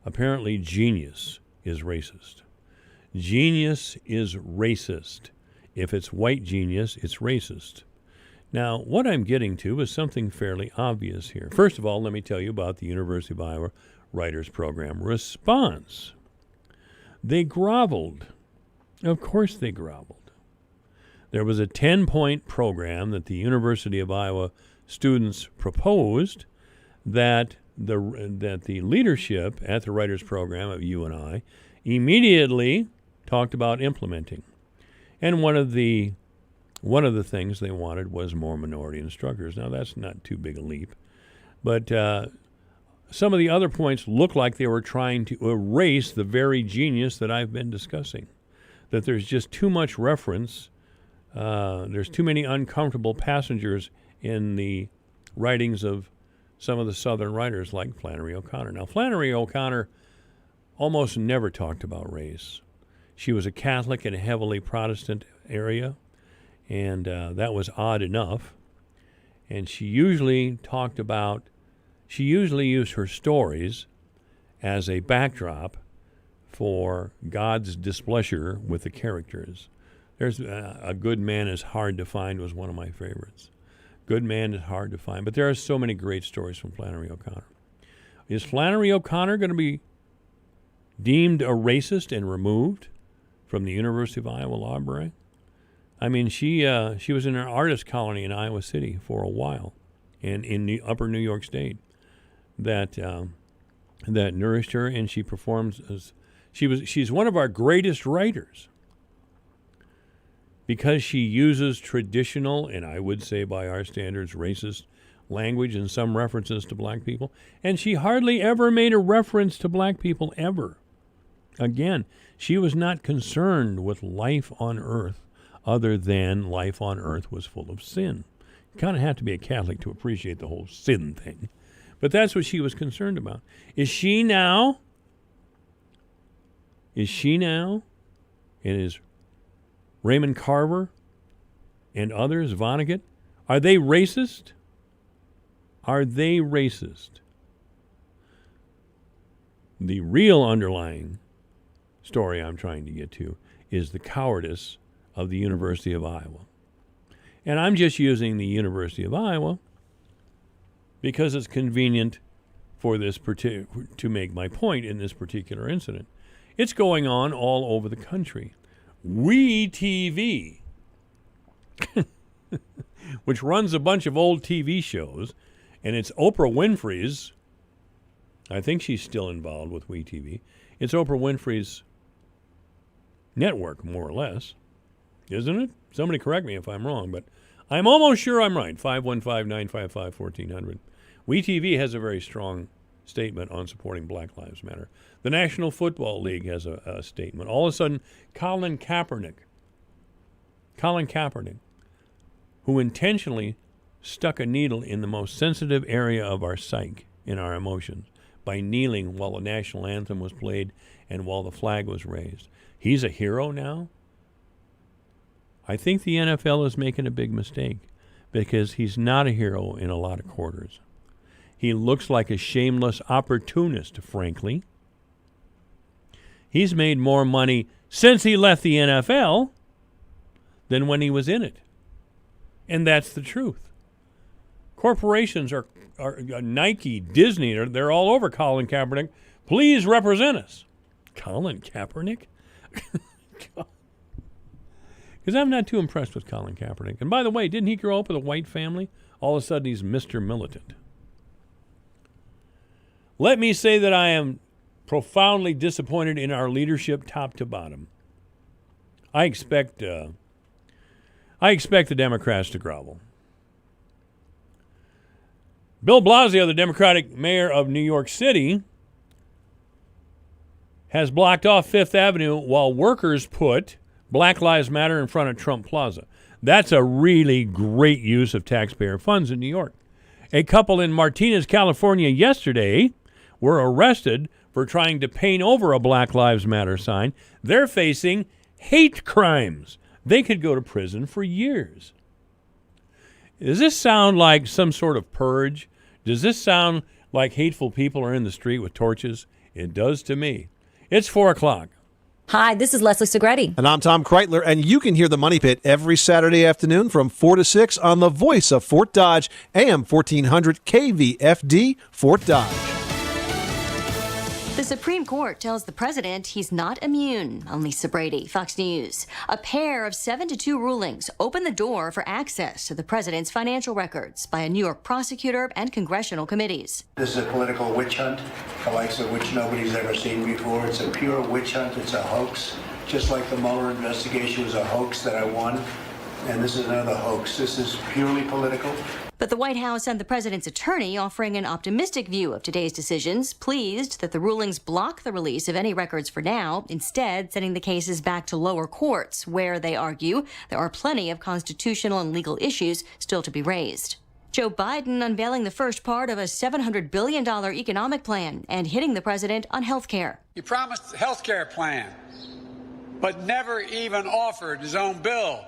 Apparently, Genius is racist. Genius is racist. If it's white genius, it's racist. Now, what I'm getting to is something fairly obvious here. First of all, let me tell you about the University of Iowa Writers Program response. They groveled. Of course they groveled. There was a 10-point program that the University of Iowa students proposed that the leadership at the Writers Program of UNI immediately talked about implementing. And one of the things they wanted was more minority instructors. Now, that's not too big a leap. But some of the other points look like they were trying to erase the very genius that I've been discussing, that there's just too much reference. There's too many uncomfortable passengers in the writings of some of the Southern writers like Flannery O'Connor. Now, Flannery O'Connor almost never talked about race. She was a Catholic in a heavily Protestant area, and that was odd enough. And she usually used her stories as a backdrop for God's displeasure with the characters. There's A Good Man is Hard to Find was one of my favorites. Good Man is hard to find. But there are so many great stories from Flannery O'Connor. Is Flannery O'Connor going to be deemed a racist and removed from the University of Iowa Library? I mean, she was in an artist colony in Iowa City for a while, and in the upper New York State, that nourished her, and she performs as she's one of our greatest writers because she uses traditional, and I would say by our standards, racist language and some references to black people, and she hardly ever made a reference to black people ever. Again, she was not concerned with life on earth other than life on earth was full of sin. You kind of have to be a Catholic to appreciate the whole sin thing. But that's what she was concerned about. Is she now, and is Raymond Carver and others, Vonnegut, are they racist? Are they racist? The real underlying story I'm trying to get to is the cowardice of the University of Iowa. And I'm just using the University of Iowa because it's convenient for this to make my point in this particular incident. It's going on all over the country. WeTV, which runs a bunch of old TV shows, and it's Oprah Winfrey's, I think she's still involved with WeTV. It's Oprah Winfrey's network, more or less, isn't it? Somebody correct me if I'm wrong, but I'm almost sure I'm right. 515-955-1400. WeTV has a very strong statement on supporting Black Lives Matter. The National Football League has a statement. All of a sudden, Colin Kaepernick, who intentionally stuck a needle in the most sensitive area of our psyche, in our emotions, by kneeling while the national anthem was played and while the flag was raised. He's a hero now? I think the NFL is making a big mistake because he's not a hero in a lot of quarters. He looks like a shameless opportunist, frankly. He's made more money since he left the NFL than when he was in it. And that's the truth. Corporations are Nike, Disney, they're all over Colin Kaepernick. Please represent us. Colin Kaepernick? Because I'm not too impressed with Colin Kaepernick. And by the way, didn't he grow up with a white family? All of a sudden, he's Mr. Militant. Let me say that I am profoundly disappointed in our leadership top to bottom. I expect the Democrats to grovel. Bill Blasio, the Democratic mayor of New York City, has blocked off Fifth Avenue while workers put Black Lives Matter in front of Trump Plaza. That's a really great use of taxpayer funds in New York. A couple in Martinez, California yesterday were arrested for trying to paint over a Black Lives Matter sign. They're facing hate crimes. They could go to prison for years. Does this sound like some sort of purge? Does this sound like hateful people are in the street with torches? It does to me. It's 4 o'clock. Hi, this is Leslie Segretti. And I'm Tom Kreitler, and you can hear the Money Pit every Saturday afternoon from 4 to 6 on the voice of Fort Dodge, AM 1400 KVFD, Fort Dodge. The Supreme Court tells the president he's not immune. I'm Lisa Brady, Fox News. A pair of 7-2 rulings open the door for access to the president's financial records by a New York prosecutor and congressional committees. This is a political witch hunt, the likes of which nobody's ever seen before. It's a pure witch hunt. It's a hoax, just like the Mueller investigation was a hoax that I won. And this is another hoax. This is purely political. But the White House and the president's attorney offering an optimistic view of today's decisions, pleased that the rulings block the release of any records for now, instead sending the cases back to lower courts, where they argue there are plenty of constitutional and legal issues still to be raised. Joe Biden unveiling the first part of a $700 billion economic plan and hitting the president on health care. He promised a health care plan, but never even offered his own bill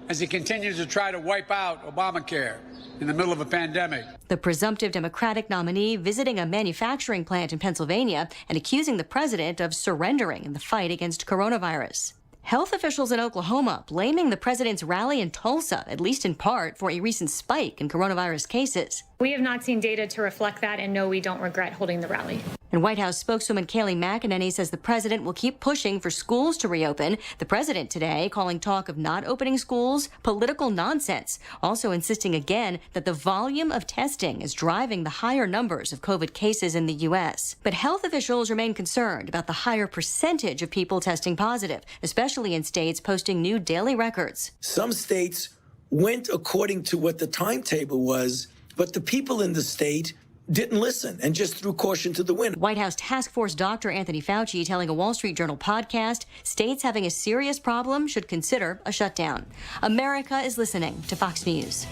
as he continues to try to wipe out Obamacare in the middle of a pandemic. The presumptive Democratic nominee visiting a manufacturing plant in Pennsylvania and accusing the president of surrendering in the fight against coronavirus. Health officials in Oklahoma blaming the president's rally in Tulsa, at least in part, for a recent spike in coronavirus cases. We have not seen data to reflect that, and no, we don't regret holding the rally. And White House spokeswoman Kayleigh McEnany says the president will keep pushing for schools to reopen. The president today calling talk of not opening schools political nonsense, also insisting again that the volume of testing is driving the higher numbers of COVID cases in the U.S. But health officials remain concerned about the higher percentage of people testing positive, especially in states posting new daily records. Some states went according to what the timetable was, but the people in the state didn't listen and just threw caution to the wind. White House Task Force Dr. Anthony Fauci telling a Wall Street Journal podcast states having a serious problem should consider a shutdown. America is listening to Fox News.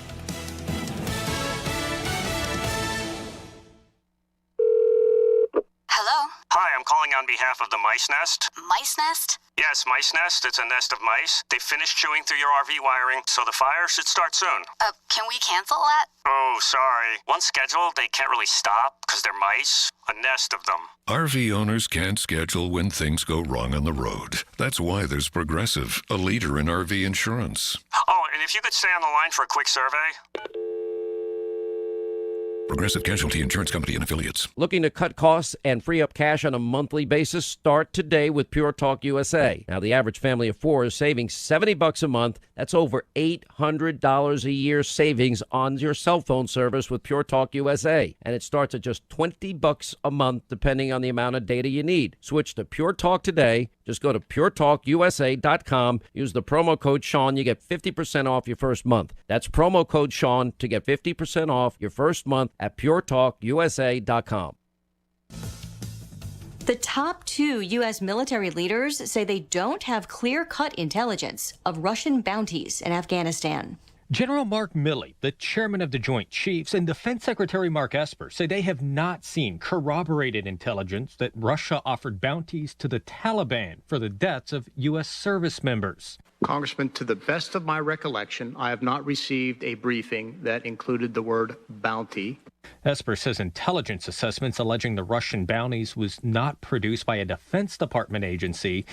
Hello? Hi, I'm calling on behalf of the Mice Nest. Mice Nest? Yes, Mice Nest. It's a nest of mice. They finished chewing through your RV wiring, so the fire should start soon. Can we cancel that? Oh, sorry. Once scheduled, they can't really stop because they're mice. A nest of them. RV owners can't schedule when things go wrong on the road. That's why there's Progressive, a leader in RV insurance. Oh, and if you could stay on the line for a quick survey. Progressive Casualty Insurance Company and Affiliates. Looking to cut costs and free up cash on a monthly basis? Start today with Pure Talk USA. Now, the average family of four is saving $70 a month. That's over $800 a year savings on your cell phone service with Pure Talk USA. And it starts at just $20 a month, depending on the amount of data you need. Switch to Pure Talk today. Just go to puretalkusa.com. Use the promo code Sean. You get 50% off your first month. That's promo code Sean to get 50% off your first month at puretalkusa.com. The top two U.S. military leaders say they don't have clear-cut intelligence of Russian bounties in Afghanistan. General Mark Milley, the chairman of the Joint Chiefs, and Defense Secretary Mark Esper say they have not seen corroborated intelligence that Russia offered bounties to the Taliban for the deaths of U.S. service members. Congressman, to the best of my recollection, I have not received a briefing that included the word bounty. Esper says intelligence assessments alleging the Russian bounties was not produced by a Defense Department agency.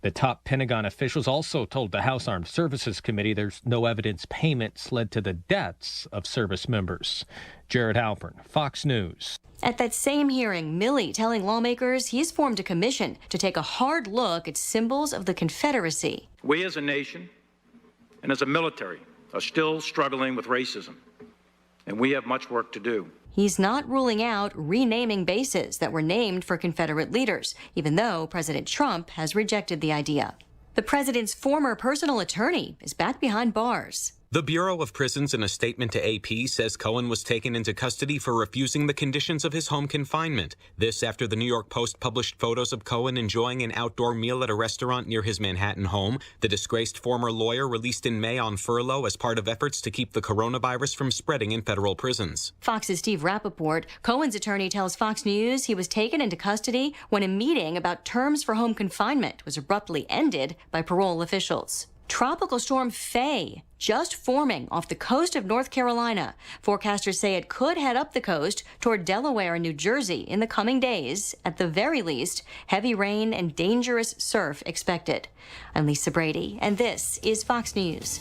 The top Pentagon officials also told the House Armed Services Committee there's no evidence payments led to the deaths of service members. Jared Halpern, Fox News. At that same hearing, Milley telling lawmakers he's formed a commission to take a hard look at symbols of the Confederacy. We as a nation and as a military are still struggling with racism, and we have much work to do. He's not ruling out renaming bases that were named for Confederate leaders, even though President Trump has rejected the idea. The president's former personal attorney is back behind bars. The Bureau of Prisons, in a statement to AP, says Cohen was taken into custody for refusing the conditions of his home confinement. This after the New York Post published photos of Cohen enjoying an outdoor meal at a restaurant near his Manhattan home. The disgraced former lawyer released in May on furlough as part of efforts to keep the coronavirus from spreading in federal prisons. Fox's Steve Rappaport, Cohen's attorney, tells Fox News he was taken into custody when a meeting about terms for home confinement was abruptly ended by parole officials. Tropical storm Faye just forming off the coast of North Carolina. Forecasters say it could head up the coast toward Delaware and New Jersey in the coming days. At the very least, heavy rain and dangerous surf expected. I'm Lisa Brady, and this is Fox News.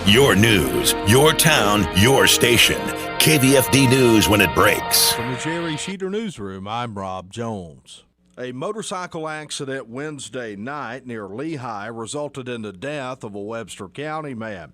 Your news, your town, your station. KVFD News when it breaks. From the Jerry Sheeter Newsroom, I'm Rob Jones. A motorcycle accident Wednesday night near Lehigh resulted in the death of a Webster County man.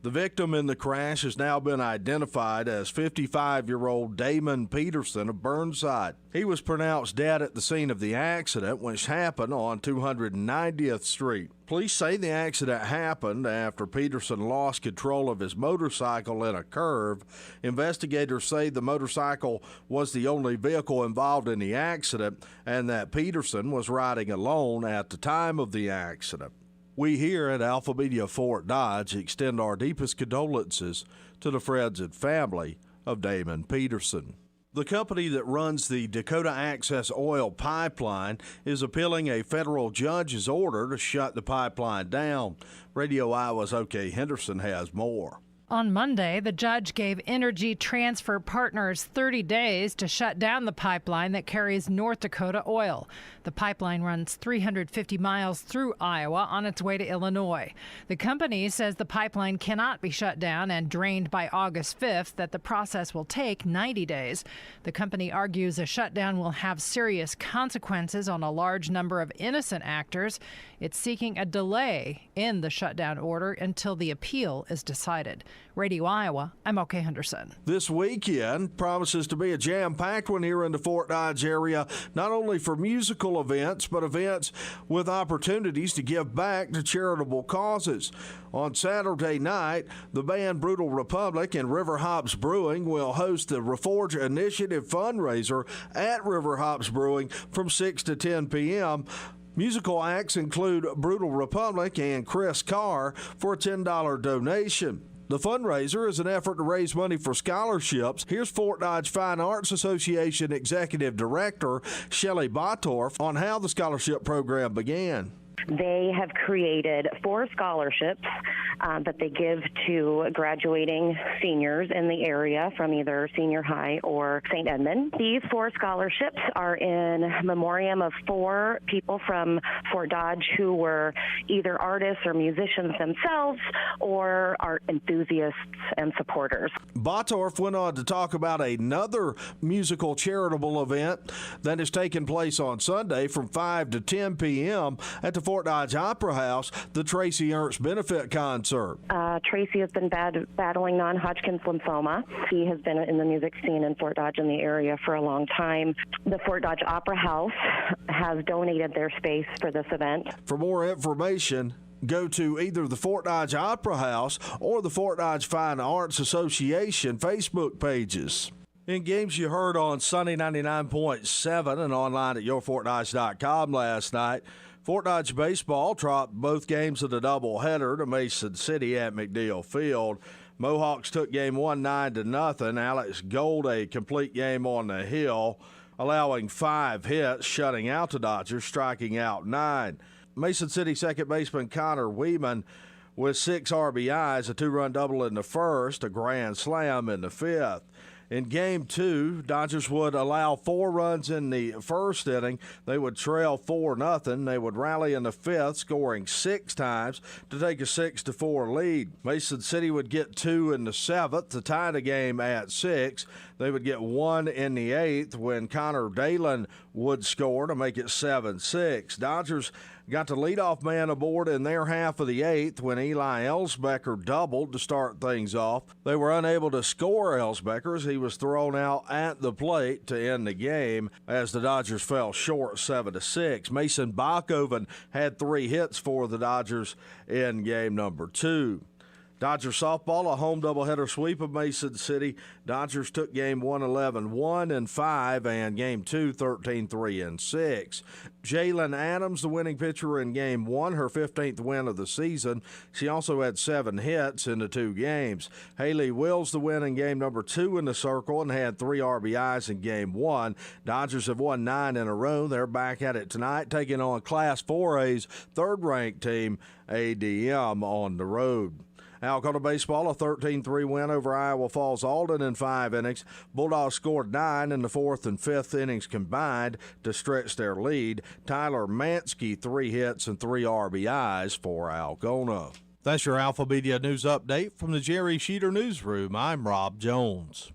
The victim in the crash has now been identified as 55-year-old Damon Peterson of Burnside. He was pronounced dead at the scene of the accident, which happened on 290th Street. Police say the accident happened after Peterson lost control of his motorcycle in a curve. Investigators say the motorcycle was the only vehicle involved in the accident and that Peterson was riding alone at the time of the accident. We here at Alpha Media Fort Dodge extend our deepest condolences to the friends and family of Damon Peterson. The company that runs the Dakota Access Oil Pipeline is appealing a federal judge's order to shut the pipeline down. Radio Iowa's O.K. Henderson has more. On Monday, the judge gave Energy Transfer Partners 30 days to shut down the pipeline that carries North Dakota oil. The pipeline runs 350 miles through Iowa on its way to Illinois. The company says the pipeline cannot be shut down and drained by August 5th, that the process will take 90 days. The company argues a shutdown will have serious consequences on a large number of innocent actors. It's seeking a delay in the shutdown order until the appeal is decided. Radio Iowa, I'm O.K. Henderson. This weekend promises to be a jam-packed one here in the Fort Dodge area, not only for musical events, but events with opportunities to give back to charitable causes. On Saturday night, the band Brutal Republic and River Hops Brewing will host the Reforge Initiative fundraiser at River Hops Brewing from 6 to 10 p.m. Musical acts include Brutal Republic and Chris Carr for a $10 donation. The fundraiser is an effort to raise money for scholarships. Here's Fort Dodge Fine Arts Association Executive Director Shelley Bottorff on how the scholarship program began. They have created 4 scholarships that they give to graduating seniors in the area from either senior high or St. Edmund. These 4 scholarships are in memoriam of 4 people from Fort Dodge who were either artists or musicians themselves or art enthusiasts and supporters. Bottorff went on to talk about another musical charitable event that is taking place on Sunday from 5 to 10 p.m. at the Fort Dodge Opera House, the Tracy Ernst Benefit Concert. Tracy has been battling non-Hodgkin's lymphoma. He has been in the music scene in Fort Dodge in the area for a long time. The Fort Dodge Opera House has donated their space for this event. For more information, go to either the Fort Dodge Opera House or the Fort Dodge Fine Arts Association Facebook pages. In games you heard on Sunny 99.7 and online at yourfortdodge.com last night, Fort Dodge baseball dropped both games of the doubleheader to Mason City at McNeil Field. Mohawks took game 1 9-0. Alex Gold a complete game on the hill, allowing 5 hits, shutting out the Dodgers, striking out 9. Mason City second baseman Connor Weeman with 6 RBIs, a 2-run double in the first, a grand slam in the 5th. In Game 2, Dodgers would allow 4 runs in the first inning. They would trail 4-0. They would rally in the 5th, scoring 6 times to take a 6-4 lead. Mason City would get 2 in the 7th to tie the game at 6. They would get 1 in the 8th when Connor Dalen would score to make it 7-6. Dodgers got the leadoff man aboard in their half of the eighth when Eli Ellsbecker doubled to start things off. They were unable to score Ellsbecker as he was thrown out at the plate to end the game as the Dodgers fell short 7-6. Mason Bachhoven had 3 hits for the Dodgers in game number 2. Dodger softball, a home doubleheader sweep of Mason City. Dodgers took game 1 11-1-5 and game 2 13-3-6. Jalen Adams, the winning pitcher in game 1, her 15th win of the season. She also had 7 hits in the 2 games. Haley Wills, the win in game number 2 in the circle and had 3 RBIs in game 1. Dodgers have won 9 in a row. They're back at it tonight, taking on Class 4A's third-ranked team, ADM, on the road. Alcona baseball, a 13-3 win over Iowa Falls Alden in 5 innings. Bulldogs scored 9 in the 4th and 5th innings combined to stretch their lead. Tyler Mansky, 3 hits and 3 RBIs for Alcona. That's your Alpha Media News Update from the Jerry Sheeter Newsroom. I'm Rob Jones.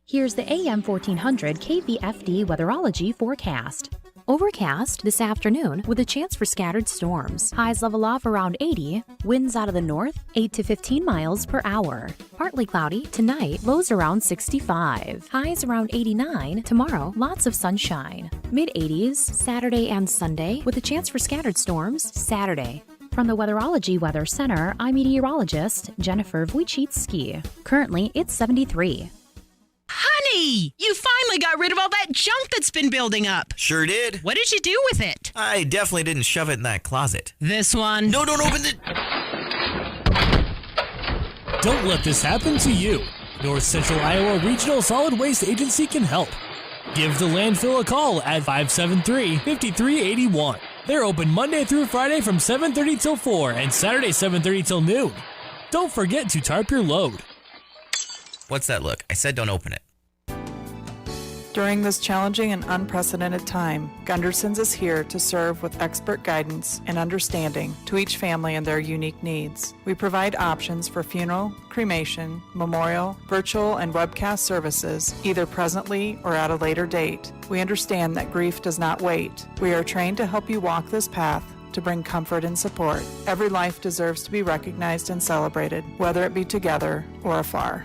Here's the AM 1400 KVFD Weatherology forecast. Overcast this afternoon with a chance for scattered storms. Highs level off around 80. Winds out of the north, 8 to 15 miles per hour. Partly cloudy tonight, lows around 65. Highs around 89. Tomorrow, lots of sunshine. Mid-80s Saturday and Sunday with a chance for scattered storms Saturday. From the Weatherology Weather Center, I'm meteorologist Jennifer Wojcicki. Currently, it's 73. Honey, you finally got rid of all that junk that's been building up. Sure did. What did you do with it? I definitely didn't shove it in that closet. This one? No, don't open it. Don't let this happen to you. North Central Iowa Regional Solid Waste Agency can help. Give the landfill a call at 573-5381. They're open Monday through Friday from 7:30 till 4 and Saturday 7:30 till noon. Don't forget to tarp your load. What's that look? I said don't open it. During this challenging and unprecedented time, Gunderson's is here to serve with expert guidance and understanding to each family and their unique needs. We provide options for funeral, cremation, memorial, virtual, and webcast services, either presently or at a later date. We understand that grief does not wait. We are trained to help you walk this path to bring comfort and support. Every life deserves to be recognized and celebrated, whether it be together or afar.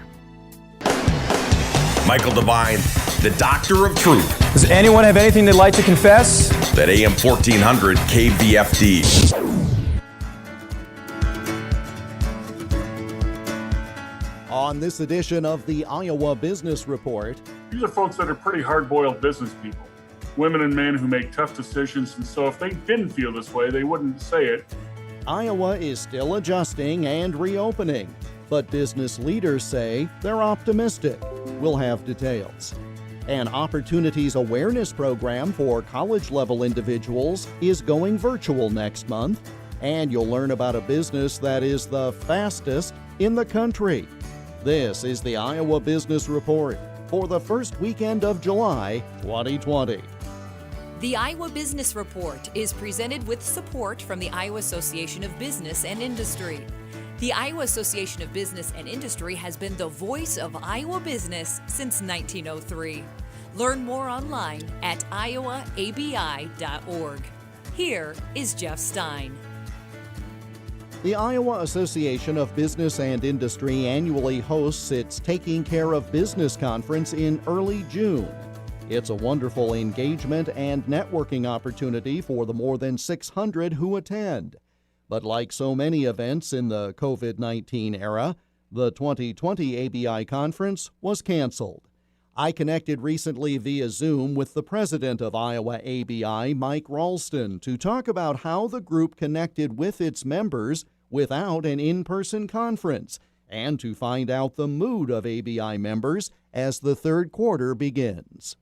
Michael Devine, the Doctor of Truth. Does anyone have anything they'd like to confess? That AM 1400 KVFD. On this edition of the Iowa Business Report. These are folks that are pretty hard-boiled business people. Women and men who make tough decisions, and so if they didn't feel this way, they wouldn't say it. Iowa is still adjusting and reopening, but business leaders say they're optimistic. We'll have details. An Opportunities Awareness Program for college-level individuals is going virtual next month, and you'll learn about a business that is the fastest in the country. This is the Iowa Business Report for the first weekend of July 2020. The Iowa Business Report is presented with support from the Iowa Association of Business and Industry. The Iowa Association of Business and Industry has been the voice of Iowa business since 1903. Learn more online at iowaabi.org. Here is Jeff Stein. The Iowa Association of Business and Industry annually hosts its Taking Care of Business conference in early June. It's a wonderful engagement and networking opportunity for the more than 600 who attend. But like so many events in the COVID-19 era, the 2020 ABI conference was canceled. I connected recently via Zoom with the president of Iowa ABI, Mike Ralston, to talk about how the group connected with its members without an in-person conference, and to find out the mood of ABI members as the third quarter begins.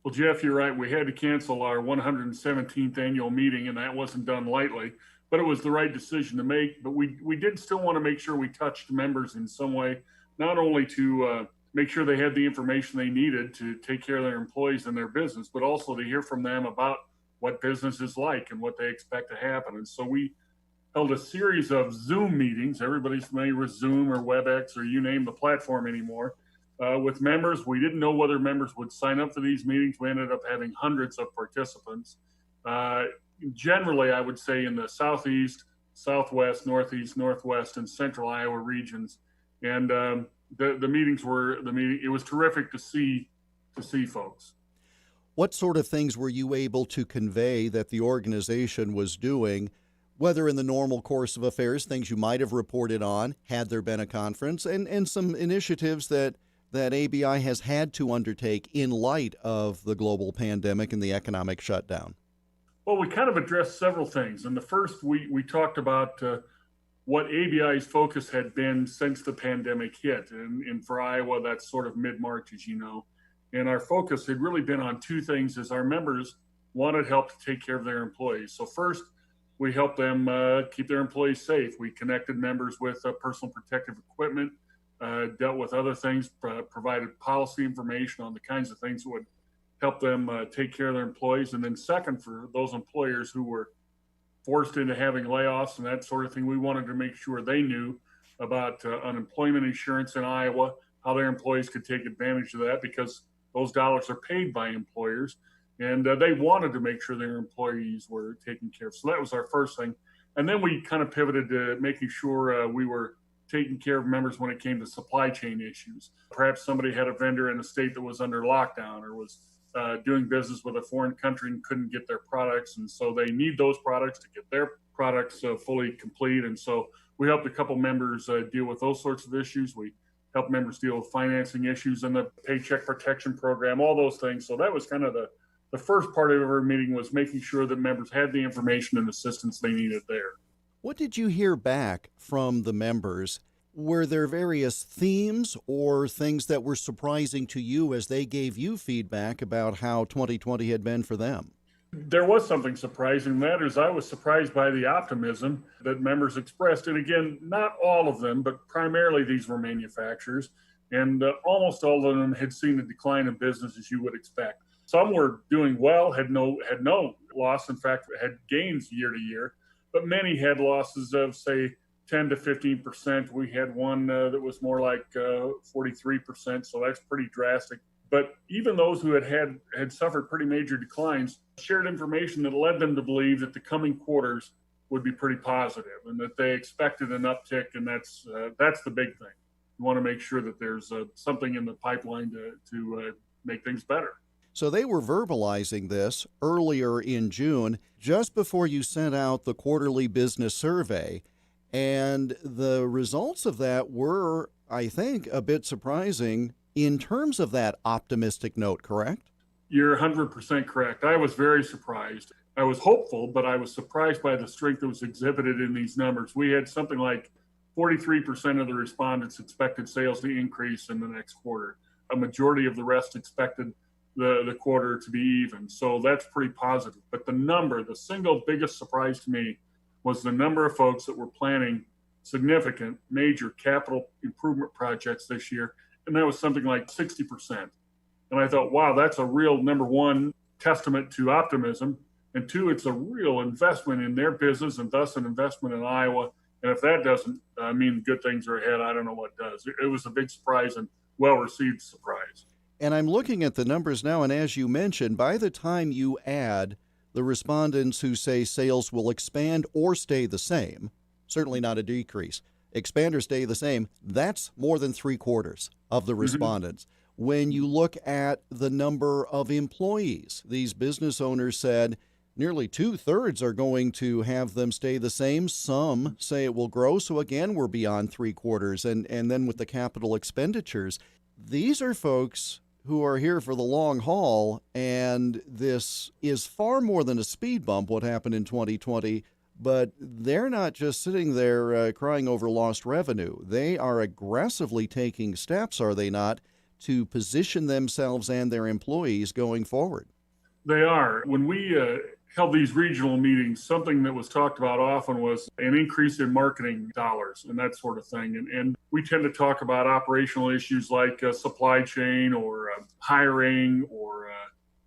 Well, Jeff, you're right. We had to cancel our 117th annual meeting, and that wasn't done lightly. But it was the right decision to make. But we did still want to make sure we touched members in some way, not only to make sure they had the information they needed to take care of their employees and their business, but also to hear from them about what business is like and what they expect to happen. And so we held a series of Zoom meetings. Everybody's familiar with Zoom or WebEx or you name the platform anymore. with members. We didn't know whether members would sign up for these meetings. We ended up having hundreds of participants. Generally, I would say in the Southeast, Southwest, Northeast, Northwest, and Central Iowa regions. And the meetings were it was terrific to see folks. What sort of things were you able to convey that the organization was doing, whether in the normal course of affairs, things you might have reported on had there been a conference, and some initiatives that ABI has had to undertake in light of the global pandemic and the economic shutdown? Well, we kind of addressed several things. And the first, we talked about what ABI's focus had been since the pandemic hit. And for Iowa, that's sort of mid-March, as you know. And our focus had really been on two things, as our members wanted help to take care of their employees. So first, we helped them keep their employees safe. We connected members with personal protective equipment, dealt with other things, provided policy information on the kinds of things that would help them take care of their employees. And then second, for those employers who were forced into having layoffs and that sort of thing, we wanted to make sure they knew about unemployment insurance in Iowa, how their employees could take advantage of that, because those dollars are paid by employers. And they wanted to make sure their employees were taken care of. So that was our first thing. And then we kind of pivoted to making sure we were taking care of members when it came to supply chain issues. Perhaps somebody had a vendor in a state that was under lockdown or was doing business with a foreign country and couldn't get their products. And so they need those products to get their products fully complete. And so we helped a couple members deal with those sorts of issues. We helped members deal with financing issues and the Paycheck Protection Program, all those things. So that was kind of the first part of our meeting, was making sure that members had the information and assistance they needed there. What did you hear back from the members? Were there various themes or things that were surprising to you as they gave you feedback about how 2020 had been for them? There was something surprising. That is, I was surprised by the optimism that members expressed. And again, not all of them, but primarily these were manufacturers. And almost all of them had seen a decline in business, as you would expect. Some were doing well, had no loss. In fact, had gains year to year. But many had losses of, say, 10 to 15%. We had one that was more like 43%. So that's pretty drastic. But even those who had suffered pretty major declines shared information that led them to believe that the coming quarters would be pretty positive and that they expected an uptick. And that's the big thing. You want to make sure that there's something in the pipeline to make things better. So they were verbalizing this earlier in June, just before you sent out the quarterly business survey. And the results of that were, I think, a bit surprising in terms of that optimistic note, correct? You're 100% correct. I was very surprised. I was hopeful, but I was surprised by the strength that was exhibited in these numbers. We had something like 43% of the respondents expected sales to increase in the next quarter. A majority of the rest expected the quarter to be even. So that's pretty positive. But the single biggest surprise to me was the number of folks that were planning significant major capital improvement projects this year. And that was something like 60%. And I thought, wow, that's a real, number one, testament to optimism. And two, it's a real investment in their business and thus an investment in Iowa. And if that doesn't mean good things are ahead, I don't know what does. It was a big surprise and well-received surprise. And I'm looking at the numbers now, and as you mentioned, by the time you add the respondents who say sales will expand or stay the same, certainly not a decrease, expand or stay the same, that's more than 3/4 of the respondents. When you look at the number of employees, these business owners said nearly 2/3 are going to have them stay the same. Some say it will grow. So again, we're beyond 3/4. And then with the capital expenditures, these are folks who are here for the long haul, and this is far more than a speed bump, what happened in 2020, but they're not just sitting there crying over lost revenue. They are aggressively taking steps, are they not, to position themselves and their employees going forward? They are. When we held these regional meetings, something that was talked about often was an increase in marketing dollars and that sort of thing. And we tend to talk about operational issues like supply chain or hiring or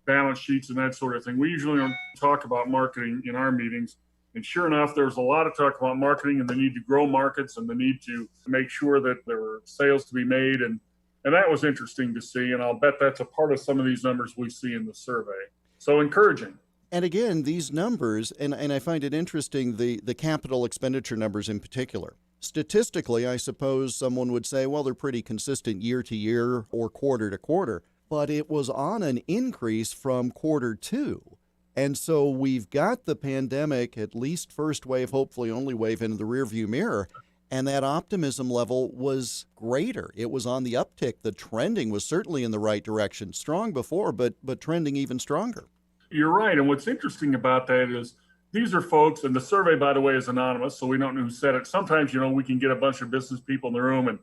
balance sheets and that sort of thing. We usually don't talk about marketing in our meetings. And sure enough, there's a lot of talk about marketing and the need to grow markets and the need to make sure that there are sales to be made. And And that was interesting to see, and I'll bet that's a part of some of these numbers we see in the survey. So encouraging. And again, these numbers, and I find it interesting, the capital expenditure numbers in particular. Statistically, I suppose someone would say, well, they're pretty consistent year to year or quarter to quarter, but it was on an increase from quarter two. And so we've got the pandemic, at least first wave, hopefully only wave, in the rearview mirror. And that optimism level was greater. It was on the uptick. The trending was certainly in the right direction. Strong before, but trending even stronger. You're right. And what's interesting about that is these are folks, and the survey, by the way, is anonymous, so we don't know who said it. Sometimes, we can get a bunch of business people in the room and,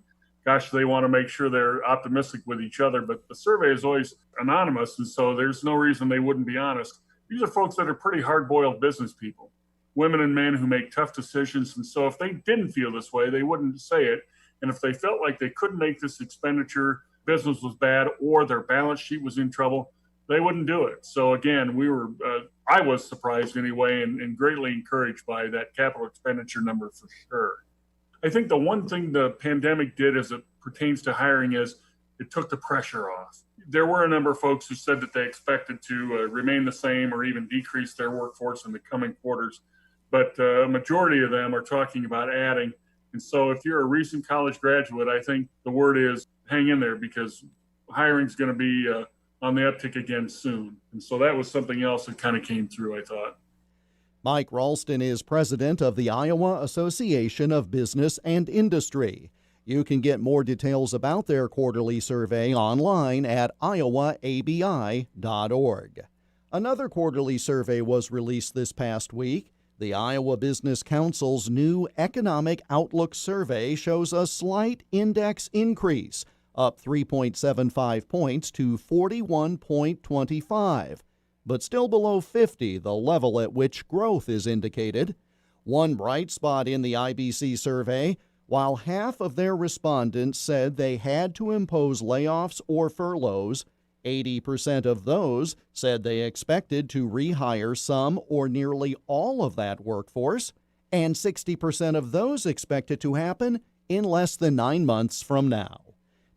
gosh, they want to make sure they're optimistic with each other. But the survey is always anonymous, and so there's no reason they wouldn't be honest. These are folks that are pretty hard-boiled business people. Women and men who make tough decisions. And so if they didn't feel this way, they wouldn't say it. And if they felt like they couldn't make this expenditure, business was bad, or their balance sheet was in trouble, they wouldn't do it. So again, I was surprised anyway, and greatly encouraged by that capital expenditure number for sure. I think the one thing the pandemic did as it pertains to hiring is it took the pressure off. There were a number of folks who said that they expected to remain the same or even decrease their workforce in the coming quarters. But a majority of them are talking about adding. And so if you're a recent college graduate, I think the word is hang in there, because hiring is going to be on the uptick again soon. And so that was something else that kind of came through, I thought. Mike Ralston is president of the Iowa Association of Business and Industry. You can get more details about their quarterly survey online at iowaabi.org. Another quarterly survey was released this past week. The Iowa Business Council's new Economic Outlook Survey shows a slight index increase, up 3.75 points to 41.25, but still below 50, the level at which growth is indicated. One bright spot in the IBC survey, while half of their respondents said they had to impose layoffs or furloughs, 80% of those said they expected to rehire some or nearly all of that workforce, and 60% of those expect it to happen in less than 9 months from now.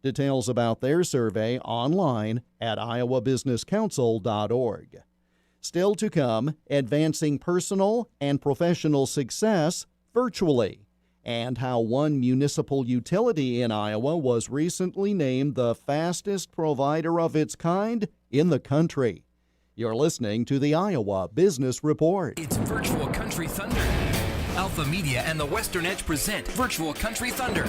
Details about their survey online at iowabusinesscouncil.org. Still to come, advancing personal and professional success virtually, and how one municipal utility in Iowa was recently named the fastest provider of its kind in the country. You're listening to the Iowa Business Report. It's Virtual Country Thunder. Alpha Media and the Western Edge present Virtual Country Thunder.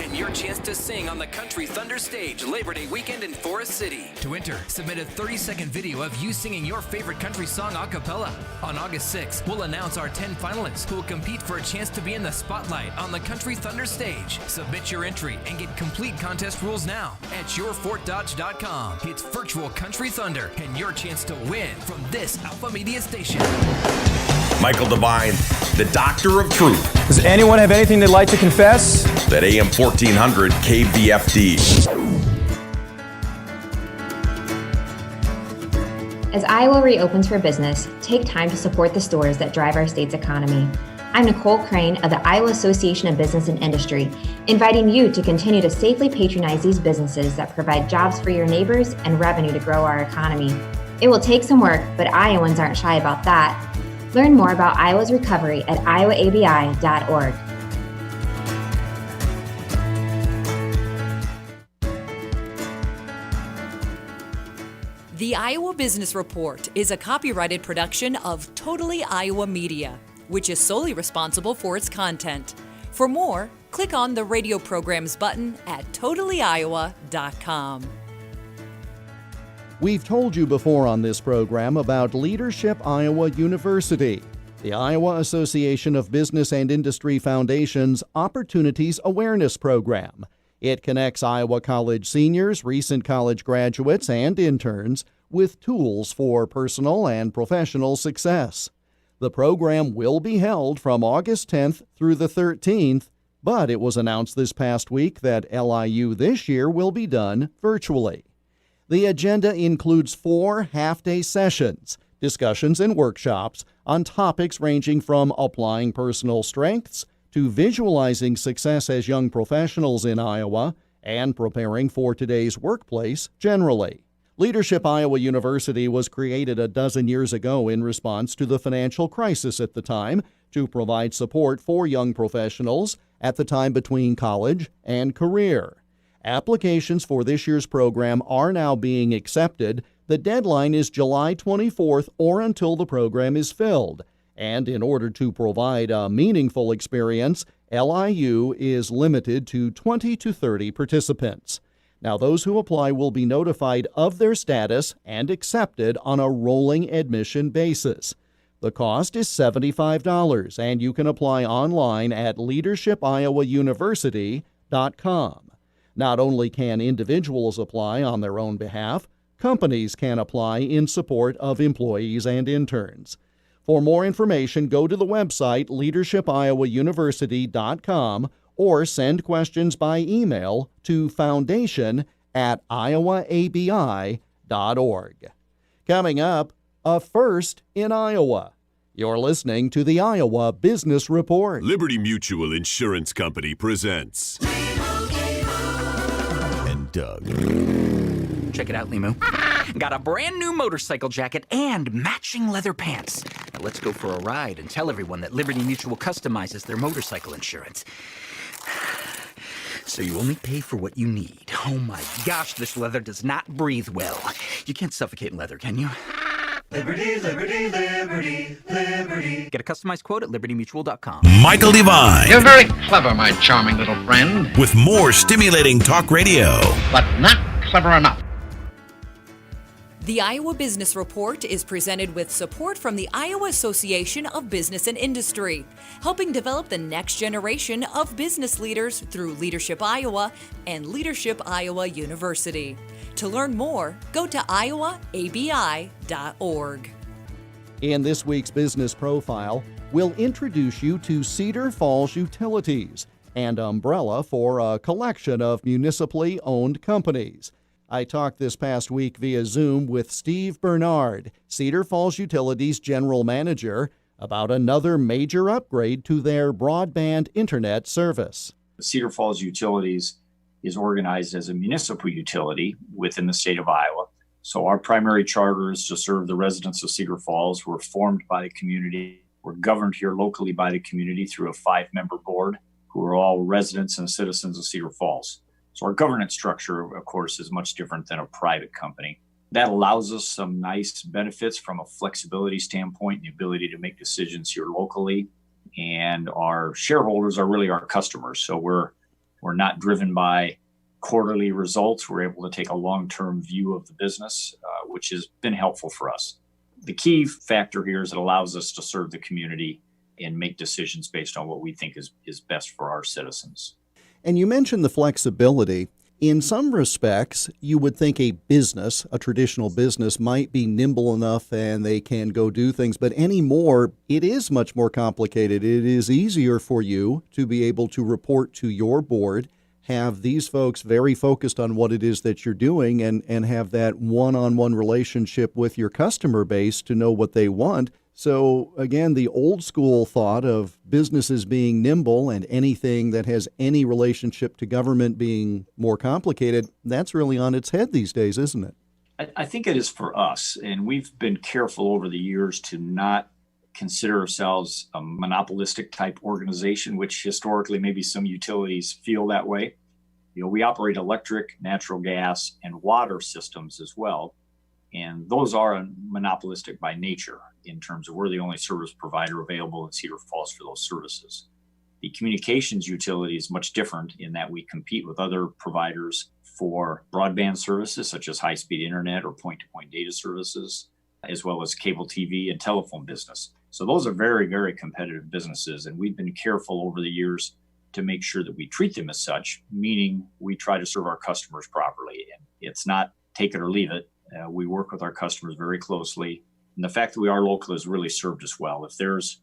And your chance to sing on the Country Thunder stage Labor Day weekend in Forest City. To enter, submit a 30-second video of you singing your favorite country song a cappella. On August 6th, we'll announce our 10 finalists who will compete for a chance to be in the spotlight on the Country Thunder stage. Submit your entry and get complete contest rules now at yourfortdodge.com. It's Virtual Country Thunder and your chance to win from this Alpha Media station. Michael Devine, the Doctor of Truth. Does anyone have anything they'd like to confess? That AM 1400 KVFD. As Iowa reopens for business, take time to support the stores that drive our state's economy. I'm Nicole Crane of the Iowa Association of Business and Industry, inviting you to continue to safely patronize these businesses that provide jobs for your neighbors and revenue to grow our economy. It will take some work, but Iowans aren't shy about that. Learn more about Iowa's recovery at iowaabi.org. The Iowa Business Report is a copyrighted production of Totally Iowa Media, which is solely responsible for its content. For more, click on the radio programs button at totallyiowa.com. We've told you before on this program about Leadership Iowa University, the Iowa Association of Business and Industry Foundation's Opportunities Awareness Program. It connects Iowa College seniors, recent college graduates, and interns with tools for personal and professional success. The program will be held from August 10th through the 13th, but it was announced this past week that LIU this year will be done virtually. The agenda includes 4 half-day sessions, discussions and workshops on topics ranging from applying personal strengths to visualizing success as young professionals in Iowa and preparing for today's workplace generally. Leadership Iowa University was created a dozen years ago in response to the financial crisis at the time to provide support for young professionals at the time between college and career. Applications for this year's program are now being accepted. The deadline is July 24th or until the program is filled. And in order to provide a meaningful experience, LIU is limited to 20 to 30 participants. Now, those who apply will be notified of their status and accepted on a rolling admission basis. The cost is $75, and you can apply online at leadershipiowauniversity.com. Not only can individuals apply on their own behalf, companies can apply in support of employees and interns. For more information, go to the website leadershipiowauniversity.com or send questions by email to foundation@iowaabi.org. Coming up, a first in Iowa. You're listening to the Iowa Business Report. Liberty Mutual Insurance Company presents and Doug. Check it out, Limu. Got a brand new motorcycle jacket and matching leather pants. Now let's go for a ride and tell everyone that Liberty Mutual customizes their motorcycle insurance. So you only pay for what you need. Oh my gosh, this leather does not breathe well. You can't suffocate in leather, can you? Liberty, liberty, liberty, liberty. Get a customized quote at libertymutual.com. Michael Devine. You're very clever, my charming little friend. With more stimulating talk radio. But not clever enough. The Iowa Business Report is presented with support from the Iowa Association of Business and Industry, helping develop the next generation of business leaders through Leadership Iowa and Leadership Iowa University. To learn more, go to iowaabi.org. In this week's Business Profile, we'll introduce you to Cedar Falls Utilities, and umbrella for a collection of municipally owned companies. I talked this past week via Zoom with Steve Bernard, Cedar Falls Utilities General Manager, about another major upgrade to their broadband internet service. Cedar Falls Utilities is organized as a municipal utility within the state of Iowa. So our primary charter is to serve the residents of Cedar Falls. We're formed by the community. We're governed here locally by the community through a 5-member board who are all residents and citizens of Cedar Falls. So our governance structure, of course, is much different than a private company. That allows us some nice benefits from a flexibility standpoint, the ability to make decisions here locally. And our shareholders are really our customers. So we're not driven by quarterly results. We're able to take a long-term view of the business, which has been helpful for us. The key factor here is it allows us to serve the community and make decisions based on what we think is best for our citizens. And you mentioned the flexibility. In some respects, you would think a business, a traditional business, might be nimble enough and they can go do things. But anymore, it is much more complicated. It is easier for you to be able to report to your board, have these folks very focused on what it is that you're doing, and have that one-on-one relationship with your customer base to know what they want. So again, the old school thought of businesses being nimble and anything that has any relationship to government being more complicated, that's really on its head these days, isn't it? I think it is for us. And we've been careful over the years to not consider ourselves a monopolistic type organization, which historically maybe some utilities feel that way. You know, we operate electric, natural gas, and water systems as well. And those are monopolistic by nature in terms of we're the only service provider available in Cedar Falls for those services. The communications utility is much different in that we compete with other providers for broadband services such as high-speed internet or point-to-point data services, as well as cable TV and telephone business. So those are very, very competitive businesses. And we've been careful over the years to make sure that we treat them as such, meaning we try to serve our customers properly. And it's not take it or leave it. We work with our customers very closely. And the fact that we are local has really served us well. If there's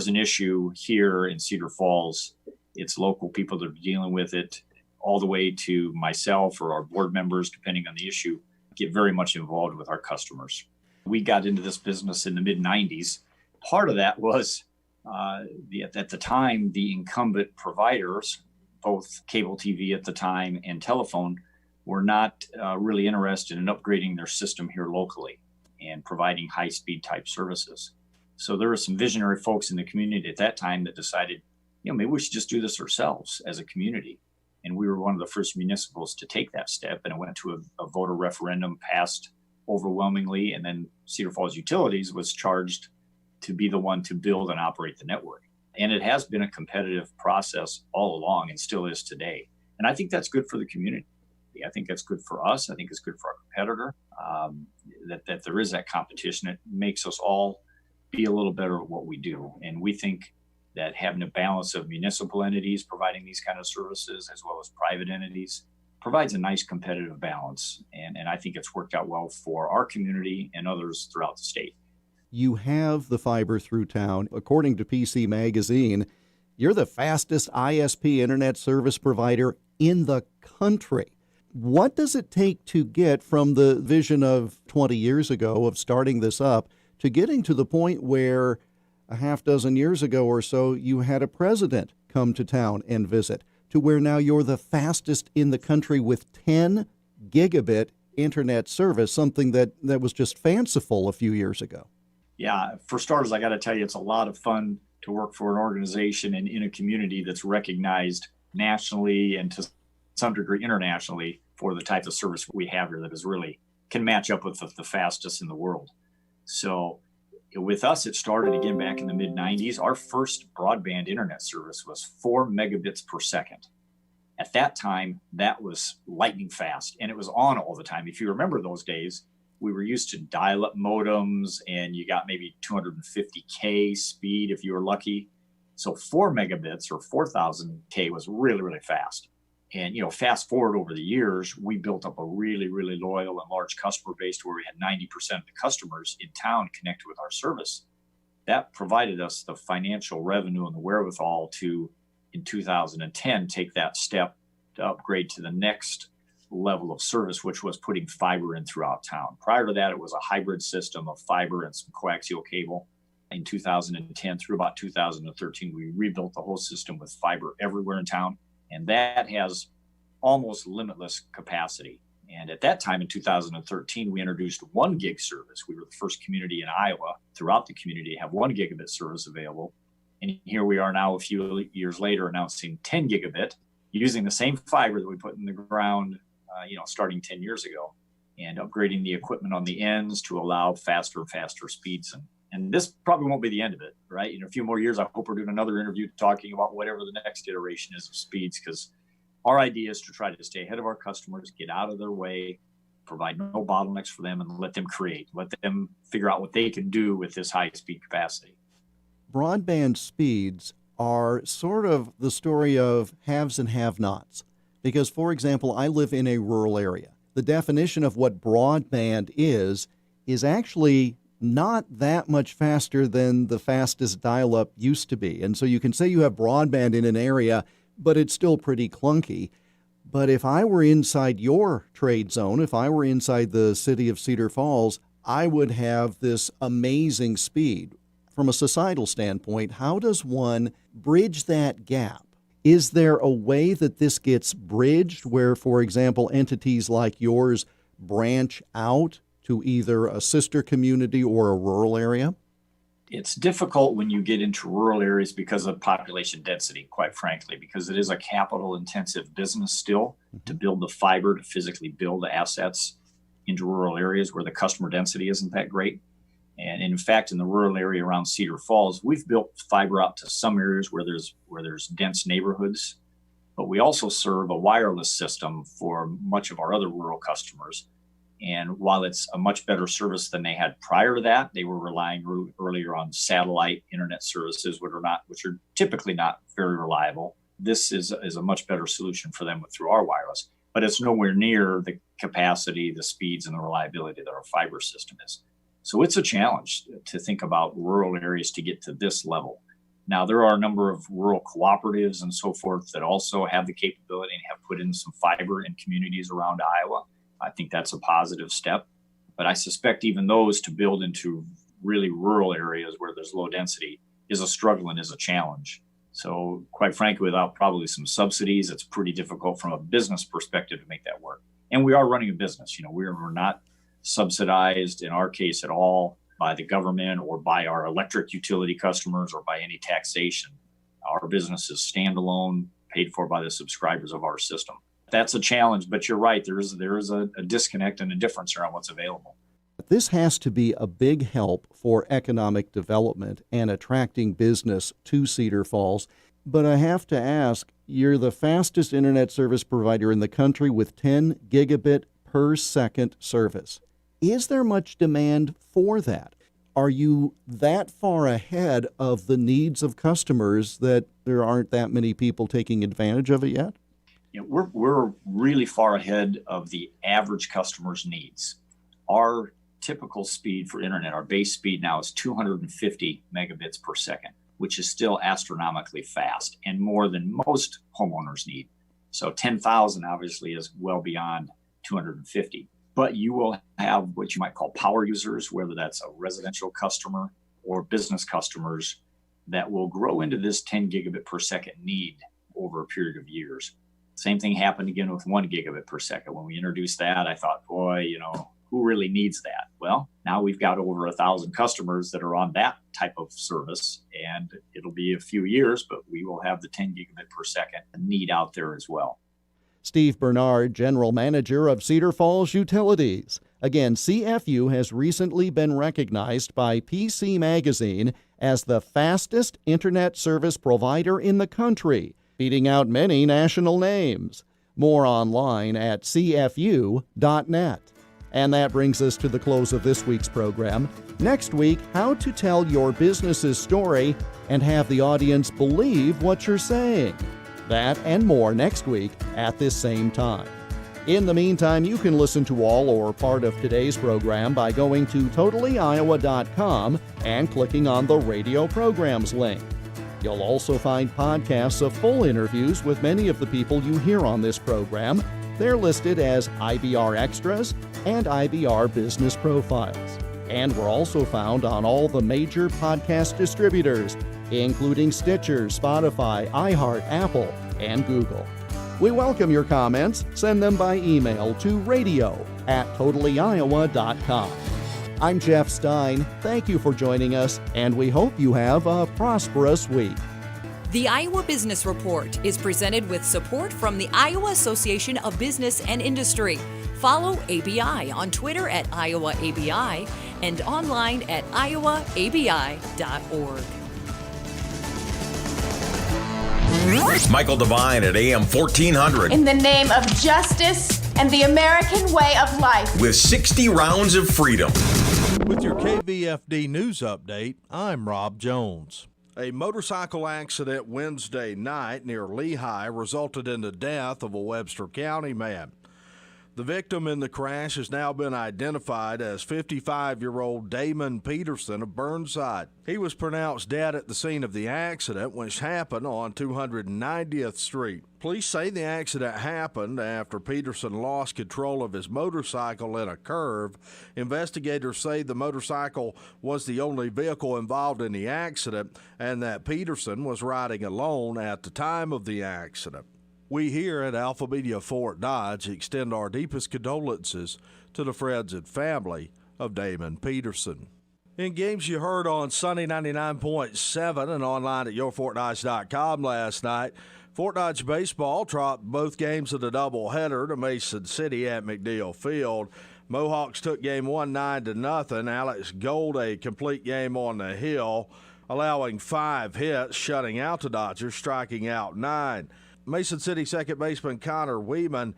an issue here in Cedar Falls, it's local people that are dealing with it, all the way to myself or our board members, depending on the issue, get very much involved with our customers. We got into this business in the mid-90s. Part of that was at the time, the incumbent providers both cable TV at the time and telephone were not really interested in upgrading their system here locally and providing high-speed type services. So there were some visionary folks in the community at that time that decided, maybe we should just do this ourselves as a community. And we were one of the first municipals to take that step, and it went to a voter referendum, passed overwhelmingly, and then Cedar Falls Utilities was charged to be the one to build and operate the network. And it has been a competitive process all along and still is today. And I think that's good for the community. I think that's good for us. I think it's good for our competitor, that there is that competition. It makes us all be a little better at what we do. And we think that having a balance of municipal entities providing these kind of services as well as private entities provides a nice competitive balance. And I think it's worked out well for our community and others throughout the state. You have the fiber through town. According to PC Magazine, you're the fastest ISP internet service provider in the country. What does it take to get from the vision of 20 years ago of starting this up to getting to the point where a half dozen years ago or so you had a president come to town and visit, to where now you're the fastest in the country with 10 gigabit internet service, something that was just fanciful a few years ago? Yeah, for starters, I got to tell you, it's a lot of fun to work for an organization and in a community that's recognized nationally and to some degree internationally for the type of service we have here that is really can match up with the fastest in the world. So with us, it started again back in the mid-90s. Our first broadband internet service was 4 megabits per second. At that time, that was lightning fast, and it was on all the time. If you remember those days, we were used to dial-up modems, and you got maybe 250K speed if you were lucky. So 4 megabits or 4,000K was really, really fast. And, fast forward over the years, we built up a really, really loyal and large customer base to where we had 90% of the customers in town connected with our service. That provided us the financial revenue and the wherewithal to, in 2010, take that step to upgrade to the next level of service, which was putting fiber in throughout town. Prior to that, it was a hybrid system of fiber and some coaxial cable. In 2010 through about 2013, we rebuilt the whole system with fiber everywhere in town. And that has almost limitless capacity. And at that time in 2013, we introduced 1 gig service. We were the first community in Iowa throughout the community to have 1 gigabit service available. And here we are now a few years later announcing 10 gigabit using the same fiber that we put in the ground, starting 10 years ago, and upgrading the equipment on the ends to allow faster and faster speeds. And this probably won't be the end of it, right? In a few more years, I hope we're doing another interview talking about whatever the next iteration is of speeds, because our idea is to try to stay ahead of our customers, get out of their way, provide no bottlenecks for them, and let them create, let them figure out what they can do with this high-speed capacity. Broadband speeds are sort of the story of haves and have-nots. Because, for example, I live in a rural area. The definition of what broadband is actually not that much faster than the fastest dial-up used to be. And so you can say you have broadband in an area, but it's still pretty clunky. But if I were inside your trade zone, if I were inside the city of Cedar Falls, I would have this amazing speed. From a societal standpoint, how does one bridge that gap? Is there a way that this gets bridged where, for example, entities like yours branch out to either a sister community or a rural area? It's difficult when you get into rural areas because of population density, quite frankly, because it is a capital-intensive business still to build the fiber, to physically build the assets into rural areas where the customer density isn't that great. And in fact, in the rural area around Cedar Falls, we've built fiber out to some areas where there's dense neighborhoods, but we also serve a wireless system for much of our other rural customers. And while it's a much better service than they had prior to that, they were relying earlier on satellite internet services, which are typically not very reliable. This is a much better solution for them through our wireless, but it's nowhere near the capacity, the speeds, and the reliability that our fiber system is. So it's a challenge to think about rural areas to get to this level. Now, there are a number of rural cooperatives and so forth that also have the capability and have put in some fiber in communities around Iowa. I think that's a positive step, but I suspect even those to build into really rural areas where there's low density is a struggle and is a challenge. So quite frankly, without probably some subsidies, it's pretty difficult from a business perspective to make that work. And we are running a business. We're not subsidized in our case at all by the government or by our electric utility customers or by any taxation. Our business is standalone, paid for by the subscribers of our system. That's a challenge, but you're right. There is a disconnect and a difference around what's available. This has to be a big help for economic development and attracting business to Cedar Falls. But I have to ask, you're the fastest internet service provider in the country with 10 gigabit per second service. Is there much demand for that? Are you that far ahead of the needs of customers that there aren't that many people taking advantage of it yet? We're really far ahead of the average customer's needs. Our typical speed for internet, our base speed now is 250 megabits per second, which is still astronomically fast and more than most homeowners need. So 10,000 obviously is well beyond 250. But you will have what you might call power users, whether that's a residential customer or business customers, that will grow into this 10 gigabit per second need over a period of years. Same thing happened again with 1 gigabit per second. When we introduced that, I thought, boy, who really needs that? Well, now we've got over 1,000 customers that are on that type of service, and it'll be a few years, but we will have the 10 gigabit per second need out there as well. Steve Bernard, General Manager of Cedar Falls Utilities. Again, CFU has recently been recognized by PC Magazine as the fastest internet service provider in the country, beating out many national names. More online at cfu.net. And that brings us to the close of this week's program. Next week, how to tell your business's story and have the audience believe what you're saying. That and more next week at this same time. In the meantime, you can listen to all or part of today's program by going to totallyiowa.com and clicking on the radio programs link. You'll also find podcasts of full interviews with many of the people you hear on this program. They're listed as IBR Extras and IBR Business Profiles. And we're also found on all the major podcast distributors, including Stitcher, Spotify, iHeart, Apple, and Google. We welcome your comments. Send them by email to radio@totallyiowa.com. I'm Jeff Stein. Thank you for joining us, and we hope you have a prosperous week. The Iowa Business Report is presented with support from the Iowa Association of Business and Industry. Follow ABI on Twitter at IowaABI and online at iowaabi.org. Michael Devine at AM 1400. In the name of justice and the American way of life. With 60 rounds of freedom. With your KVFD news update, I'm Rob Jones. A motorcycle accident Wednesday night near Lehigh resulted in the death of a Webster County man. The victim in the crash has now been identified as 55-year-old Damon Peterson of Burnside. He was pronounced dead at the scene of the accident, which happened on 290th Street. Police say the accident happened after Peterson lost control of his motorcycle in a curve. Investigators say the motorcycle was the only vehicle involved in the accident and that Peterson was riding alone at the time of the accident. We here at Alpha Media Fort Dodge extend our deepest condolences to the friends and family of Damon Peterson. In games you heard on Sunny 99.7 and online at yourfortdodge.com last night, Fort Dodge baseball dropped both games of the doubleheader to Mason City at McNeil Field. Mohawks took game 1 9-0. Alex Gold a complete game on the hill, allowing 5 hits, shutting out the Dodgers, striking out 9. Mason City second baseman Connor Weeman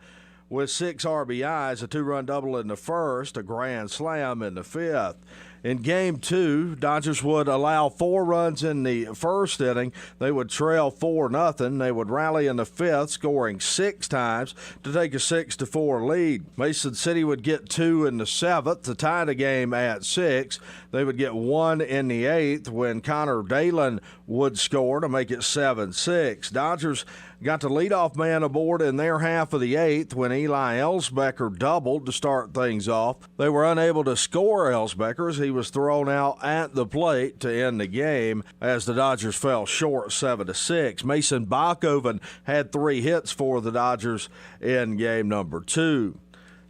with 6 RBIs, a 2-run double in the first, a grand slam in the fifth. In Game 2, Dodgers would allow 4 runs in the first inning. They would trail 4-0. They would rally in the fifth, scoring 6 times to take a 6-4 lead. Mason City would get 2 in the seventh to tie the game at 6. They would get one in the 8th when Connor Dalen would score to make it 7-6. Dodgers got the leadoff man aboard in their half of the 8th when Eli Ellsbecker doubled to start things off. They were unable to score Ellsbecker as he was thrown out at the plate to end the game as the Dodgers fell short 7-6. Mason Bachhoven had 3 hits for the Dodgers in game number 2.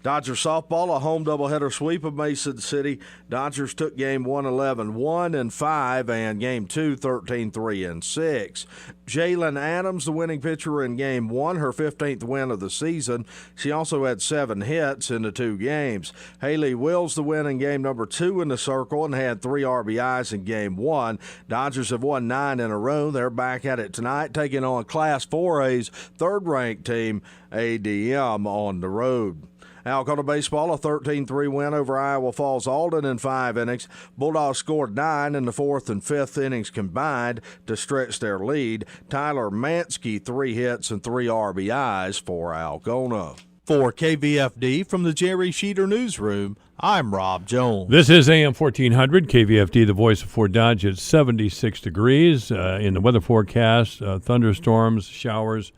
Dodger softball, a home doubleheader sweep of Mason City. Dodgers took game 1 11-1-5 and game 2 13-3-6. Jalen Adams, the winning pitcher in game 1, her 15th win of the season. She also had 7 hits in the 2 games. Haley Wills, the win in game number 2 in the circle and had 3 RBIs in game 1. Dodgers have won 9 in a row. They're back at it tonight, taking on Class 4A's third-ranked team, ADM, on the road. Alcoa baseball, a 13-3 win over Iowa Falls Alden in 5 innings. Bulldogs scored 9 in the 4th and 5th innings combined to stretch their lead. Tyler Mansky, 3 hits and 3 RBIs for Algona. For KVFD from the Jerry Sheeter Newsroom, I'm Rob Jones. This is AM 1400, KVFD, the voice of Fort Dodge. It's 76 degrees in the weather forecast, thunderstorms, showers.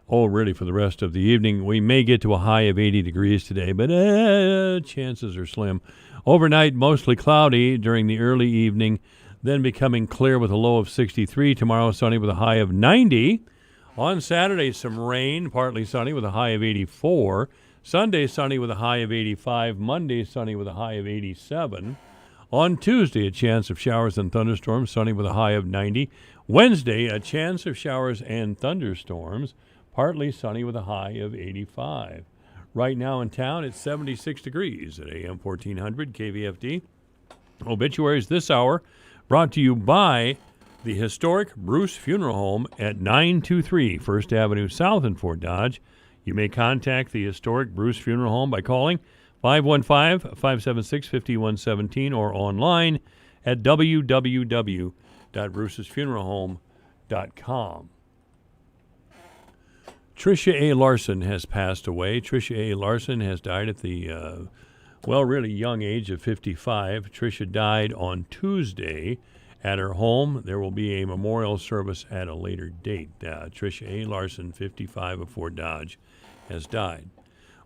Oh, really, for the rest of the evening. We may get to a high of 80 degrees today, but chances are slim. Overnight, mostly cloudy during the early evening, then becoming clear with a low of 63. Tomorrow, sunny with a high of 90. On Saturday, some rain, partly sunny with a high of 84. Sunday, sunny with a high of 85. Monday, sunny with a high of 87. On Tuesday, a chance of showers and thunderstorms, sunny with a high of 90. Wednesday, a chance of showers and thunderstorms, partly sunny with a high of 85. Right now in town, it's 76 degrees at AM 1400 KVFD. Obituaries this hour brought to you by the historic Bruce Funeral Home at 923 First Avenue South in Fort Dodge. You may contact the historic Bruce Funeral Home by calling 515-576-5117 or online at www.brucesfuneralhome.com. Tricia A. Larson has passed away. Tricia A. Larson has died at the, really young age of 55. Tricia died on Tuesday at her home. There will be a memorial service at a later date. Tricia A. Larson, 55 of Fort Dodge, has died.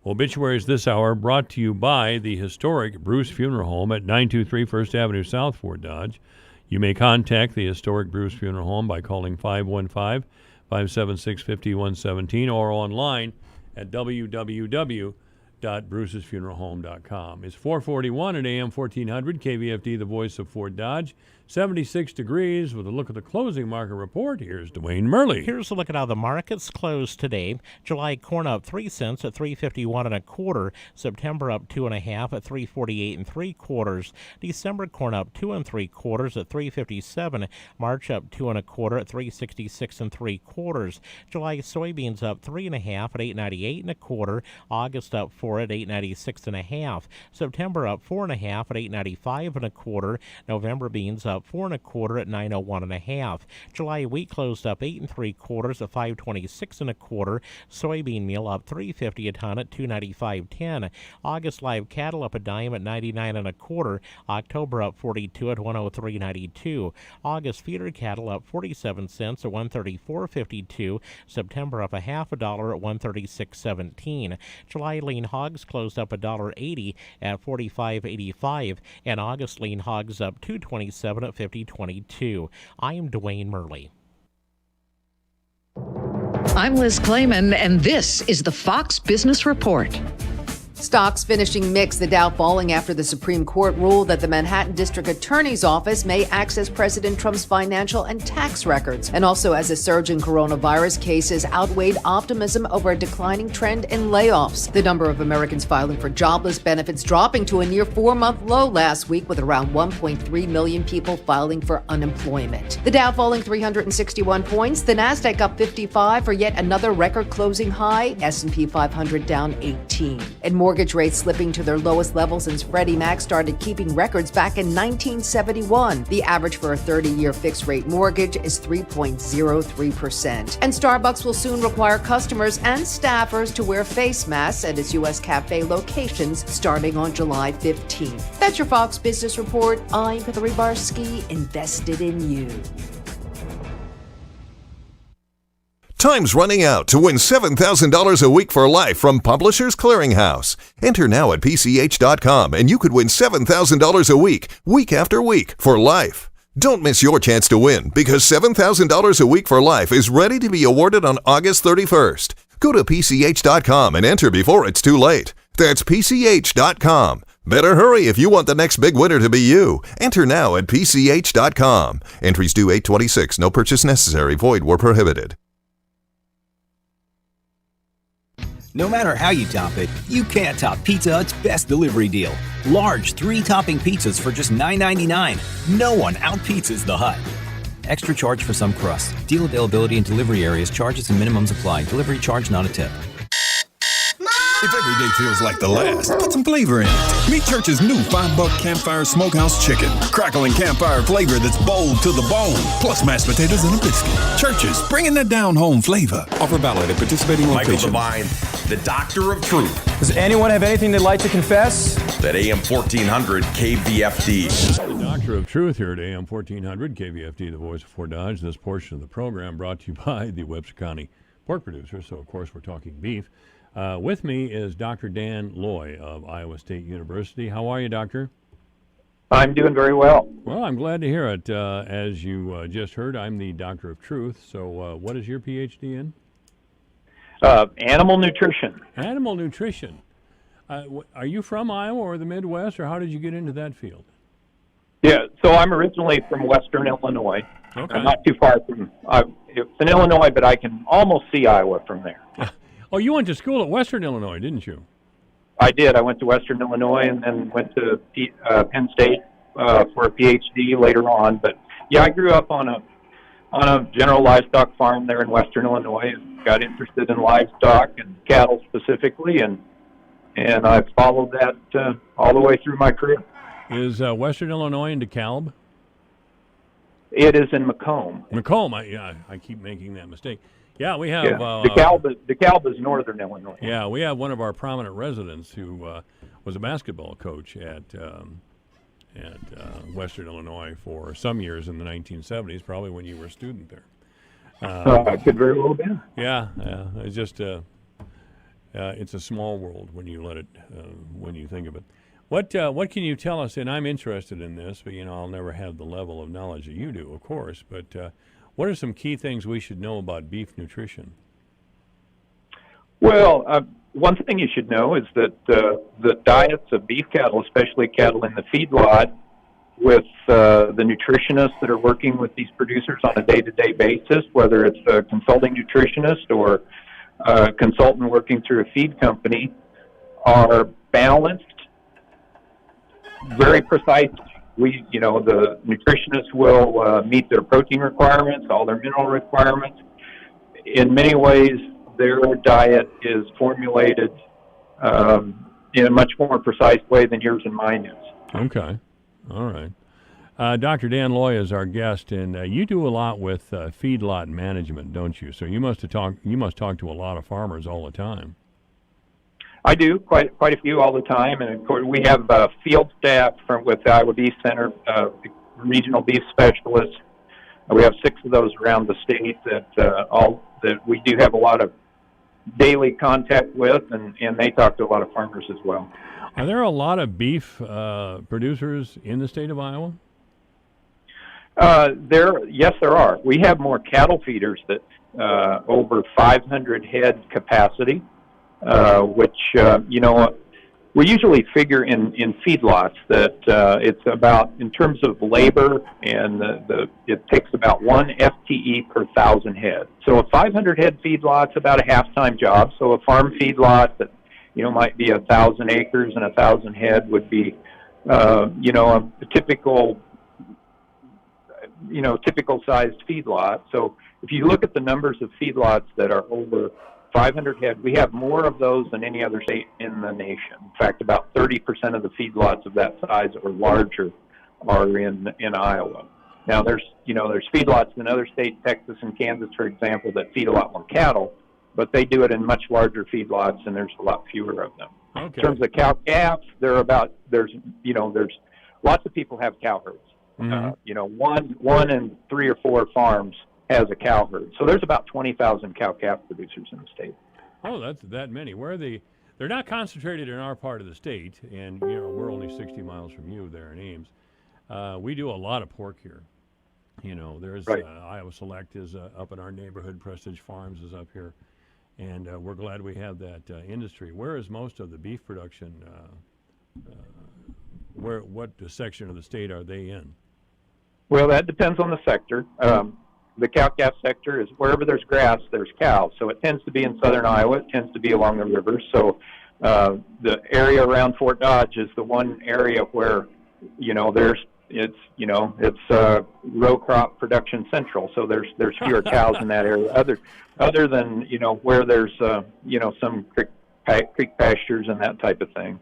Obituaries this hour brought to you by the historic Bruce Funeral Home at 923 First Avenue South, Fort Dodge. You may contact the historic Bruce Funeral Home by calling 515-576-5117 or online at www.brucesfuneralhome.com. It's 441 at AM 1400, KVFD, the voice of Fort Dodge. 76 degrees with a look at the closing market report. Here's Dwayne Murley. Here's a look at how the markets closed today. July corn up 3 cents at $3.51 1/4. September up 2 1/2 at $3.48 3/4. December corn up 2 3/4 at $3.57. March up 2 1/4 at $3.66 3/4. July soybeans up 3 1/2 at $8.98 1/4. August up 4 at $8.96 1/2. September up 4 1/2 at $8.95 1/4. November beans up 4 1/4 at $9.01 1/2. July wheat closed up 8 3/4 at $5.26 1/4. Soybean meal up $3.50 a ton at $2.95.10. August live cattle up a dime at 99 1/4. October up 42 at 103.92. August feeder cattle up 47 cents at 134.52. September up a half a dollar at 136.17. July lean hogs closed up $1.80 at 45.85, and August lean hogs up $2.27 at 50.22. I am Dwayne Murley. I'm Liz Clayman, and this is the Fox Business Report. Stocks finishing mixed, the Dow falling after the Supreme Court ruled that the Manhattan District Attorney's Office may access President Trump's financial and tax records, and also as a surge in coronavirus cases outweighed optimism over a declining trend in layoffs. The number of Americans filing for jobless benefits dropping to a near 4-month low last week, with around 1.3 million people filing for unemployment. The Dow falling 361 points, the Nasdaq up 55 for yet another record closing high, S&P 500 down 18. And more mortgage rates slipping to their lowest level since Freddie Mac started keeping records back in 1971. The average for a 30-year fixed-rate mortgage is 3.03%. And Starbucks will soon require customers and staffers to wear face masks at its U.S. cafe locations starting on July 15th. That's your Fox Business Report. I'm Hillary Barsky, invested in you. Time's running out to win $7,000 a week for life from Publishers Clearinghouse. Enter now at PCH.com and you could win $7,000 a week after week, for life. Don't miss your chance to win, because $7,000 a week for life is ready to be awarded on August 31st. Go to PCH.com and enter before it's too late. That's PCH.com. Better hurry if you want the next big winner to be you. Enter now at PCH.com. Entries due 8/26. No purchase necessary. Void where prohibited. No matter how you top it, you can't top Pizza Hut's best delivery deal. Large 3-topping pizzas for just $9.99. No one out-pizzas the Hut. Extra charge for some crusts. Deal availability in delivery areas. Charges and minimums apply. Delivery charge not a tip. If every day feels like the last, put some flavor in it. Meet Church's new $5 Campfire Smokehouse Chicken. Crackling campfire flavor that's bold to the bone, plus mashed potatoes and a biscuit. Church's, bringing that down-home flavor. Offer valid at participating locations. Michael Devine, the Doctor of Truth. Does anyone have anything they'd like to confess? At AM 1400 KVFD. The Doctor of Truth here at AM 1400 KVFD, the voice of Fort Dodge. This portion of the program brought to you by the Webster County pork producer. So, of course, we're talking beef. With me is Dr. Dan Loy of Iowa State University. How are you, Doctor? I'm doing very well. Well, I'm glad to hear it. As you just heard, I'm the Doctor of Truth. So what is your PhD in? Animal nutrition. Animal nutrition. Are you from Iowa or the Midwest, or how did you get into that field? Yeah, so I'm originally from Western Illinois. Okay. I'm not too far from, it's in Illinois, but I can almost see Iowa from there. Oh, you went to school at Western Illinois, didn't you? I did. I went to Western Illinois and then went to Penn State for a PhD later on. But yeah, I grew up on a general livestock farm there in Western Illinois and got interested in livestock and cattle specifically, and I've followed that all the way through my career. Is Western Illinois in DeKalb? It is in Macomb. Macomb. I keep making that mistake. Yeah, we have... DeKalb is northern Illinois. Yeah, we have one of our prominent residents who was a basketball coach at Western Illinois for some years in the 1970s, probably when you were a student there. Could very well be. Yeah, it's just... it's a small world when you let it, when you think of it. What can you tell us? And I'm interested in this, but I'll never have the level of knowledge that you do, of course. But what are some key things we should know about beef nutrition? Well, one thing you should know is that the diets of beef cattle, especially cattle in the feedlot, with the nutritionists that are working with these producers on a day-to-day basis, whether it's a consulting nutritionist or a consultant working through a feed company, are balanced, very precise. The nutritionists will meet their protein requirements, all their mineral requirements. In many ways, their diet is formulated in a much more precise way than yours and mine is. Okay. All right. Dr. Dan Loy is our guest, and you do a lot with feedlot management, don't you? So you must talk to a lot of farmers all the time. I do, quite a few all the time, and of course we have field staff with the Iowa Beef Center, regional beef specialists. We have 6 of those around the state that we do have a lot of daily contact with, and they talk to a lot of farmers as well. Are there a lot of beef producers in the state of Iowa? Yes, there are. We have more cattle feeders that over 500 head capacity. Which, we usually figure in feedlots that it's about, in terms of labor, and it takes about 1 FTE per 1,000 head. So a 500 head feedlot's about a half-time job. So a farm feedlot that, might be 1,000 acres and 1,000 head would be, a typical sized feedlot. So if you look at the numbers of feedlots that are over 500 head. We have more of those than any other state in the nation. In fact, about 30% of the feedlots of that size or larger are in Iowa. Now, there's feedlots in other states, Texas and Kansas, for example, that feed a lot more cattle, but they do it in much larger feedlots, and there's a lot fewer of them. Okay. In terms of cow-calves, there's lots of people have cow herds. One in 3 or 4 farms has a cow herd. So there's about 20,000 cow-calf producers in the state. Oh, that's that many. Where are they? They're not concentrated in our part of the state, and we're only 60 miles from you there in Ames. We do a lot of pork here. There's right. Iowa Select is up in our neighborhood. Prestige Farms is up here, and we're glad we have that industry. Where is most of the beef production? What section of the state are they in? Well, that depends on the sector. The cow-calf sector is wherever there's grass, there's cows. So it tends to be in southern Iowa. It tends to be along the rivers. So the area around Fort Dodge is the one area where, it's row crop production central. So there's fewer cows in that area. Other than where there's some creek pastures and that type of thing.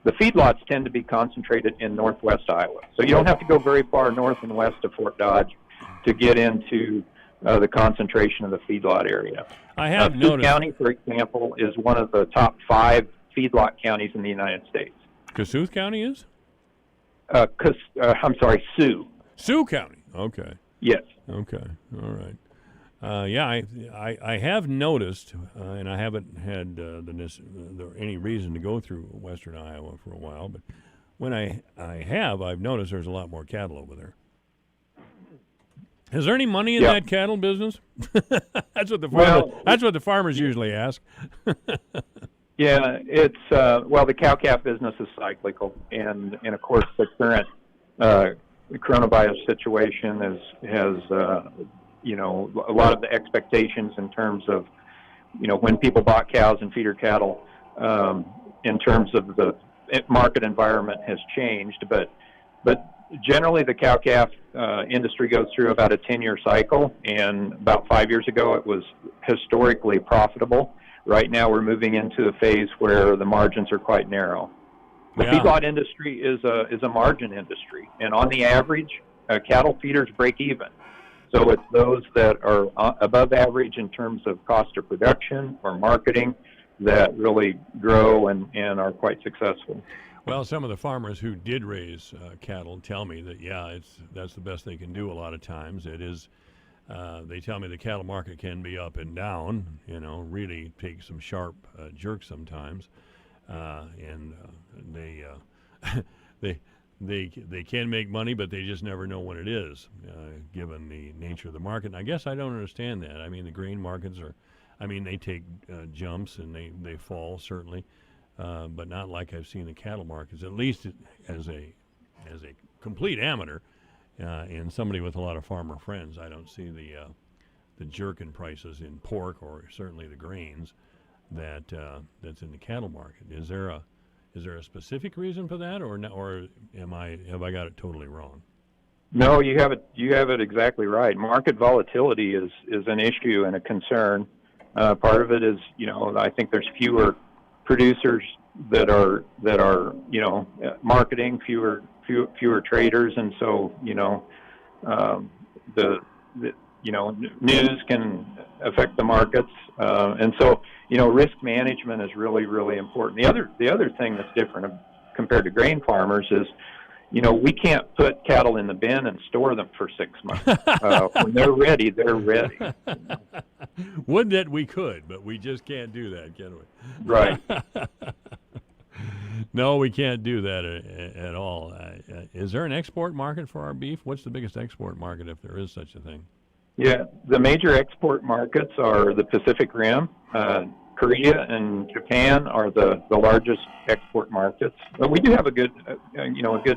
The feedlots tend to be concentrated in northwest Iowa. So you don't have to go very far north and west of Fort Dodge to get into the concentration of the feedlot area. I have Sioux noticed. County, for example, is one of the top 5 feedlot counties in the United States. Kossuth County is? I'm sorry, Sioux. Sioux County. Okay. Yes. Okay. All right. I have noticed, and I haven't had any reason to go through western Iowa for a while, but when I've noticed there's a lot more cattle over there. Is there any money in that cattle business? That's what the farmers usually ask. Yeah, it's the cow-calf business is cyclical, and of course the current coronavirus situation has a lot of the expectations in terms of when people bought cows and feeder cattle, in terms of the market environment has changed, but generally the cow-calf industry goes through about a 10-year cycle, and about 5 years ago it was historically profitable. Right now we're moving into a phase where the margins are quite narrow. The feedlot industry is a margin industry, and on the average, cattle feeders break even. So it's those that are above average in terms of cost of production or marketing that really grow and are quite successful. Well, some of the farmers who did raise cattle tell me that, that's the best they can do a lot of times. It is, they tell me the cattle market can be up and down, really take some sharp jerks sometimes. And they can make money, but they just never know when it is, given the nature of the market. And I guess I don't understand that. I mean, the grain markets they take jumps and they fall, certainly. But not like I've seen the cattle markets, at least as a complete amateur and somebody with a lot of farmer friends. I don't see the jerk in prices in pork or certainly the grains that's in the cattle market. Is there a specific reason for that, or have I got it totally wrong? No, you have it exactly right. Market volatility is an issue and a concern. Part of it is, I think there's fewer producers that are marketing, fewer traders, and so the news can affect the markets, and so risk management is really, really important. The other thing that's different compared to grain farmers is we can't put cattle in the bin and store them for 6 months. When they're ready, they're ready. Would that we could, but we just can't do that, can we? Right. No, we can't do that at all. Is there an export market for our beef? What's the biggest export market, if there is such a thing? Yeah, the major export markets are the Pacific Rim. Korea and Japan are the largest export markets. But we do have a good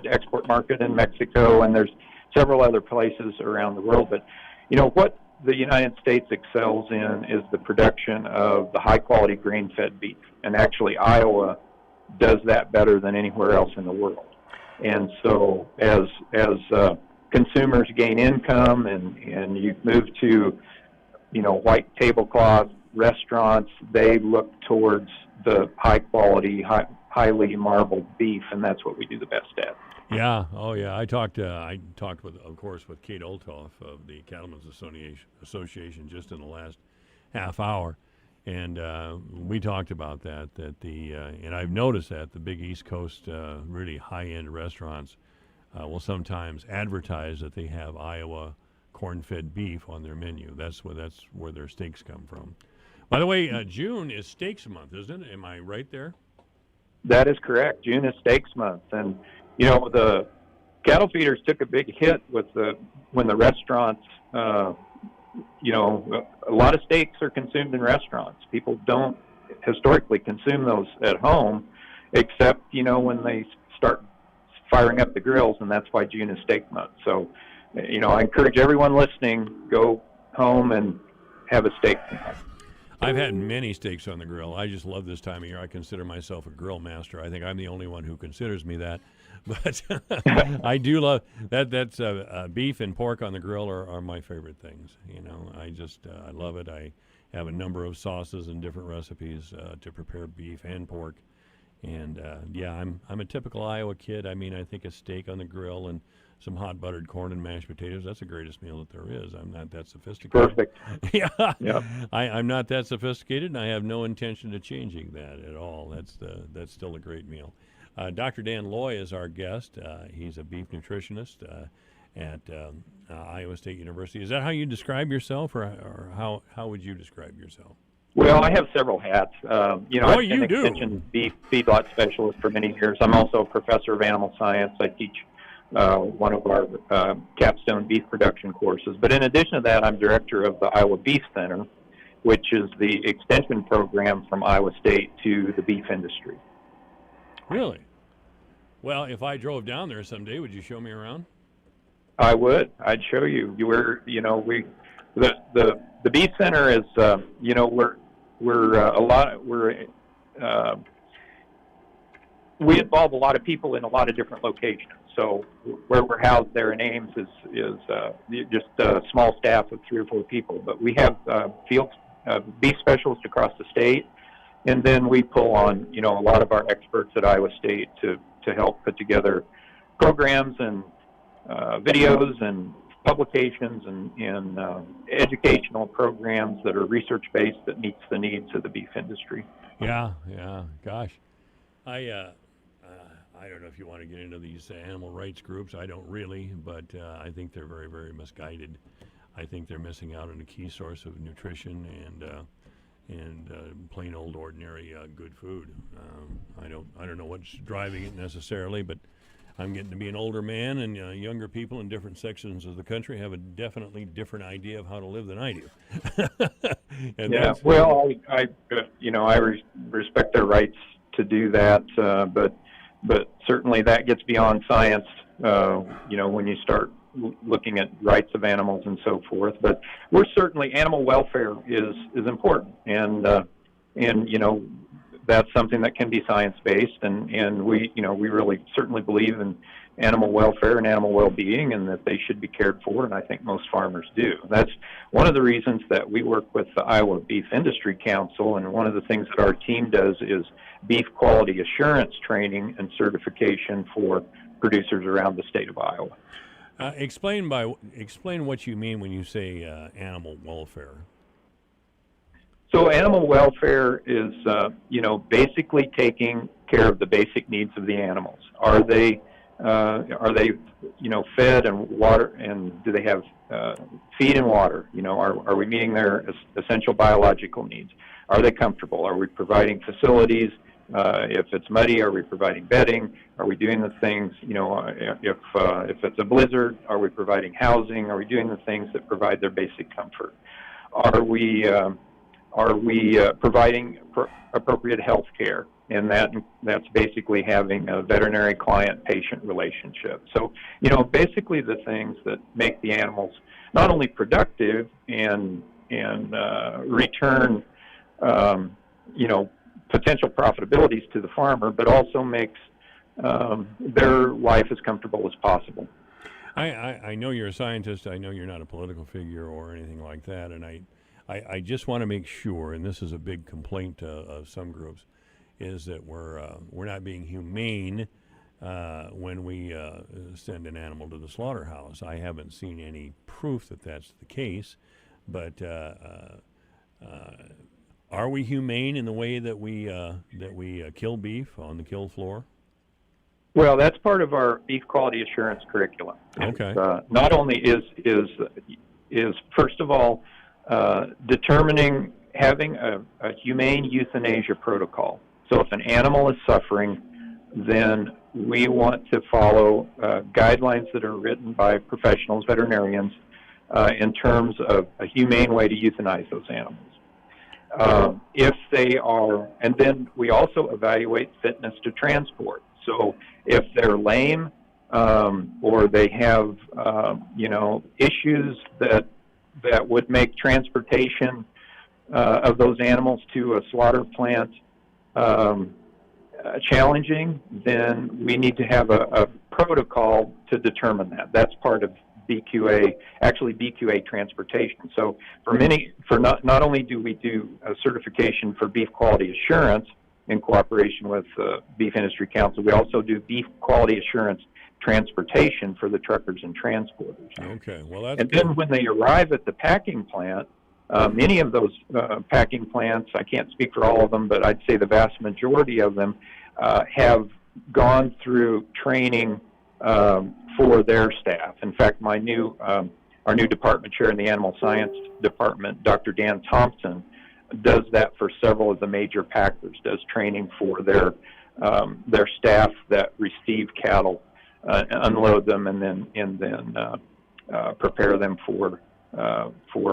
export market in Mexico, and there's several other places around the world. But what the United States excels in is the production of the high-quality grain-fed beef, and actually Iowa does that better than anywhere else in the world. And so as consumers gain income and you move to white tablecloth restaurants, they look towards the high quality, highly marbled beef, and that's what we do the best at. Yeah. Oh, yeah. I talked with, of course, with Kate Olthoff of the Cattlemen's Association just in the last half hour, and we talked about that and I've noticed that the big East Coast really high-end restaurants will sometimes advertise that they have Iowa corn-fed beef on their menu. That's where their steaks come from. By the way, June is Steaks Month, isn't it? Am I right there? That is correct. June is Steaks Month, and you know the cattle feeders took a big hit when the restaurants. You know, a lot of steaks are consumed in restaurants. People don't historically consume those at home, except when they start firing up the grills, and that's why June is Steak Month. So, I encourage everyone listening, go home and have a steak. I've had many steaks on the grill. I just love this time of year. I consider myself a grill master. I think I'm the only one who considers me that. But I do love that. That's beef and pork on the grill are my favorite things. I love it. I have a number of sauces and different recipes to prepare beef and pork. And I'm a typical Iowa kid. I mean, I think a steak on the grill and some hot buttered corn and mashed potatoes, that's the greatest meal that there is. I'm not that sophisticated. Perfect. Yeah. Yep. I'm not that sophisticated, and I have no intention of changing that at all. That's still a great meal. Dr. Dan Loy is our guest. He's a beef nutritionist at Iowa State University. Is that how you describe yourself, or how would you describe yourself? Well, I have several hats. I've been you an do. extension beef feedlot specialist for many years. I'm also a professor of animal science. I teach one of our capstone beef production courses. But in addition to that, I'm director of the Iowa Beef Center, which is the extension program from Iowa State to the beef industry. Really? Well, if I drove down there someday, would you show me around? I would. I'd show you. The Beef Center is, we involve a lot of people in a lot of different locations. So where we're housed there in Ames is just a small staff of 3 or 4 people. But we have field beef specialists across the state, and then we pull on a lot of our experts at Iowa State to help put together programs and videos and publications and educational programs that are research-based that meets the needs of the beef industry. Yeah, gosh. I don't know if you want to get into these animal rights groups. I don't really, but I think they're very, very misguided. I think they're missing out on a key source of nutrition and plain old ordinary good food. I don't know what's driving it necessarily, but I'm getting to be an older man, and younger people in different sections of the country have a definitely different idea of how to live than I do. Well, I respect their rights to do that, but certainly that gets beyond science. When you start looking at rights of animals and so forth. But we're certainly animal welfare is important, and that's something that can be science-based, and we really certainly believe in animal welfare and animal well-being, and that they should be cared for, and I think most farmers do. That's one of the reasons that we work with the Iowa Beef Industry Council, and one of the things that our team does is beef quality assurance training and certification for producers around the state of Iowa. Explain what you mean when you say animal welfare. So animal welfare is, basically taking care of the basic needs of the animals. Are they, fed and water, and do they have feed and water? Are we meeting their essential biological needs? Are they comfortable? Are we providing facilities? If it's muddy, are we providing bedding? Are we doing the things, if it's a blizzard, are we providing housing? Are we doing the things that provide their basic comfort? Are we providing appropriate health care? And that's basically having a veterinary client-patient relationship. So, basically the things that make the animals not only productive and return, potential profitabilities to the farmer, but also makes their life as comfortable as possible. I know you're a scientist. I know you're not a political figure or anything like that, and I just want to make sure, and this is a big complaint of some groups, is that we're not being humane when we send an animal to the slaughterhouse. I haven't seen any proof that that's the case, but are we humane in the way that we kill beef on the kill floor? Well, that's part of our beef quality assurance curriculum. Okay. Not only is first of all determining having a humane euthanasia protocol. So if an animal is suffering, then we want to follow guidelines that are written by professionals, veterinarians, in terms of a humane way to euthanize those animals. If they are, and then we also evaluate fitness to transport. So if they're lame or they have, issues that would make transportation of those animals to a slaughter plant challenging, then we need to have a protocol to determine that. That's part of BQA, actually BQA transportation. So not only do we do a certification for beef quality assurance in cooperation with Beef Industry Council, we also do beef quality assurance transportation for the truckers and transporters. Okay, well that's and then when they arrive at the packing plant, many of those packing plants, I can't speak for all of them, but I'd say the vast majority of them have gone through training for their staff. In fact, our new department chair in the animal science department, Dr. Dan Thompson, does that for several of the major packers, does training for their staff that receive cattle, unload them, and then prepare them for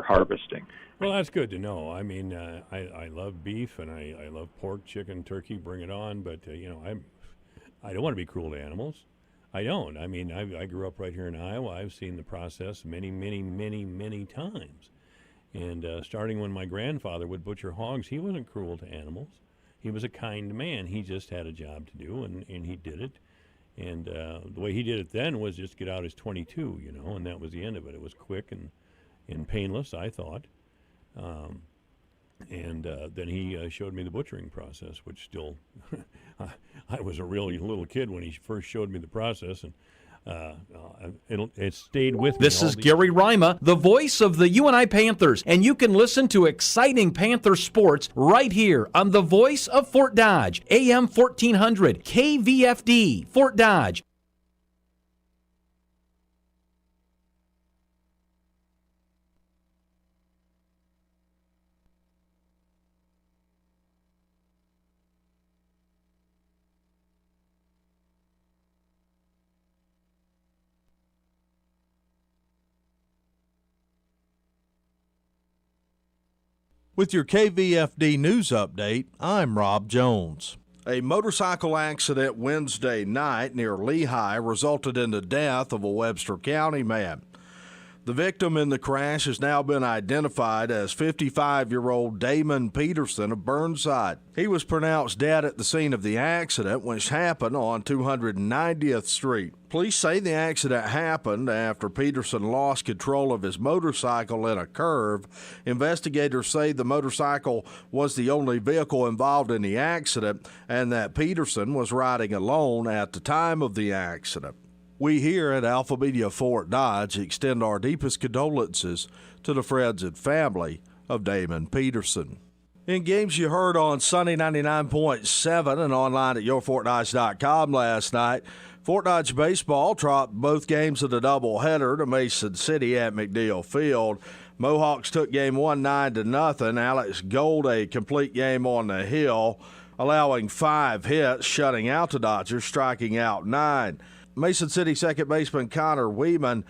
harvesting. Well, that's good to know. I mean, I love beef and I love pork, chicken, turkey. Bring it on. But I don't want to be cruel to animals. I don't. I mean, I grew up right here in Iowa. I've seen the process many, many, many, many times. And starting when my grandfather would butcher hogs, he wasn't cruel to animals. He was a kind man. He just had a job to do, and he did it. And the way he did it then was just get out his .22, and that was the end of it. It was quick and painless, I thought. And then he showed me the butchering process, which still, I was a really little kid when he first showed me the process, and it stayed with me. This is Gary Rima, the voice of the UNI Panthers, and you can listen to exciting Panther sports right here on the Voice of Fort Dodge, AM 1400, KVFD, Fort Dodge. With your KVFD news update, I'm Rob Jones. A motorcycle accident Wednesday night near Lehigh resulted in the death of a Webster County man. The victim in the crash has now been identified as 55-year-old Damon Peterson of Burnside. He was pronounced dead at the scene of the accident, which happened on 290th Street. Police say the accident happened after Peterson lost control of his motorcycle in a curve. Investigators say the motorcycle was the only vehicle involved in the accident and that Peterson was riding alone at the time of the accident. We here at Alpha Media Fort Dodge extend our deepest condolences to the friends and family of Damon Peterson. In games you heard on Sunny 99.7 and online at yourfortdodge.com last night, Fort Dodge baseball dropped both games of the doubleheader to Mason City at McNeil Field. Mohawks took game 1 9-0. Alex Gold a complete game on the hill, allowing 5 hits, shutting out the Dodgers, striking out 9. Mason City second baseman Connor Weeman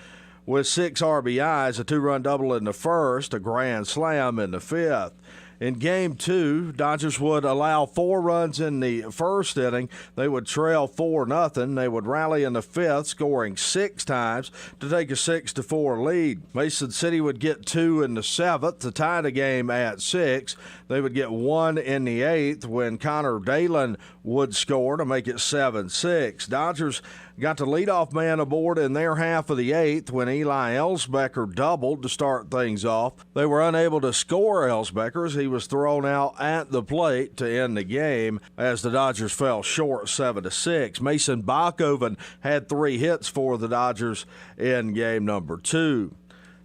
with 6 RBIs, a 2-run double in the first, a grand slam in the fifth. In Game 2, Dodgers would allow 4 runs in the first inning. They would trail 4-0. They would rally in the fifth, scoring 6 times to take a 6-4 lead. Mason City would get 2 in the seventh to tie the game at 6. They would get 1 in the eighth when Connor Dalen would score to make it 7-6. Dodgers got the leadoff man aboard in their half of the eighth when Eli Ellsbecker doubled to start things off. They were unable to score Ellsbecker as he was thrown out at the plate to end the game as the Dodgers fell short 7-6. Mason Bachhoven had 3 hits for the Dodgers in game number 2.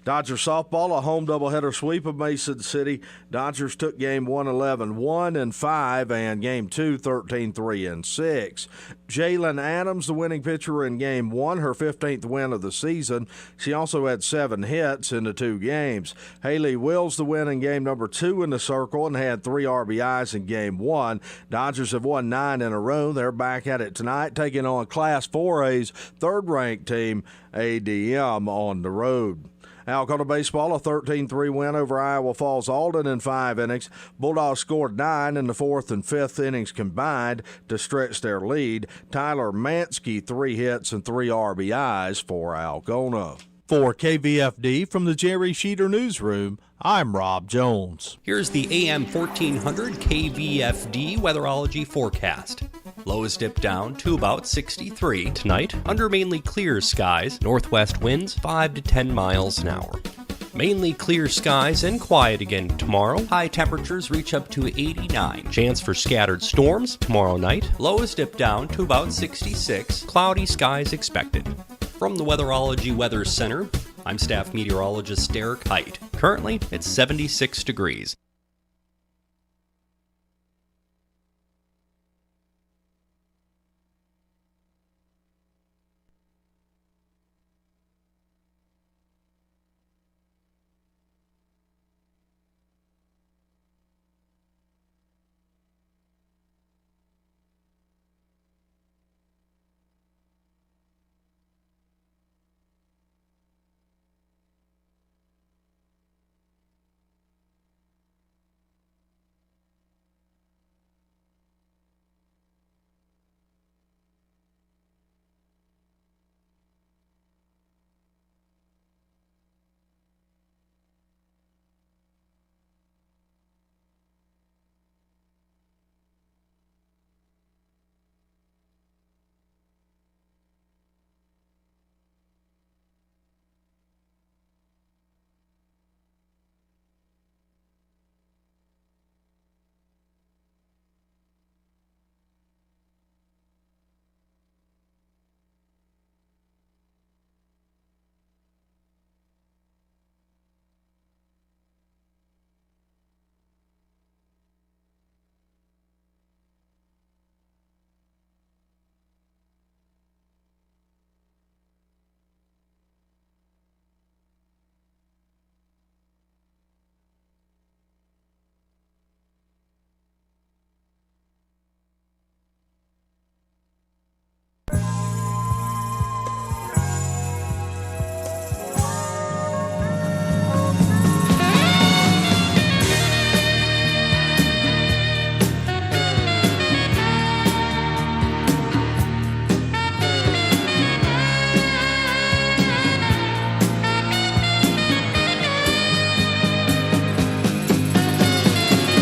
Dodger softball, a home doubleheader sweep of Mason City. Dodgers took game 1 11-1-5, and game 2 13-3-6. Jalen Adams, the winning pitcher in game 1, her 15th win of the season. She also had 7 hits in the 2 games. Haley Wills, the win in game number 2 in the circle, and had 3 RBIs in game 1. Dodgers have won 9 in a row. They're back at it tonight, taking on Class 4A's third-ranked team, ADM, on the road. Algona baseball, a 13-3 win over Iowa Falls Alden in 5 innings. Bulldogs scored 9 in the 4th and 5th innings combined to stretch their lead. Tyler Mansky, 3 hits and 3 RBIs for Algona. For KVFD from the Jerry Sheeter Newsroom, I'm Rob Jones. Here's the AM 1400 KVFD weatherology forecast. Lows dip down to about 63 tonight under mainly clear skies, northwest winds 5 to 10 miles an hour. Mainly clear skies and quiet again tomorrow. High temperatures reach up to 89. Chance for scattered storms tomorrow night. Lows dip down to about 66. Cloudy skies expected. From the Weatherology Weather Center, I'm staff meteorologist Derek Height. Currently, it's 76 degrees.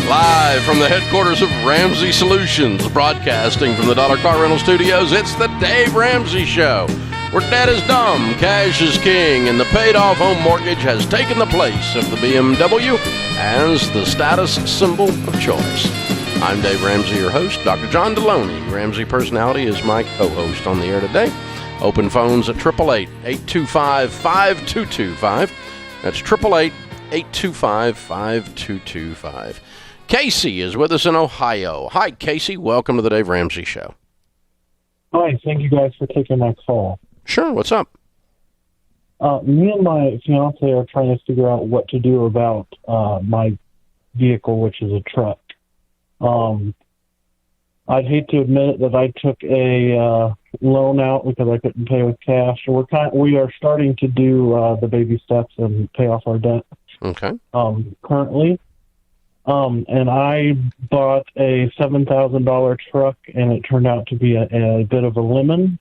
Live from the headquarters of Ramsey Solutions, broadcasting from the Dollar Car Rental Studios, it's the Dave Ramsey Show, where debt is dumb, cash is king, and the paid-off home mortgage has taken the place of the BMW as the status symbol of choice. I'm Dave Ramsey, your host. Dr. John Deloney, Ramsey Personality, is my co-host on the air today. Open phones at 888-825-5225. That's 888-825-5225. Casey is with us in Ohio. Hi, Casey. Welcome to the Dave Ramsey Show. Hi. Thank you guys for taking my call. Sure. What's up? Me and my fiance are trying to figure out what to do about my vehicle, which is a truck. I'd hate to admit it that I took a loan out because I couldn't pay with cash. We are starting to do the baby steps and pay off our debt. Okay. Currently. And I bought a $7,000 truck, and it turned out to be a bit of a lemon.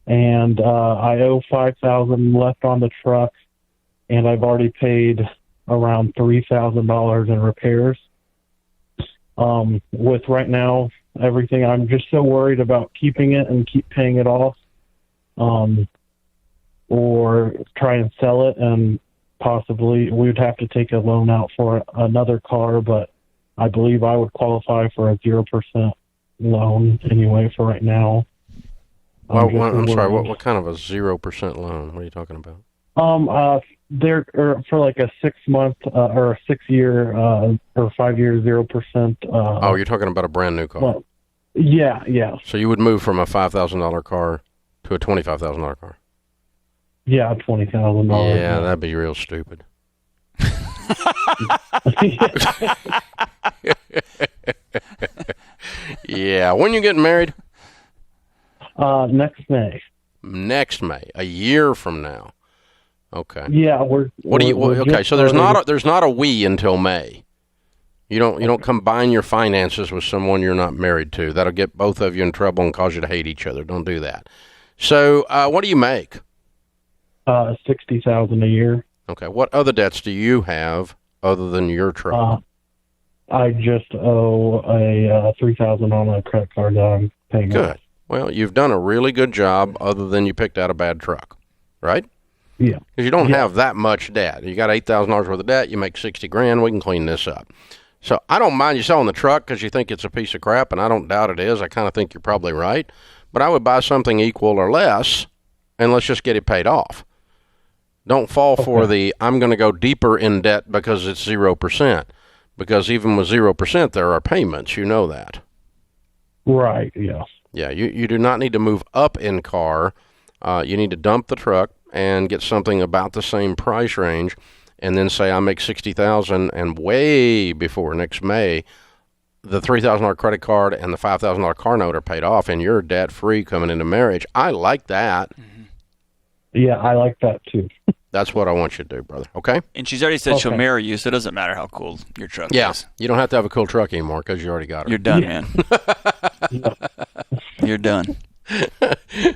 And I owe $5,000 left on the truck, and I've already paid around $3,000 in repairs. With right now everything, I'm just so worried about keeping it and keep paying it off or try and sell it, and possibly we would have to take a loan out for another car, but I believe I would qualify for a 0% loan anyway for right now. I'm sorry, what kind of a 0% loan? What are you talking about? They're for like a 6 month or a 6 year or 5 year 0%. Oh, you're talking about a brand new car. Well, yeah. So you would move from a $5,000 car to a $25,000 car. Yeah, $20,000. Yeah, that'd be real stupid. Yeah, when you getting married? Next May. Next May, a year from now. Okay. Yeah, okay, so there's not a we until May. You don't combine your finances with someone you're not married to. That'll get both of you in trouble and cause you to hate each other. Don't do that. So, what do you make? $60,000 a year. Okay. What other debts do you have other than your truck? I just owe a $3,000 on a credit card that I'm paying Good. off. Well, you've done a really good job other than you picked out a bad truck, right? Yeah. Because you don't have that much debt. You got $8,000 worth of debt. You make $60,000. We can clean this up. So I don't mind you selling the truck because you think it's a piece of crap, and I don't doubt it is. I kind of think you're probably right. But I would buy something equal or less, and let's just get it paid off. Don't fall for the I'm going to go deeper in debt because it's 0%. Because even with 0%, there are payments. You know that. Right, yeah. Yeah, you do not need to move up in car. You need to dump the truck and get something about the same price range, and then say I make $60,000, and way before next May, the $3,000 credit card and the $5,000 car note are paid off, and you're debt free coming into marriage. I like that. Yeah, I like that too. That's what I want you to do, brother. Okay? And she's already said she'll marry you, so it doesn't matter how cool your truck is. You don't have to have a cool truck anymore because you already got it. You're done, man. You're done.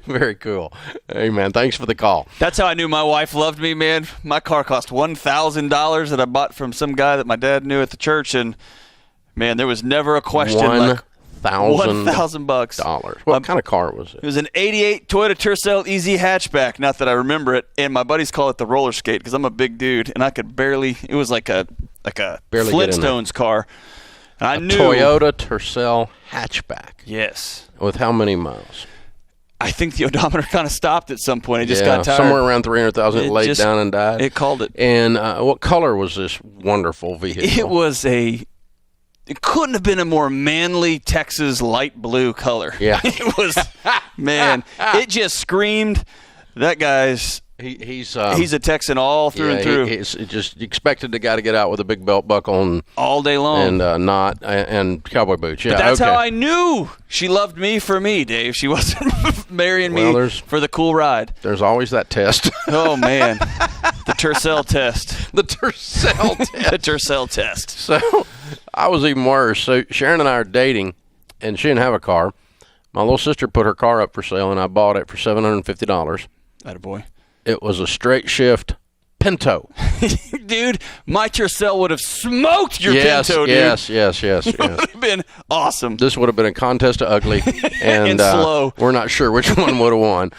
Very cool. Hey, man, thanks for the call. That's how I knew my wife loved me, man. My car cost $1,000 that I bought from some guy that my dad knew at the church, and, man, there was never a question like $1,000. What kind of car was it? It was an 88 Toyota Tercel Easy hatchback. Not that I remember it. And my buddies call it the roller skate because I'm a big dude, and I could barely. It was like a barely Flintstones car. And I knew Toyota Tercel hatchback. Yes. With how many miles? I think the odometer kind of stopped at some point. It just got tired. Somewhere around 300,000. It laid down and died. It called it. And what color was this wonderful vehicle? It was It couldn't have been a more manly Texas light blue color. Yeah. It was, man, it just screamed. That guy's, he's a Texan all through and through. He's just expected the guy to get out with a big belt buckle and all day long. And and cowboy boots. Yeah, but that's how I knew she loved me for me, Dave. She wasn't marrying me for the cool ride. There's always that test. Oh, man. The Tercel test. The Tercel test. The Tercel test. So I was even worse. So Sharon and I are dating, and she didn't have a car. My little sister put her car up for sale, and I bought it for $750. Attaboy. It was a straight shift Pinto. Dude, my Tercel would have smoked your Pinto, dude. Yes. It would have been awesome. This would have been a contest of ugly. And slow. We're not sure which one would have won.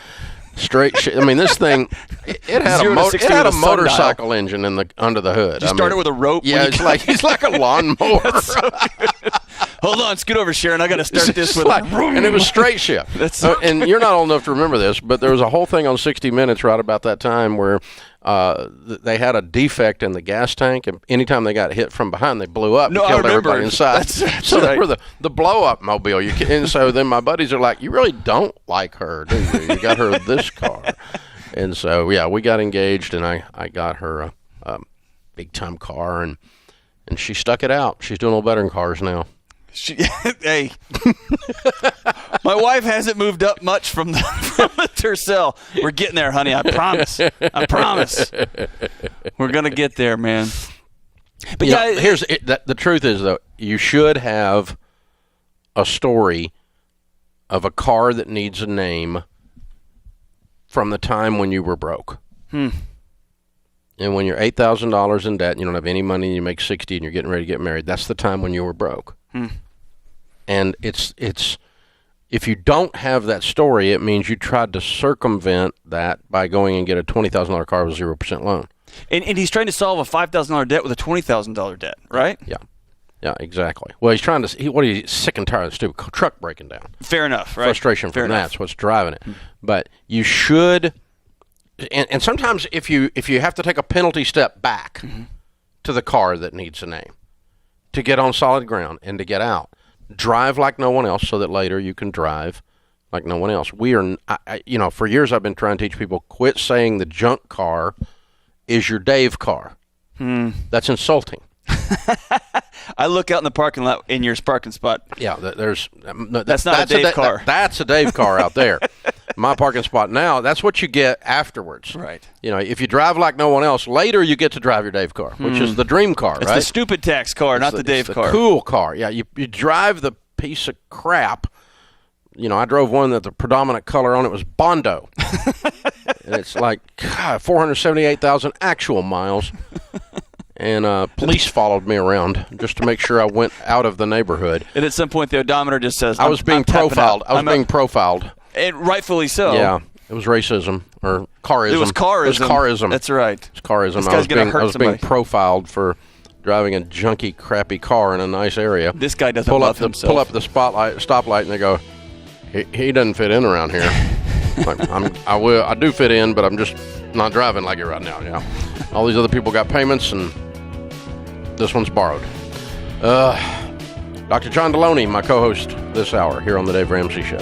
Straight shit. I mean, this thing, it had a motorcycle engine under the hood. Did you start it with a rope? Yeah, it's like a lawnmower. So hold on, scoot over, Sharon. I got to start this with and it was straight shift. And you're not old enough to remember this, but there was a whole thing on 60 Minutes right about that time where they had a defect in the gas tank, and anytime they got hit from behind, they blew up and killed everybody inside. That's they right. were the blow-up mobile. And so then my buddies are like, you really don't like her, do you? You got her this car. And so, yeah, we got engaged, and I got her a big-time car, and she stuck it out. She's doing a little better in cars now. Hey, my wife hasn't moved up much from the Tercel. We're getting there, honey. I promise. We're gonna get there, man. But the truth is, though, you should have a story of a car that needs a name from the time when you were broke. And when you're $8,000 in debt and you don't have any money and you make $60,000 and you're getting ready to get married, that's the time when you were broke. And it's If you don't have that story, it means you tried to circumvent that by going and get a $20,000 car with 0% loan. And he's trying to solve a $5,000 debt with a $20,000 debt, right? Yeah, exactly. Well, he's trying to. He's sick and tired of the stupid truck breaking down. Fair enough, right? Frustration Fair from enough. that's what's driving it. But you should, and sometimes if you have to take a penalty step back to the car that needs a name to get on solid ground and to get out, drive like no one else so that later you can drive like no one else. We are, for years I've been trying to teach people, quit saying the junk car is your Dave car. That's insulting. I look out in the parking lot in your parking spot. Yeah, that's not a Dave car. That's a Dave car out there. My parking spot now, that's what you get afterwards. Right. If you drive like no one else, later you get to drive your Dave car, which is the dream car, it's right? It's the stupid tax car, not the Dave car. The cool car. Yeah, you drive the piece of crap. I drove one that the predominant color on it was Bondo. And it's like, God, 478,000 actual miles. And police followed me around just to make sure I went out of the neighborhood. And at some point, the odometer just says, I was being profiled. I was being profiled. And rightfully so. Yeah. It was racism or carism. It was carism. It was carism. That's right. It's carism. This guy's going to hurt somebody. I was being profiled for driving a junky, crappy car in a nice area. This guy doesn't love himself. Pull up the stoplight, and they go, he doesn't fit in around here. I do fit in, but I'm just not driving like it right now. Yeah. All these other people got payments, and this one's borrowed. Dr. John Deloney, my co-host this hour here on the Dave Ramsey Show.